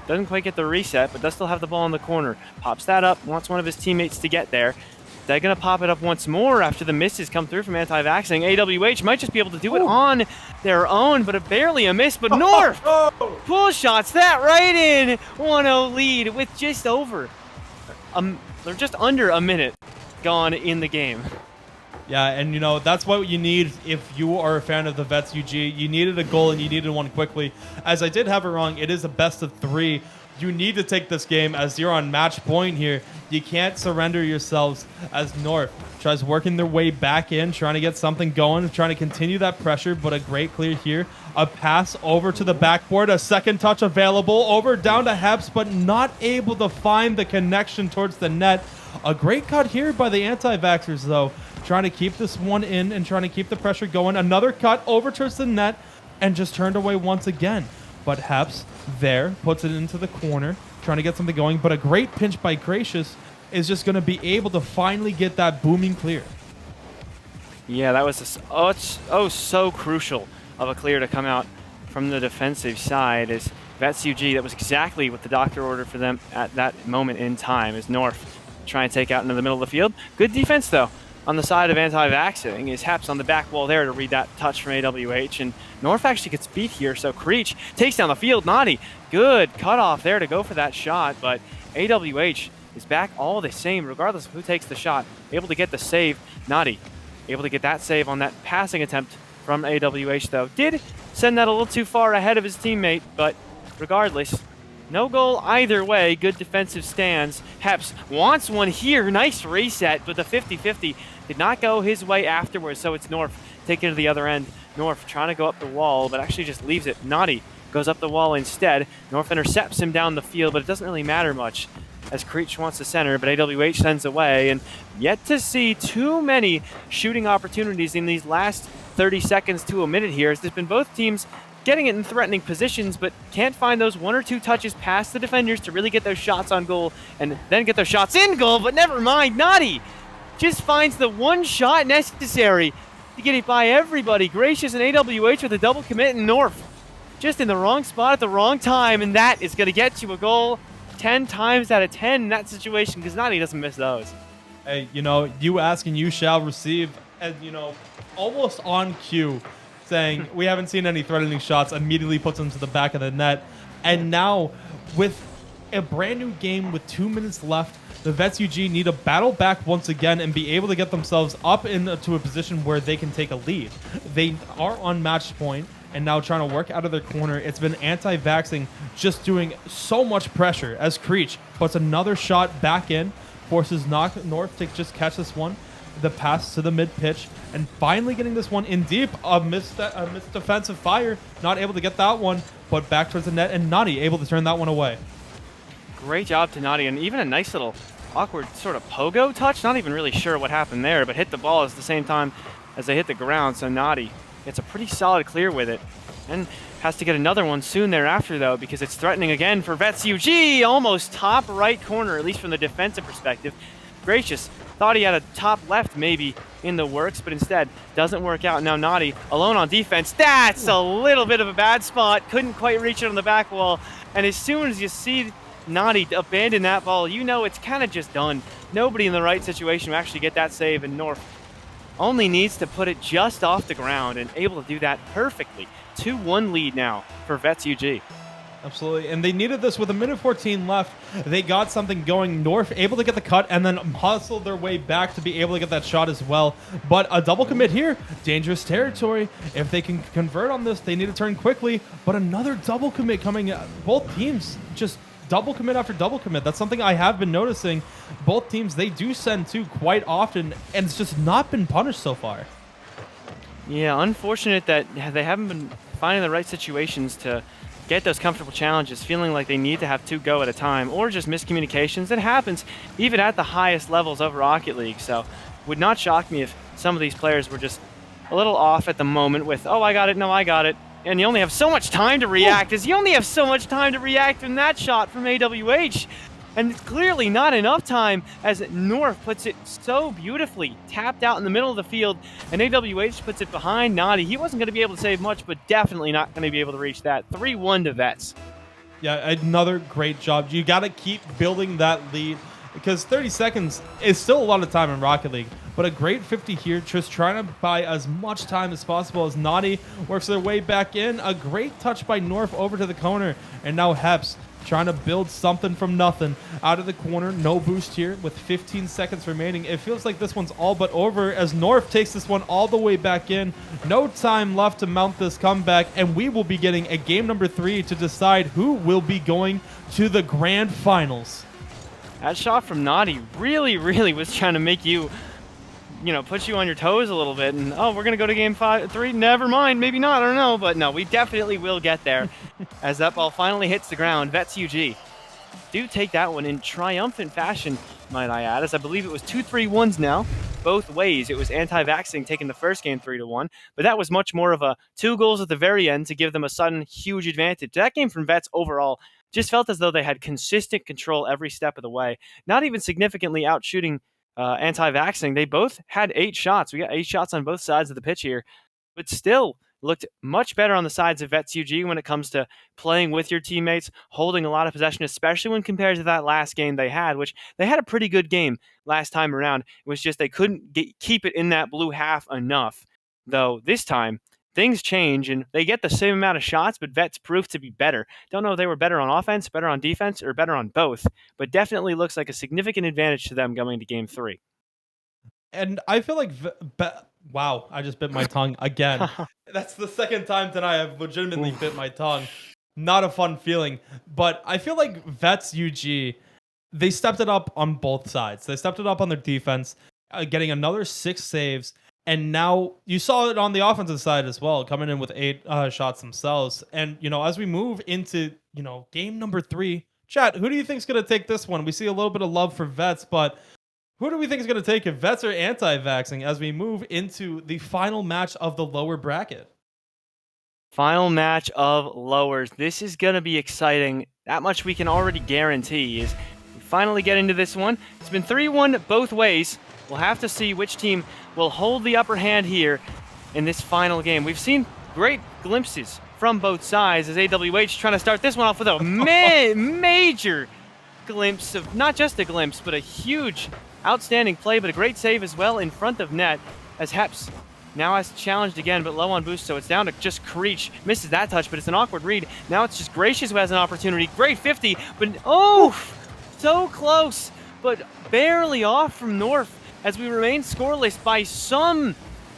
Doesn't quite get the reset, but does still have the ball in the corner. Pops that up, wants one of his teammates to get there. They're going to pop it up once more after the misses come through from Anti-Vaxxing. AWH might just be able to do it on their own, but barely a miss. But North pull shots that right in. 1-0 lead with just over, they're just under a minute gone in the game. Yeah, and you know, that's what you need if you are a fan of the Vets UG. You needed a goal and you needed one quickly. As I did have it wrong, it is a best of 3. You need to take this game as you're on match point here. You can't surrender yourselves as North tries working their way back in, trying to get something going, trying to continue that pressure, but a great clear here. A pass over to the backboard, a second touch available, over down to Heps, but not able to find the connection towards the net. A great cut here by the Anti-Vaxxers, though, trying to keep this one in and trying to keep the pressure going. Another cut over towards the net and just turned away once again. But Heps there puts it into the corner, trying to get something going. But a great pinch by Gracious is just going to be able to finally get that booming clear. Yeah, that was so crucial of a clear to come out from the defensive side. As Vets UG, that was exactly what the doctor ordered for them at that moment in time. As North try and take out into the middle of the field. Good defense though on the side of Anti-Vaxxing. Is Haps on the back wall there to read that touch from AWH, and North actually gets beat here, so Creech takes down the field. Naughty, good cutoff there to go for that shot, but AWH is back all the same regardless of who takes the shot. Able to get the save. Naughty able to get that save on that passing attempt from AWH though. Did send that a little too far ahead of his teammate, but regardless, no goal either way. Good defensive stands. Heps wants one here. Nice reset, but the 50-50 did not go his way afterwards, so it's North taking it to the other end. North trying to go up the wall, but actually just leaves it. Naughty goes up the wall instead. North intercepts him down the field, but it doesn't really matter much as Creech wants to center, but AWH sends away, and yet to see too many shooting opportunities in these last 30 seconds to a minute here. There's been both teams getting it in threatening positions, but can't find those 1 or 2 touches past the defenders to really get those shots on goal and then get those shots in goal. But never mind, Naughty just finds the one shot necessary to get it by everybody. Gracious and AWH with a double commit, and North just in the wrong spot at the wrong time, and that is going to get you a goal 10 times out of 10 in that situation, because Naughty doesn't miss those. Hey, you know, you ask and you shall receive, and you know, almost on cue, saying we haven't seen any threatening shots, immediately puts them to the back of the net. And now, with a brand new game with 2 minutes left, the Vets UG need to battle back once again and be able to get themselves up into a position where they can take a lead. They are on match point and now trying to work out of their corner. It's been Anti-Vaxxing just doing so much pressure as Creech puts another shot back in, forces North to just catch this one. The pass to the mid-pitch, and finally getting this one in deep. A missed defensive fire, not able to get that one, but back towards the net, and Naughty able to turn that one away. Great job to Naughty, and even a nice little awkward sort of pogo touch. Not even really sure what happened there, but hit the ball at the same time as they hit the ground, so Naughty gets a pretty solid clear with it. And has to get another one soon thereafter, though, because it's threatening again for Vets UG. Almost top right corner, at least from the defensive perspective. Gracious thought he had a top left maybe in the works, but instead doesn't work out. Now Naughty alone on defense. That's a little bit of a bad spot. Couldn't quite reach it on the back wall. And as soon as you see Naughty abandon that ball, you know it's kind of just done. Nobody in the right situation will actually get that save, and North only needs to put it just off the ground and able to do that perfectly. 2-1 lead now for Vets UG. Absolutely, and they needed this with 1:14 left. They got something going. North able to get the cut and then hustle their way back to be able to get that shot as well. But a double commit here, dangerous territory. If they can convert on this, they need to turn quickly. But another double commit coming. Both teams just double commit after double commit. That's something I have been noticing. Both teams, they do send two quite often, and it's just not been punished so far. Yeah, unfortunate that they haven't been finding the right situations to get those comfortable challenges, feeling like they need to have two go at a time, or just miscommunications. It happens even at the highest levels of Rocket League, so would not shock me if some of these players were just a little off at the moment with, oh, I got it, no, I got it. And you only have so much time to react, as you only have so much time to react from that shot from AWH. and it's clearly not enough time as North puts it so beautifully, tapped out in the middle of the field, and AWH puts it behind Naughty. He wasn't going to be able to save much, but definitely not going to be able to reach that. 3-1 to Vets. Yeah, another great job. You got to keep building that lead because 30 seconds is still a lot of time in Rocket League. But a great 50 here, just trying to buy as much time as possible as Naughty works their way back in. A great touch by North over to the corner. And now Heps trying to build something from nothing out of the corner. No boost here with 15 seconds remaining. It feels like this one's all but over as North takes this one all the way back in. No time left to mount this comeback, and we will be getting a game number 3 to decide who will be going to the grand finals. That shot from Naughty really was trying to make you, put you on your toes a little bit, and oh, we're gonna go to game 3. Never mind, maybe not. I don't know, but no, we definitely will get there. As that ball finally hits the ground, Vets UG do take that one in triumphant fashion, might I add, as I believe it was 2-3-1s now, both ways. It was Anti-Vaxxing taking the first game 3-1, but that was much more of a 2 goals at the very end to give them a sudden huge advantage. That game from Vets overall just felt as though they had consistent control every step of the way, not even significantly outshooting Anti-Vaxxing. They both had 8 shots. We got 8 shots on both sides of the pitch here, but still looked much better on the sides of Vets UG when it comes to playing with your teammates, holding a lot of possession, especially when compared to that last game they had, which they had a pretty good game last time around. It was just they couldn't keep it in that blue half enough, though this time things change and they get the same amount of shots, but Vets proved to be better. Don't know if they were better on offense, better on defense, or better on both, but definitely looks like a significant advantage to them going to game 3. And I feel like, wow, I just bit my tongue again. That's the second time tonight I've legitimately bit my tongue. Not a fun feeling, but I feel like Vets UG, they stepped it up on both sides. They stepped it up on their defense, getting another 6 saves. And now you saw it on the offensive side as well, coming in with 8 shots themselves. And, as we move into, game number 3, chat, who do you think is going to take this one? We see a little bit of love for Vets, but who do we think is going to take it, Vets or Anti-Vaxxing, as we move into the final match of the lower bracket? Final match of lowers. This is going to be exciting. That much we can already guarantee is we finally get into this one. It's been 3-1 both ways. We'll have to see which team will hold the upper hand here in this final game. We've seen great glimpses from both sides as AWH trying to start this one off with a major glimpse of, not just a glimpse, but a huge outstanding play, but a great save as well in front of net as Heps now has challenged again, but low on boost, so it's down to just Creech. Misses that touch, but it's an awkward read. Now it's just Gracious who has an opportunity. Great 50, but oh, so close, but barely off from North as we remain scoreless by some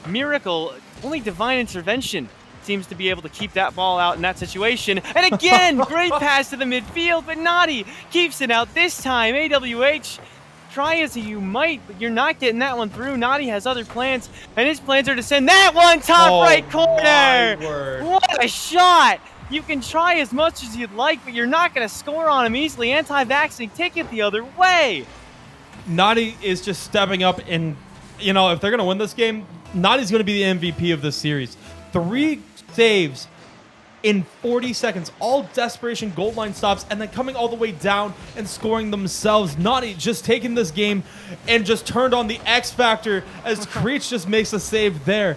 miracle. Only divine intervention seems to be able to keep that ball out in that situation. And again, great pass to the midfield, but Naughty keeps it out this time. AWH, try as you might, but you're not getting that one through. Naughty has other plans, and his plans are to send that one top right corner. What a shot! You can try as much as you'd like, but you're not going to score on him easily. Anti-Vaxxing, take it the other way. Naughty is just stepping up, and if they're going to win this game, Naughty's going to be the MVP of this series. 3 saves in 40 seconds, all desperation goal line stops, and then coming all the way down and scoring themselves. Naughty just taking this game and just turned on the X factor as Creech just makes a save there.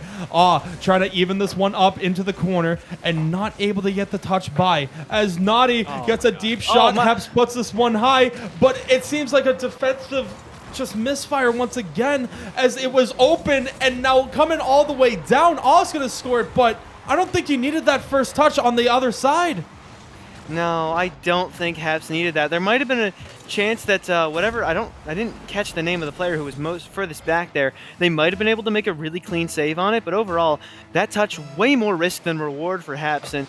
Trying to even this one up into the corner and not able to get the touch by as Naughty gets a deep shot. Heps puts this one high, but it seems like a defensive just misfire once again as it was open and now coming all the way down. Oz gonna score it, but I don't think you needed that first touch on the other side. No, I don't think Heps needed that. There might have been a chance that I didn't catch the name of the player who was most furthest back there. They might have been able to make a really clean save on it, but overall, that touch way more risk than reward for Heps, and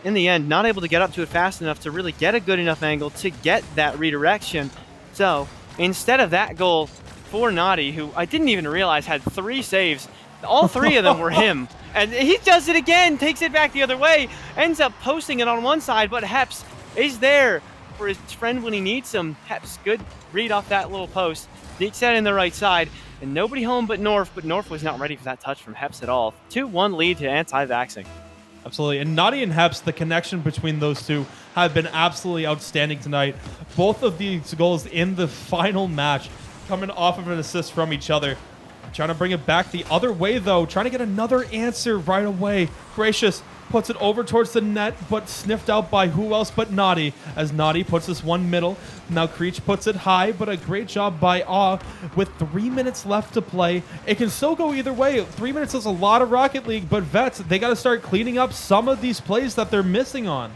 in the end, not able to get up to it fast enough to really get a good enough angle to get that redirection. So instead of that goal for Naughty, who I didn't even realize had 3 saves, all 3 of them were him. And he does it again, takes it back the other way, ends up posting it on one side, but Heps is there for his friend when he needs him. Heps, good read off that little post, sneaks that in the right side, and nobody home but North was not ready for that touch from Heps at all. 2-1 lead to Anti-Vaxxing. Absolutely. And Nadi and Heps, the connection between those two have been absolutely outstanding tonight. Both of these goals in the final match coming off of an assist from each other. Trying to bring it back the other way, though. Trying to get another answer right away. Gracious puts it over towards the net, but sniffed out by who else but Nadi, as Nadi puts this one middle. Now Creech puts it high, but a great job by Aw. With 3 minutes left to play, it can still go either way. 3 minutes is a lot of Rocket League, but Vets, they got to start cleaning up some of these plays that they're missing on.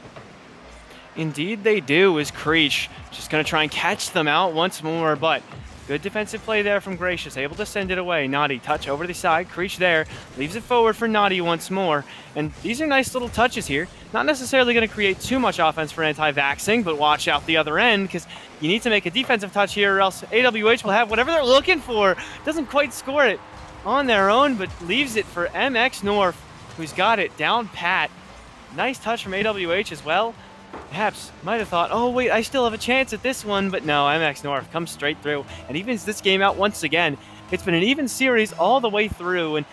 Indeed they do, is Creech just going to try and catch them out once more, but good defensive play there from Gracious, able to send it away. Naughty touch over the side, Creech there, leaves it forward for Naughty once more. And these are nice little touches here. Not necessarily going to create too much offense for Anti-Vaxxing, but watch out the other end, because you need to make a defensive touch here or else AWH will have whatever they're looking for. Doesn't quite score it on their own, but leaves it for MX North, who's got it down pat. Nice touch from AWH as well. Perhaps might have thought, oh wait, I still have a chance at this one, but no, MX North comes straight through and evens this game out once again. It's been an even series all the way through, and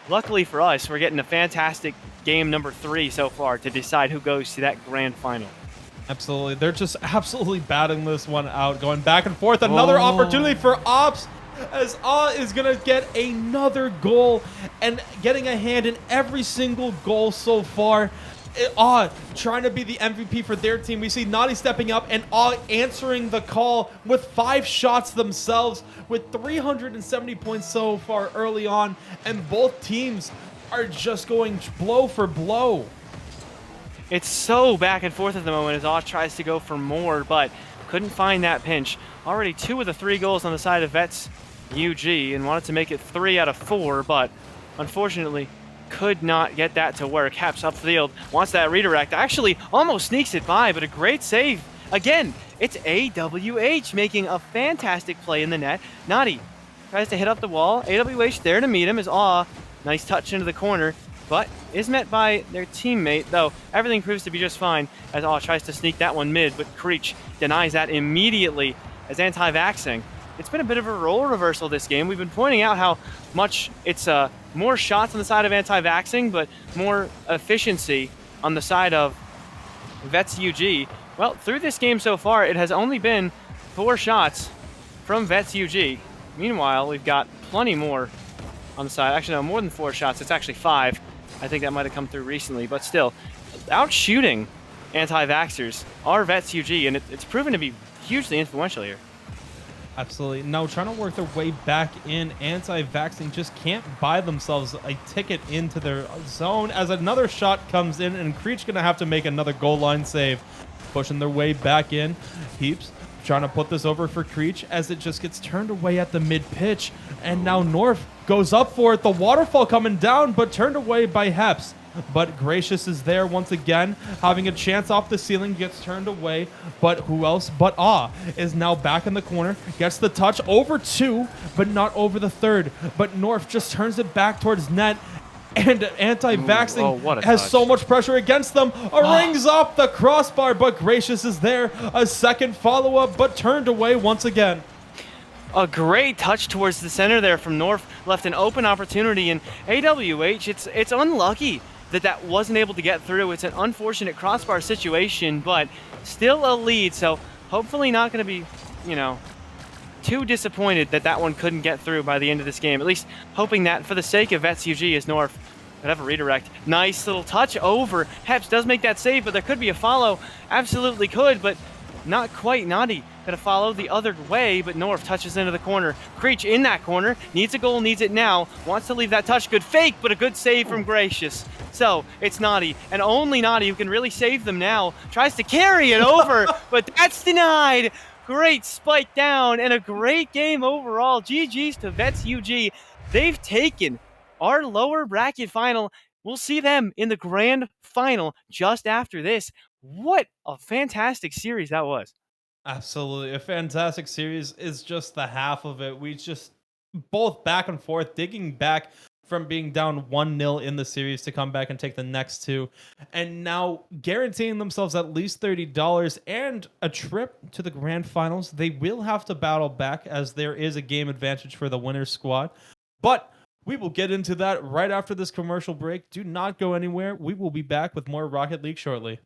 luckily for us, we're getting a fantastic game number 3 so far to decide who goes to that grand final. Absolutely. They're just absolutely batting this one out, going back and forth. Another opportunity for Ops, as Aw is going to get another goal and getting a hand in every single goal so far. Aw trying to be the MVP for their team. We see Naughty stepping up and Aw answering the call with 5 shots themselves with 370 points so far early on, and both teams are just going blow for blow. It's so back and forth at the moment as Aw tries to go for more, but couldn't find that pinch. Already 2 of the 3 goals on the side of Vets UG, and wanted to make it 3 out of 4, but unfortunately could not get that to work. Haps upfield, wants that redirect, actually almost sneaks it by, but a great save. Again, it's AWH making a fantastic play in the net. Naughty tries to hit up the wall. AWH there to meet him as Aw. Nice touch into the corner, but is met by their teammate, though everything proves to be just fine as Aw tries to sneak that one mid, but Creech denies that immediately as Anti-Vaxxing. It's been a bit of a role reversal this game. We've been pointing out how much it's more shots on the side of Anti-Vaxxing, but more efficiency on the side of Vets UG. Well, through this game so far, it has only been 4 shots from Vets UG. Meanwhile, we've got plenty more on the side. Actually, no, more than 4 shots. It's actually 5. I think that might have come through recently, but still, out shooting Anti-Vaxxers are Vets UG, and it's proven to be hugely influential here. Absolutely. No, trying to work their way back in. Anti-Vaxxing just can't buy themselves a ticket into their zone as another shot comes in, and Creech going to have to make another goal line save. Pushing their way back in. Heaps trying to put this over for Creech as it just gets turned away at the mid-pitch. And now North goes up for it. The waterfall coming down, but turned away by Heps. But Gracious is there once again, having a chance off the ceiling, gets turned away. But who else but Aw is now back in the corner, gets the touch over 2, but not over the 3rd. But North just turns it back towards net, and Anti-Vaxxing has touch. so much pressure against them. Rings off the crossbar, but Gracious is there. A second follow-up, but turned away once again. A great touch towards the center there from North, left an open opportunity, and AWH, it's unlucky that wasn't able to get through. It's an unfortunate crossbar situation, but still a lead, so hopefully not going to be, too disappointed that one couldn't get through by the end of this game. At least hoping that for the sake of Vets UG as North could have a redirect. Nice little touch over. Heps does make that save, but there could be a follow. Absolutely could, but not quite. Naughty gonna follow the other way, but North touches into the corner. Creech in that corner, needs a goal, needs it now, wants to leave that touch. Good fake, but a good save from Gracious. So it's Naughty, and only Naughty who can really save them now. Tries to carry it over, but that's denied. Great spike down, and a great game overall. GG's to Vets UG. They've taken our lower bracket final. We'll see them in the grand final just after this. What a fantastic series that was. Absolutely. A fantastic series is just the half of it. We just both back and forth, digging back from being down 1-0 in the series to come back and take the next 2. And now guaranteeing themselves at least $30 and a trip to the grand finals. They will have to battle back as there is a game advantage for the winner's squad. But We will get into that right after this commercial break. Do not go anywhere. We will be back with more Rocket League shortly.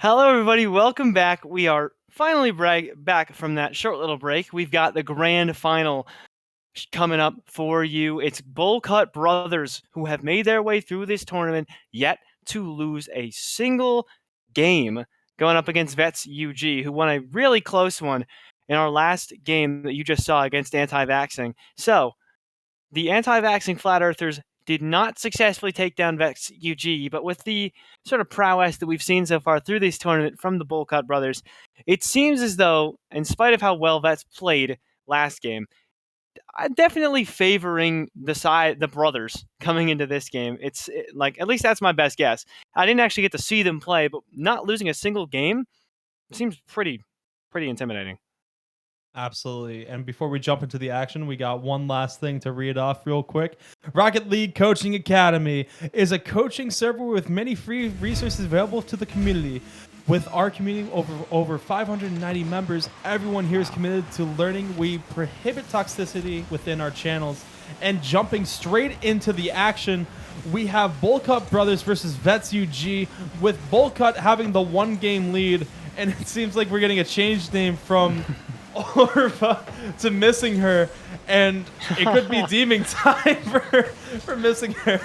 Hello, everybody. Welcome back. We are finally back from that short little break. We've got the grand final coming up for you. It's Bowlcut brothers who have made their way through this tournament, yet to lose a single game, going up against Vets UG, who won a really close one in our last game that you just saw against Anti-Vaxxing. So, the Anti-Vaxxing Flat Earthers did not successfully take down Vex UG, but with the sort of prowess that we've seen so far through this tournament from the Bowlcut brothers, it seems as though, in spite of how well Vets played last game, I'm definitely favoring the brothers coming into this game. Like, at least that's my best guess. I didn't actually get to see them play, but not losing a single game seems pretty intimidating. Absolutely. And before we jump into the action, we got one last thing to read off real quick. Rocket League Coaching Academy is a coaching server with many free resources available to the community. With our community over 590 members, everyone here is committed to learning. We prohibit toxicity within our channels. And jumping straight into the action, we have Bowlcut Brothers versus Vets UG, with Bowlcut having the 1-game lead. And it seems like we're getting a changed name from Orva to Missing Her, and it could be deeming time for Missing Her.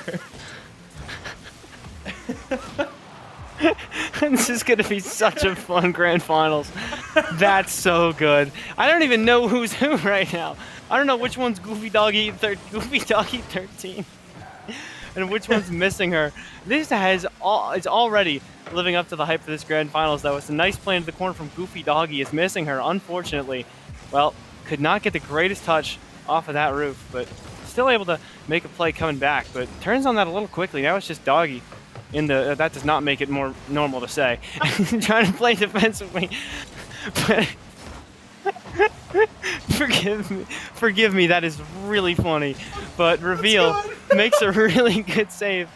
This is going to be such a fun grand finals. That's so good. I don't even know who's who right now. I don't know which one's Goofy Doggy 13 and which one's Missing Her. This is already living up to the hype for this grand finals, though. It's a nice play into the corner from Goofy Doggy. Is Missing Her, unfortunately, well, could not get the greatest touch off of that roof, but still able to make a play coming back. But turns on that a little quickly. Now it's just Doggy. That does not make it more normal to say. Trying to play defensively. But forgive me, that is really funny. But Reveal makes a really good save.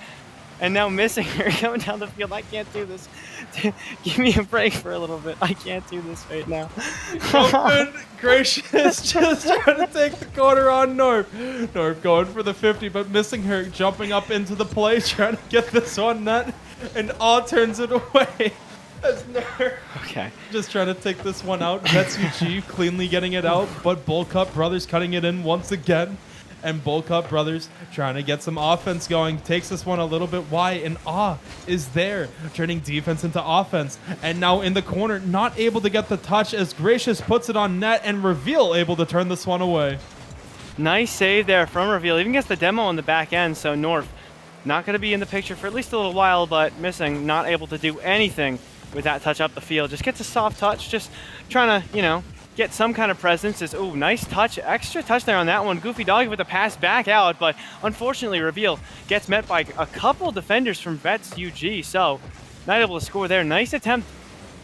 And now Missing Her coming down the field. I can't do this. Give me a break for a little bit. I can't do this right now. Open, Gracious just trying to take the corner on Norp. Norp going for the 50, but Missing Her jumping up into the play, trying to get this on net, and all turns it away. As Norp just trying to take this one out. Vets UG cleanly getting it out, but Bowlcut Brothers cutting it in once again. And Bowlcut Brothers trying to get some offense going. Takes this one a little bit wide, and is there, turning defense into offense. And now in the corner, not able to get the touch as Gracious puts it on net, and Reveal able to turn this one away. Nice save there from Reveal. Even gets the demo on the back end, so North not going to be in the picture for at least a little while, but Missing, not able to do anything with that touch up the field. Just gets a soft touch, just trying to, get some kind of presence. Nice touch, extra touch there on that one. Goofy Doggy with a pass back out, but unfortunately Reveal gets met by a couple defenders from Vets UG, so not able to score there. Nice attempt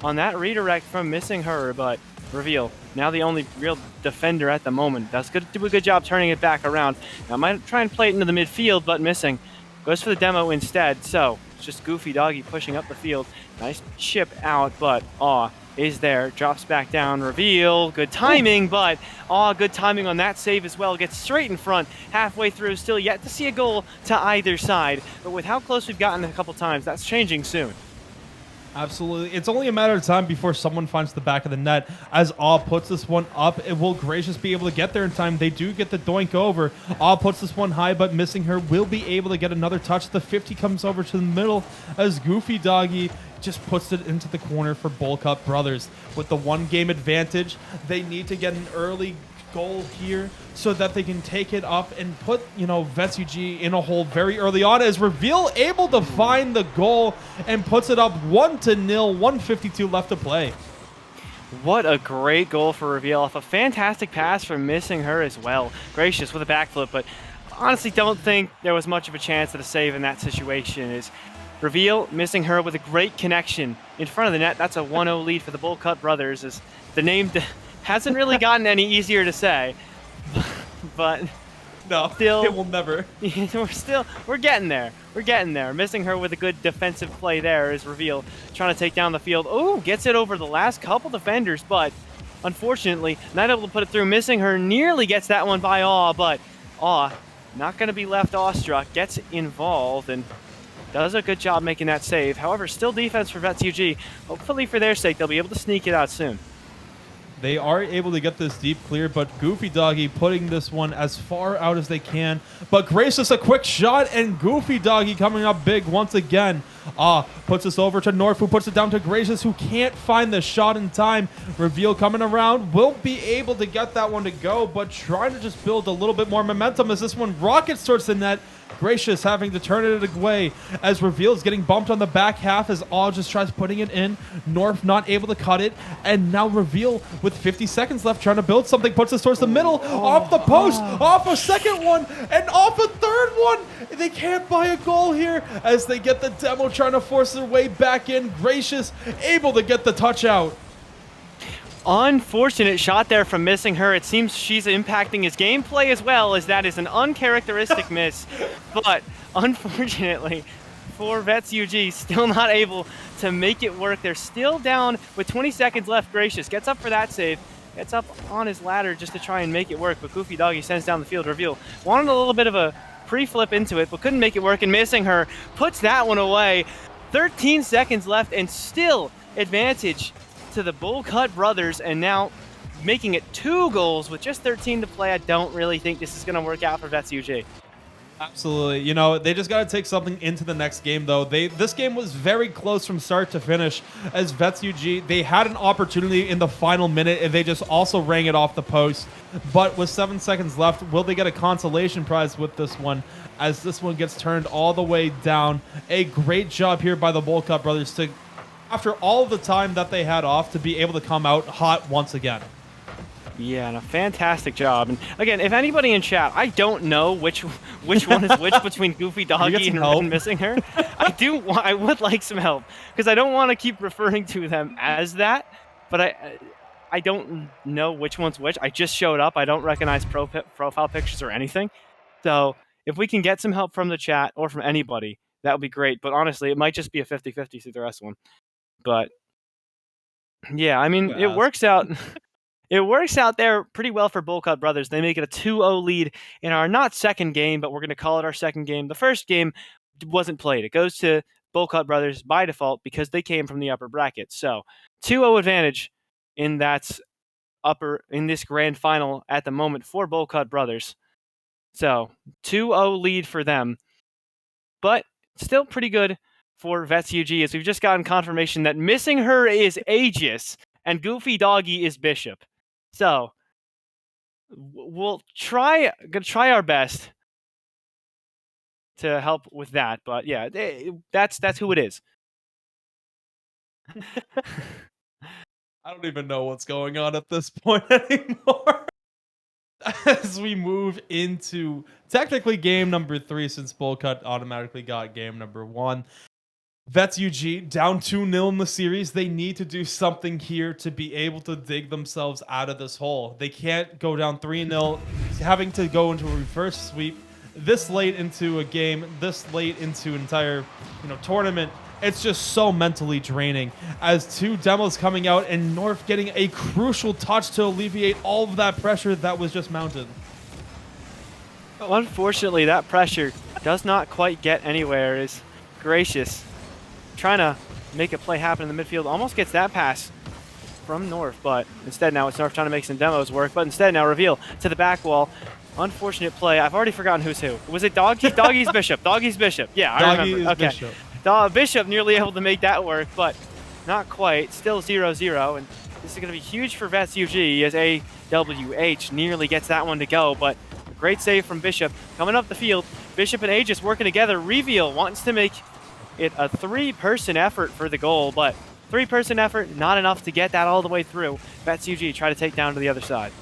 on that redirect from Missing Her, but Reveal, now the only real defender at the moment. That's good to do a good job turning it back around. Now might try and play it into the midfield, but Missing goes for the demo instead, so it's just Goofy Doggy pushing up the field. Nice chip out, but is there, drops back down. Reveal, good timing, but good timing on that save as well. Gets straight in front, halfway through, still yet to see a goal to either side. But with how close we've gotten a couple times, that's changing soon. Absolutely. It's only a matter of time before someone finds the back of the net. As puts this one up, it will Gracious be able to get there in time. They do get the doink over. Puts this one high, but Missing Her will be able to get another touch. The 50 comes over to the middle as Goofy Doggy just puts it into the corner for Bowlcut Brothers. With the 1-game advantage, they need to get an early goal here so that they can take it up and put, Vets UG in a hole very early on, as Reveal able to find the goal and puts it up 1-0, 1:52 left to play. What a great goal for Reveal off a fantastic pass from Missing Her as well. Gracious with a backflip, but honestly don't think there was much of a chance at a save in that situation. Is Reveal, Missing Her with a great connection in front of the net. That's a 1-0 lead for the Bowlcut Brothers. As the name hasn't really gotten any easier to say, but no, still, it will never. We're getting there. We're getting there. Missing Her with a good defensive play there is Reveal trying to take down the field. Gets it over the last couple defenders, but unfortunately not able to put it through. Missing Her nearly gets that one by but not going to be left awestruck. Gets involved, and does a good job making that save. However, still defense for Vets UG. Hopefully for their sake, they'll be able to sneak it out soon. They are able to get this deep clear, but Goofy Doggy putting this one as far out as they can. But Gracious, a quick shot, and Goofy Doggy coming up big once again. Puts this over to North, who puts it down to Gracious, who can't find the shot in time. Reveal coming around, will be able to get that one to go, but trying to just build a little bit more momentum as this one rockets towards the net. Gracious having to turn it away as Reveal is getting bumped on the back half as Aw just tries putting it in. North not able to cut it, and now Reveal with 50 seconds left trying to build something, puts this towards the middle, off the post, off a second one, and off a third one. They can't buy a goal here as they get the demo trying to force their way back in. Gracious able to get the touch out. Unfortunate shot there from Missing Her. It seems she's impacting his gameplay as well, as that is an uncharacteristic miss. But unfortunately for Vets UG, still not able to make it work. They're still down with 20 seconds left. Gracious gets up for that save, gets up on his ladder just to try and make it work, but Goofy Doggy sends down the field. Reveal wanted a little bit of a pre-flip into it, but couldn't make it work, and Missing Her puts that one away. 13 seconds left, and still advantage to the Bowlcut brothers, and now making it 2 goals with just 13 to play. I don't really think this is going to work out for Vets UG. Absolutely. You know, they just got to take something into the next game, though. This game was very close from start to finish as Vets UG. They had an opportunity in the final minute, and they just also rang it off the post. But with 7 seconds left, will they get a consolation prize with this one as this one gets turned all the way down? A great job here by the Bowlcut brothers to, after all the time that they had off, to be able to come out hot once again. Yeah, and a fantastic job. And again, if anybody in chat, I don't know which one is which between Goofy Doggy and Missing Her. I would like some help, because I don't want to keep referring to them as that, but I don't know which one's which. I just showed up. I don't recognize profile pictures or anything. So if we can get some help from the chat or from anybody, that would be great. But honestly, it might just be a 50-50 through the rest one. But yeah, I mean, it works out. It works out there pretty well for Bowlcut brothers. They make it a 2-0 lead in our not second game, but we're going to call it our second game. The first game wasn't played. It goes to Bowlcut brothers by default because they came from the upper bracket. So 2-0 advantage in this grand final at the moment for Bowlcut brothers. So 2-0 lead for them, but still pretty good for Vets UG, as we've just gotten confirmation that Missing Her is Aegis and Goofy Doggy is Bishop. So we'll try our best to help with that, but yeah, that's who it is. I don't even know what's going on at this point anymore. As we move into technically game number 3, since Bowlcut automatically got game number 1. Vets UG down 2-0 in the series. They need to do something here to be able to dig themselves out of this hole. They can't go down 3-0, having to go into a reverse sweep this late into a game, this late into an entire tournament. It's just so mentally draining as 2 demos coming out and North getting a crucial touch to alleviate all of that pressure that was just mounted. Unfortunately, that pressure does not quite get anywhere. Is Gracious trying to make a play happen in the midfield, almost gets that pass from North, but instead now it's North trying to make some demos work, but instead now Reveal to the back wall. Unfortunate play. I've already forgotten who's who. Was it Doggy? Doggy's Bishop. Doggy's Bishop. Yeah, I remember. Okay. Bishop. Bishop nearly able to make that work, but not quite. Still 0-0, and this is going to be huge for Vets UG as AWH nearly gets that one to go, but a great save from Bishop. Coming up the field, Bishop and Aegis working together. Reveal wants to make it a 3-person effort for the goal, but 3-person effort, not enough to get that all the way through. Vets UG try to take down to the other side.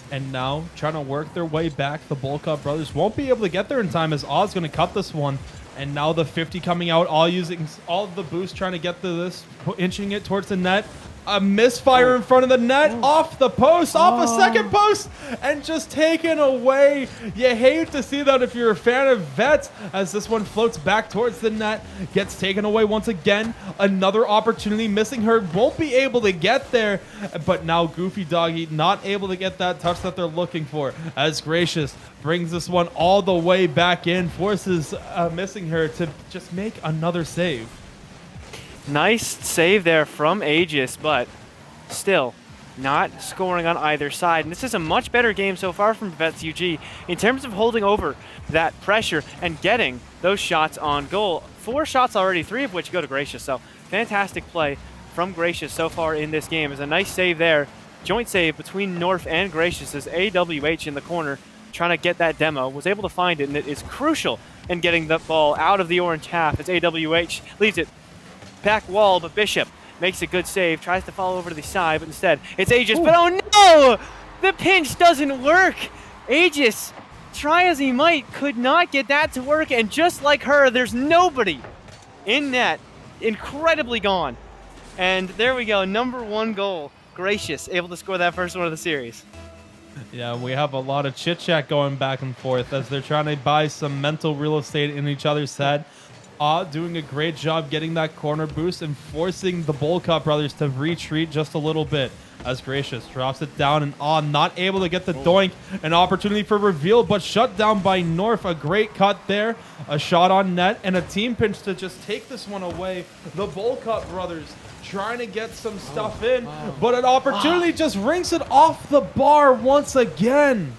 And now trying to work their way back. The Bowlcut brothers won't be able to get there in time as Oz going to cut this one. And now the 50 coming out, all using all of the boost, trying to get to this, inching it towards the net. A misfire in front of the net, off the post, off a second post, and just taken away. You hate to see that if you're a fan of Vets, as this one floats back towards the net, gets taken away once again. Another opportunity, missing her, won't be able to get there, but now Goofy Doggy not able to get that touch that they're looking for, as Gracious brings this one all the way back in, forces missing her to just make another save. Nice save there from Aegis, but still not scoring on either side. And this is a much better game so far from Vets UG in terms of holding over that pressure and getting those shots on goal. 4 shots already, 3 of which go to Gracious. So fantastic play from Gracious so far in this game. Is a nice save there. Joint save between North and Gracious as AWH in the corner trying to get that demo. Was able to find it, and it is crucial in getting the ball out of the orange half as AWH leaves it back wall, but Bishop makes a good save, tries to follow over to the side, but instead it's Aegis. But oh no! The pinch doesn't work! Aegis, try as he might, could not get that to work, and just like her, there's nobody in net. Incredibly gone. And there we go, number 1 goal. Gracious, able to score that first one of the series. Yeah, we have a lot of chit-chat going back and forth as they're trying to buy some mental real estate in each other's head. Doing a great job getting that corner boost and forcing the Bowlcut brothers to retreat just a little bit as Gracious drops it down, and not able to get the doink. An opportunity for reveal, but shut down by North. A great cut there, a shot on net, and a team pinch to just take this one away. The Bowlcut brothers trying to get some stuff in, but an opportunity just rings it off the bar once again.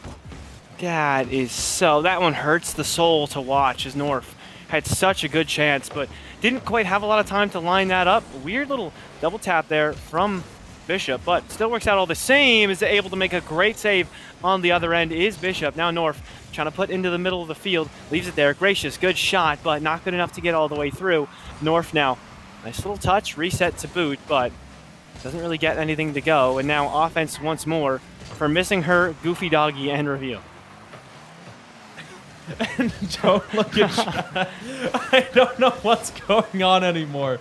That one hurts the soul to watch as North had such a good chance, but didn't quite have a lot of time to line that up. Weird little double tap there from Bishop, but still works out all the same. Is able to make a great save on the other end is Bishop. Now North trying to put into the middle of the field, leaves it there. Gracious, good shot, but not good enough to get all the way through. North now, nice little touch, reset to boot, but doesn't really get anything to go. And now offense once more for missing her, Goofy Doggy, and Reveal. And don't look at chat. I don't know what's going on anymore.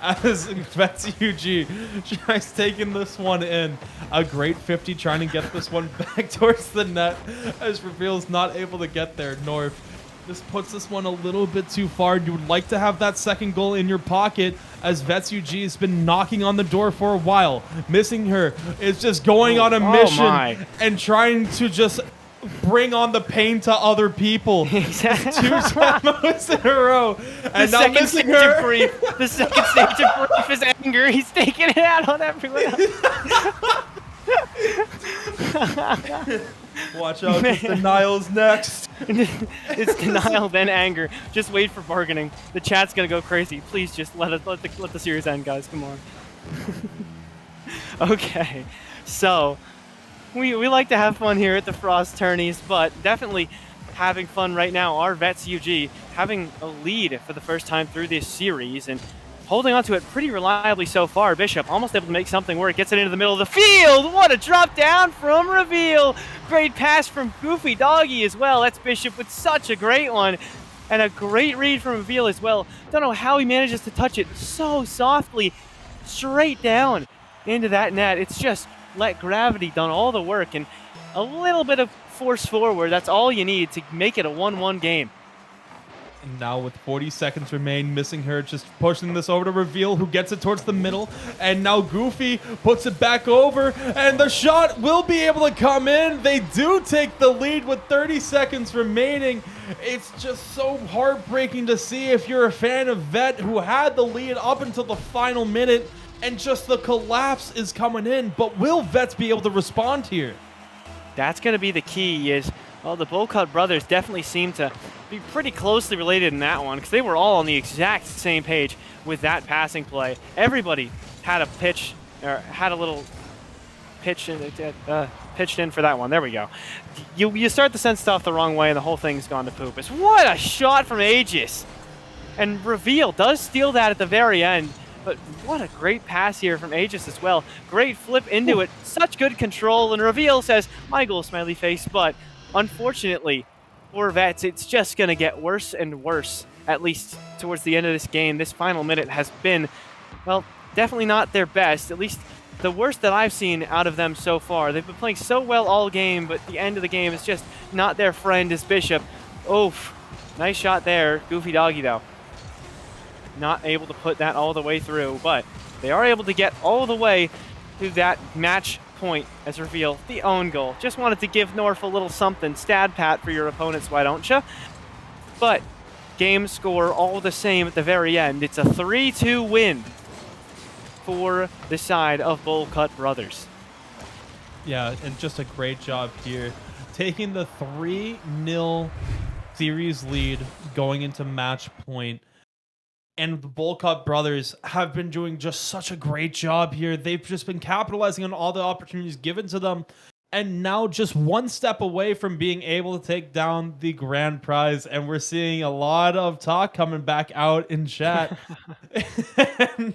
As Vets UG tries taking this one in. A great 50 trying to get this one back towards the net as Reveal's not able to get there. North, this puts this one a little bit too far. You would like to have that second goal in your pocket as Vets UG has been knocking on the door for a while. Missing her is just going on a mission and trying to just bring on the pain to other people. Exactly. 2 demos in a row. And now missing her. The second stage of brief is anger. He's taking it out on everyone else. Watch out, because denial's next. It's denial, then anger. Just wait for bargaining. The chat's gonna go crazy. Please just let the series end, guys. Come on. Okay, so we like to have fun here at the Frost Tourneys, but definitely having fun right now. Our Vets UG having a lead for the first time through this series and holding on to it pretty reliably so far. Bishop almost able to make something work. Gets it into the middle of the field. What a drop down from Reveal. Great pass from Goofy Doggy as well. That's Bishop with such a great one. And a great read from Reveal as well. Don't know how he manages to touch it so softly straight down into that net. It's just let gravity done all the work and a little bit of force forward. That's all you need to make it a 1-1 game. And now with 40 seconds remain, missing her, just pushing this over to Reveal, who gets it towards the middle. And now Goofy puts it back over, and the shot will be able to come in. They do take the lead with 30 seconds remaining. It's just so heartbreaking to see if you're a fan of Vet, who had the lead up until the final minute, and just the collapse is coming in. But will Vets be able to respond here? That's going to be the key. Is well, the Bowlcut brothers definitely seem to be pretty closely related in that one because they were all on the exact same page with that passing play. Everybody had a pitch, or had a little pitch in, pitched in for that one. There we go. You start to send stuff the wrong way and the whole thing's gone to poop. What a shot from Aegis. And Reveal does steal that at the very end. But what a great pass here from Aegis as well. Great flip into it. Such good control. And Reveal says, my goal, smiley face. But unfortunately for Vets, it's just going to get worse and worse, at least towards the end of this game. This final minute has been, well, definitely not their best. At least the worst that I've seen out of them so far. They've been playing so well all game, but the end of the game is just not their friend as Bishop. Oof. Nice shot there. Goofy Doggy, though. Not able to put that all the way through, but they are able to get all the way to that match point as reveal the own goal. Just wanted to give Norf a little something. Stat pat for your opponents, why don't you? But game score all the same at the very end. It's a 3-2 win for the side of Bowlcut Brothers. Yeah, and just a great job here. Taking the 3-0 series lead going into match point. And the Bowlcut Brothers have been doing just such a great job here. They've just been capitalizing on all the opportunities given to them. And now just one step away from being able to take down the grand prize. And we're seeing a lot of talk coming back out in chat. And,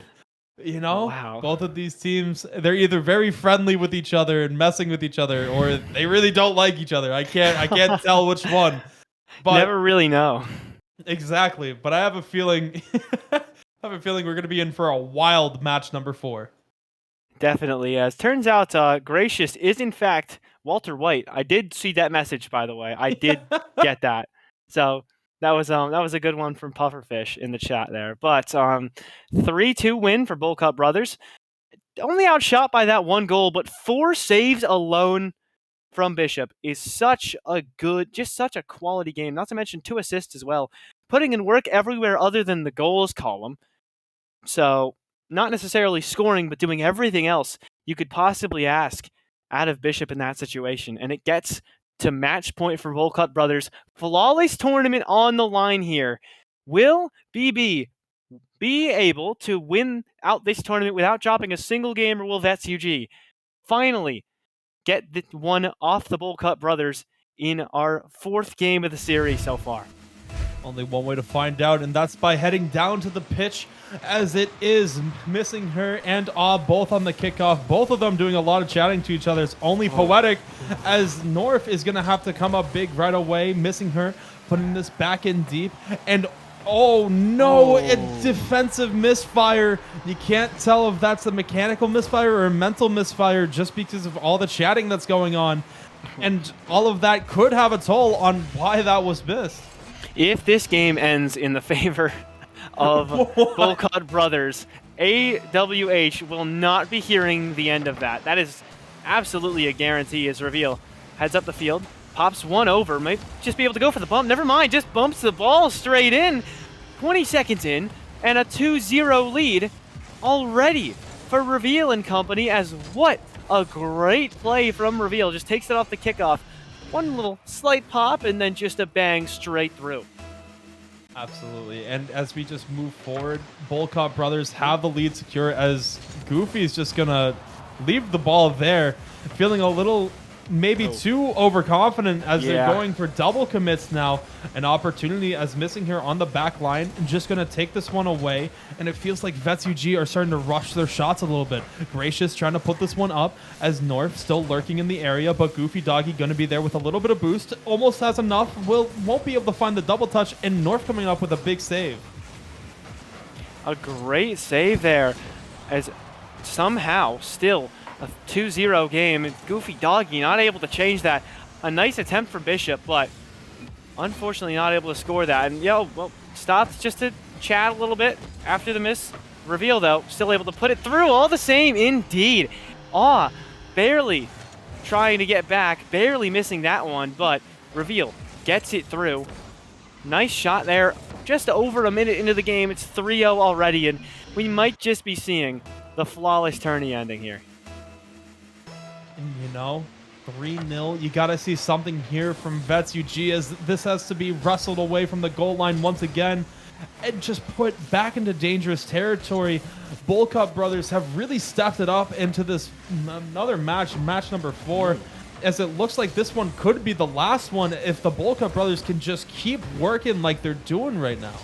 you know, Wow. both of these teams, they're either very friendly with each other and messing with each other, or they really don't like each other. I can't tell which one. But Never really know. exactly. But I have a feeling we're going to be in for a wild match number 4. Definitely, as turns out, Gracious is in fact Walter White. I did see that message, by the way. I did get that. So that was a good one from Pufferfish in the chat there. But 3-2 win for Bowlcut Brothers. Only outshot by that one goal, but 4 saves alone from Bishop is such a quality game. Not to mention 2 assists as well. Putting in work everywhere other than the goals column. So not necessarily scoring, but doing everything else you could possibly ask out of Bishop in that situation. And it gets to match point for Bowlcut Brothers. Flawless tournament on the line here. Will BB be able to win out this tournament without dropping a single game, or will Vets UG finally get the one off the Bowlcut Brothers in our 4th game of the series so far? Only one way to find out, and that's by heading down to the pitch, as it is Missing Her and both on the kickoff. Both of them doing a lot of chatting to each other. It's only poetic, as Norf is going to have to come up big right away. Missing Her, putting this back in deep, and oh no, a defensive misfire. You can't tell if that's a mechanical misfire or a mental misfire just because of all the chatting that's going on. And all of that could have a toll on why that was missed. If this game ends in the favor of Bowlcut Brothers, AWH will not be hearing the end of that. That is absolutely a guarantee as reveal. Heads up the field, pops one over, might just be able to go for the bump. Never mind, just bumps the ball straight in. 20 seconds in, and a 2-0 lead already for Reveal and company, as what a great play from Reveal. Just takes it off the kickoff. One little slight pop, and then just a bang straight through. Absolutely. And as we just move forward, Bowlcut Brothers have the lead secure, as Goofy's just going to leave the ball there, feeling a little maybe too overconfident as they're going for double commits now. An opportunity as Missing Here on the back line, just going to take this one away, and it feels like Vets UG are starting to rush their shots a little bit. Gracious trying to put this one up, as North still lurking in the area, but Goofy Doggy going to be there with a little bit of boost. Almost has enough, won't be able to find the double touch, and North coming up with a big save. A great save there, as somehow still a 2-0 game, and Goofy Doggy not able to change that. A nice attempt for Bishop, but unfortunately not able to score that. And stopped just to chat a little bit after the miss. Reveal, though, still able to put it through all the same, indeed. Barely trying to get back, barely missing that one, but Reveal gets it through. Nice shot there, just over a minute into the game. It's 3-0 already, and we might just be seeing the flawless tourney ending here. And 3-0. You got to see something here from Vets UG, as this has to be wrestled away from the goal line once again and just put back into dangerous territory. Bowlcut Brothers have really stepped it up into this another match number 4, as it looks like this one could be the last one if the Bowlcut Brothers can just keep working like they're doing right now.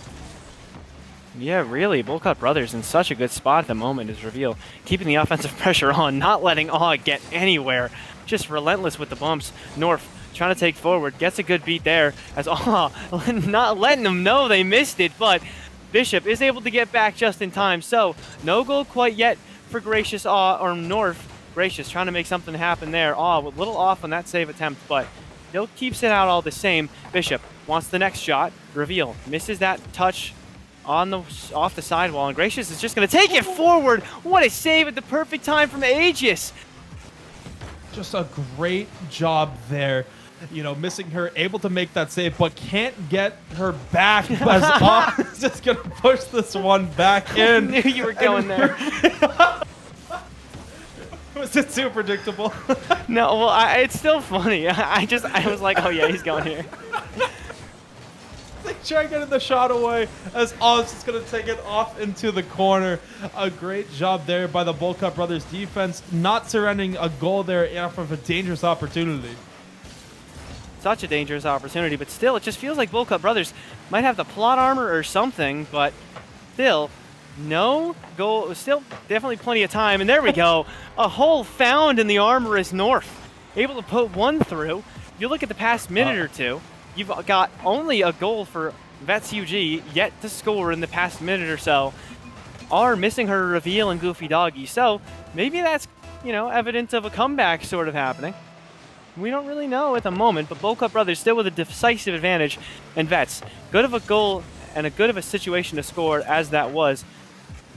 Yeah, really, Bowlcut Brothers in such a good spot at the moment is Reveal. Keeping the offensive pressure on, not letting get anywhere. Just relentless with the bumps. North trying to take forward, gets a good beat there, as not letting them know they missed it, but Bishop is able to get back just in time. So, no goal quite yet for Gracious or North. Gracious trying to make something happen there. A little off on that save attempt, but still keeps it out all the same. Bishop wants the next shot. Reveal misses that touch on the off the sidewall, and Gracious is just going to take it forward. What a save at the perfect time from Aegis. Just a great job there. You know, missing her, able to make that save, but can't get her back. As Off is just going to push this one back in. I knew you were going there. Was it too predictable? No, well, it's still funny. I was like, oh yeah, he's going here. They try getting the shot away as Oz is going to take it off into the corner. A great job there by the Bowlcut brothers defense, not surrendering a goal there off of a dangerous opportunity. Such a dangerous opportunity, but still, it just feels like Bowlcut brothers might have the plot armor or something, but still, no goal. Still, definitely plenty of time, and there we go. A hole found in the armor is North, able to put one through. If you look at the past minute or two, you've got only a goal for Vets UG yet to score in the past minute or so. Are missing her Reveal and Goofy Doggy, so maybe that's, you know, evidence of a comeback sort of happening. We don't really know at the moment, but Bowlcut brothers still with a decisive advantage, and Vets, good of a goal and a good of a situation to score as that was.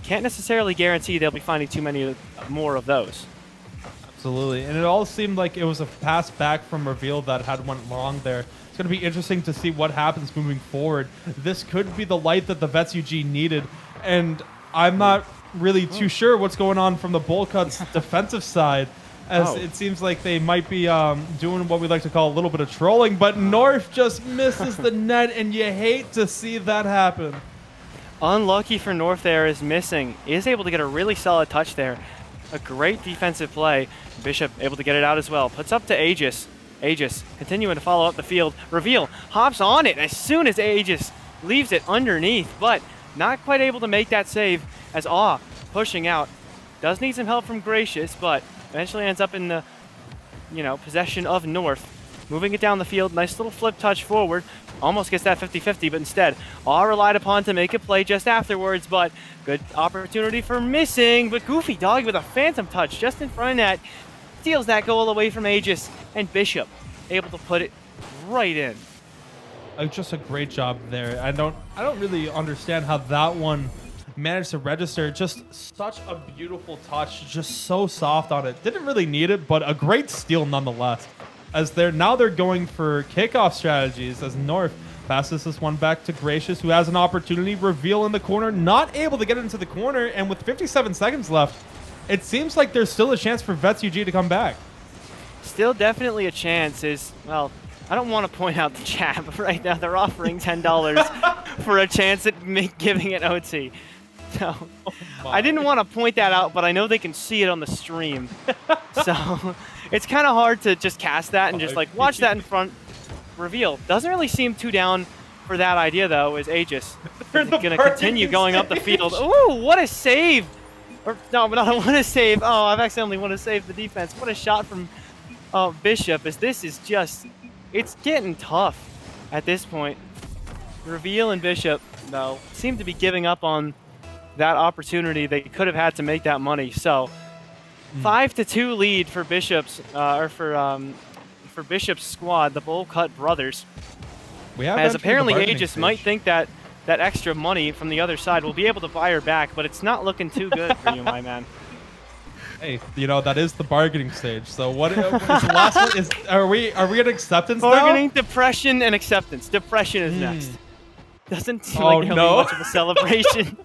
Can't necessarily guarantee they'll be finding too many more of those. Absolutely, and it all seemed like it was a pass back from Reveal that had went wrong there. It's going to be interesting to see what happens moving forward. This could be the light that the Vets UG needed, and I'm not really too sure what's going on from the Bowlcut's defensive side, as it seems like they might be doing what we like to call a little bit of trolling, but North just misses the net, and you hate to see that happen. Unlucky for North there is missing. Is able to get a really solid touch there. A great defensive play. Bishop able to get it out as well. Puts up to Aegis. Aegis continuing to follow up the field. Reveal hops on it as soon as Aegis leaves it underneath, but not quite able to make that save as Awe pushing out. Does need some help from Gracious, but eventually ends up in the, you know, possession of North. Moving it down the field, nice little flip touch forward. Almost gets that 50-50, but instead, Awe relied upon to make a play just afterwards, but good opportunity for missing. But Goofy Dog with a phantom touch just in front of net, steals that goal away from Aegis, and Bishop able to put it right in. Just a great job there. I don't really understand how that one managed to register. Just such a beautiful touch, just so soft on it. Didn't really need it, but a great steal nonetheless. As they're going for kickoff strategies as North passes this one back to Gracious, who has an opportunity. Reveal in the corner, not able to get into the corner, and with 57 seconds left, it seems like there's still a chance for Vets UG to come back. Still definitely a chance. Well, I don't want to point out the chat, but right now they're offering $10 for a chance at giving it OT. So I didn't want to point that out, but I know they can see it on the stream. So it's kind of hard to just cast that and just like watch that in front. Reveal doesn't really seem too down for that idea though. Is Aegis going to continue going up the field? Ooh, what a save! Or no, but not what a save. Oh, I've accidentally want to save the defense. What a shot from Bishop! As this is just, it's getting tough at this point. Reveal and Bishop though seem to be giving up on that opportunity they could have had to make that money. So 5-2 lead for Bishop's for Bishop's squad, the Bowlcut brothers. As apparently Aegis might think that that extra money from the other side will be able to buy her back, but it's not looking too good for you, my man. Hey, you know, that is the bargaining stage. So what is the last one? Are we at acceptance now? Bargaining, depression, and acceptance. Depression is next. Doesn't seem like there'll be much of a celebration.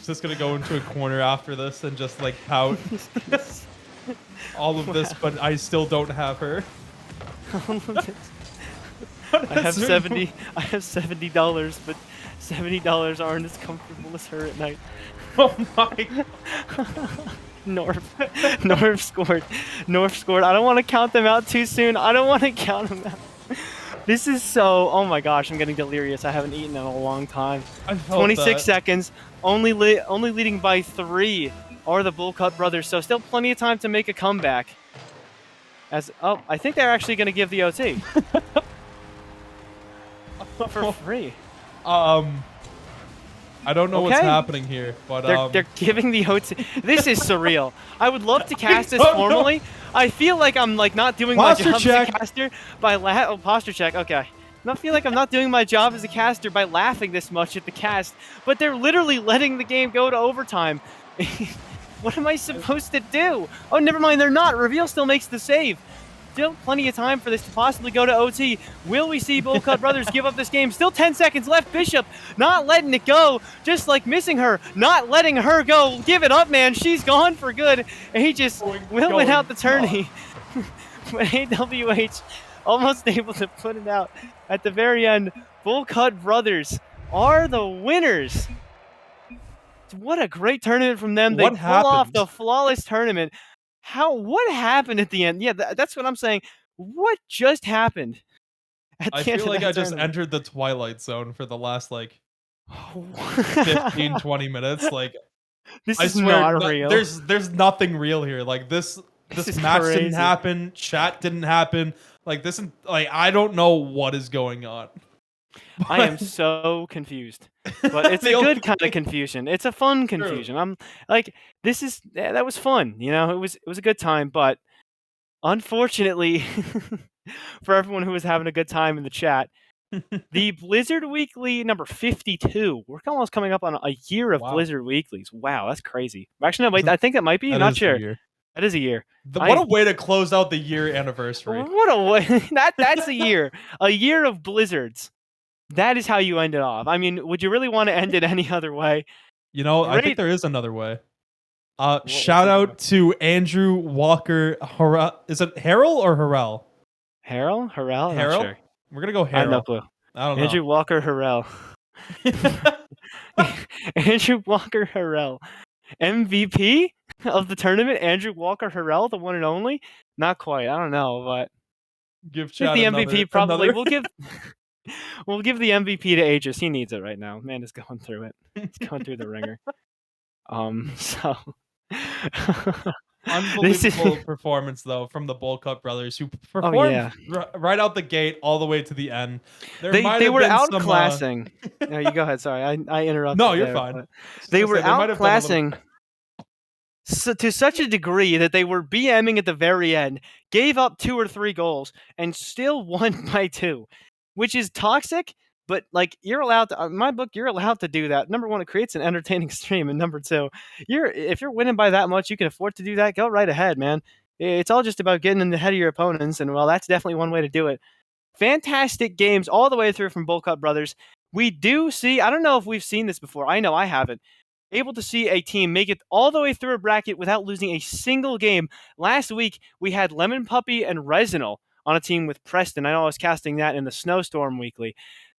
Just gonna go into a corner after this and just like pout. All of this, but I still don't have her. I have $70, but $70 aren't as comfortable as her at night. Oh my! North scored. North scored. I don't want to count them out too soon. I don't want to count them out. This is so. Oh my gosh, I'm getting delirious. I haven't eaten in a long time. 26 seconds. Only leading by 3 are the Bowlcut brothers. So still plenty of time to make a comeback. I think they're actually going to give the OT for free. I don't know what's Okay. happening here, but They're giving the OT. This is surreal. I would love to cast this don't know. formally. I feel like I'm like not doing Posture my job check. as a caster by posture check. Okay. I feel like I'm not doing my job as a caster by laughing this much at the cast, but they're literally letting the game go to overtime. What am I supposed to do? Oh, never mind, they're not. Reveal still makes the save. Still plenty of time for this to possibly go to OT. Will we see Bowlcut Brothers give up this game? Still 10 seconds left. Bishop not letting it go, just like missing her, not letting her go. Give it up, man. She's gone for good. And he just will win out the tourney. But AWH almost able to put it out at the very end. Bowlcut Brothers are the winners. What a great tournament from them. They pull off the flawless tournament. What happened at the end? Yeah, that's what I'm saying. What just happened? I feel like I just entered the Twilight Zone for the last like 15, 20 minutes. Like, this I is swear, not real. There's nothing real here. Like this match crazy. didn't happen. Chat didn't happen. Like this, like I don't know what is going on. I am so confused, but it's a good kind of confusion. It's a fun confusion. I'm like, that was fun. You know, it was a good time, but unfortunately, for everyone who was having a good time in the chat, the Blizzard Weekly number 52. We're almost coming up on a year of Blizzard Weeklies. Wow, that's crazy. Actually, no, wait, I think that might be. I'm not sure. That is a year. What a way to close out the year anniversary. What a way. That's a year. A year of Blizzards. That is how you end it off. I mean, would you really want to end it any other way? You know, I think there is another way. Shout out to Andrew Walker. Is it Harrell or Harrell? Harrell? Harrell? I'm not sure. We're going to go Harrell. I have no clue. I don't know. Andrew Walker Harrell. Andrew Walker Harrell. MVP of the tournament, Andrew Walker Harrell, the one and only? Not quite. I don't know, but give chat the MVP probably. We'll give the MVP to Aegis. He needs it right now. Man is going through it. He's going through the ringer. So unbelievable performance though from the Bowlcut brothers who performed right out the gate all the way to the end. They were outclassing. No, you go ahead. Sorry, I interrupted. No, you're fine. They were outclassing to such a degree that they were BMing at the very end, gave up 2 or 3 goals, and still won by 2. Which is toxic, but like you're allowed to. In my book, you're allowed to do that. Number one, it creates an entertaining stream, and number two, if you're winning by that much, you can afford to do that. Go right ahead, man. It's all just about getting in the head of your opponents, and well, that's definitely one way to do it. Fantastic games all the way through from Bowlcut Brothers. We do see. I don't know if we've seen this before. I know I haven't. Able to see a team make it all the way through a bracket without losing a single game. Last week we had Lemon Puppy and Resinal on a team with Preston. I know I was casting that in the Snowstorm Weekly.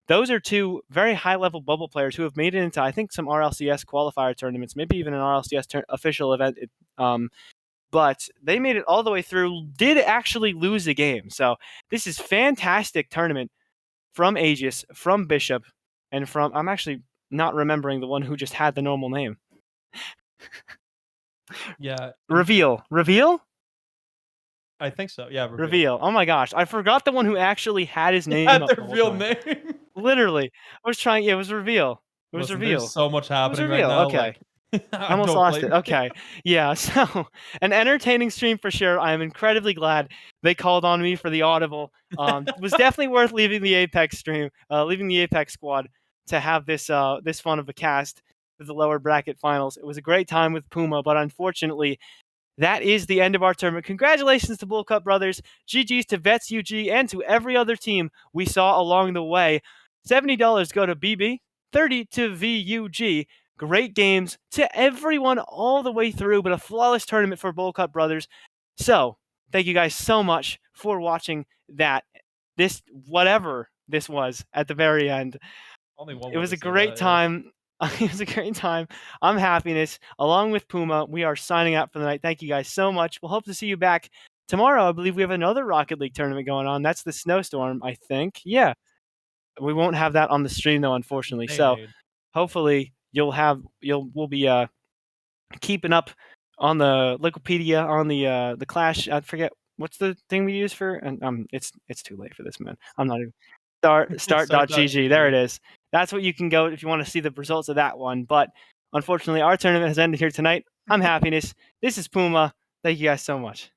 Those are 2 very high-level bubble players who have made it into, I think, some RLCS qualifier tournaments, maybe even an RLCS official event. But they made it all the way through, did actually lose a game. So this is fantastic tournament from Aegis, from Bishop, and from... I'm actually not remembering the one who just had the normal name. Yeah. Reveal? I think so. Yeah. Reveal. Oh my gosh. I forgot the one who actually had his name. Had their real name. Literally. I was trying. It was Reveal. Reveal. There's so much happening right now. Okay. I almost lost it. Okay. Yeah. So an entertaining stream for sure. I am incredibly glad they called on me for the audible. It was definitely worth leaving the Apex stream, leaving the Apex squad to have this fun of a cast for the lower bracket finals. It was a great time with Puma, but unfortunately, that is the end of our tournament. Congratulations to Bowlcut Brothers, GG's to Vets UG, and to every other team we saw along the way. $70 go to BB, 30 to VUG. Great games to everyone all the way through, but a flawless tournament for Bowlcut Brothers. So, thank you guys so much for watching whatever this was at the very end. It was a great time. It was a great time. I'm Happiness. Along with Puma, we are signing out for the night. Thank you guys so much. We'll hope to see you back tomorrow. I believe we have another Rocket League tournament going on. That's the Snowstorm, I think. Yeah. We won't have that on the stream, though, unfortunately. So hopefully we'll be keeping up on the Wikipedia, on the Clash. I forget what's the thing we use for, and it's too late for this, man. I'm not even start.gg. There it is. That's what you can go if you want to see the results of that one. But unfortunately, our tournament has ended here tonight. I'm Happiness. This is Puma. Thank you guys so much.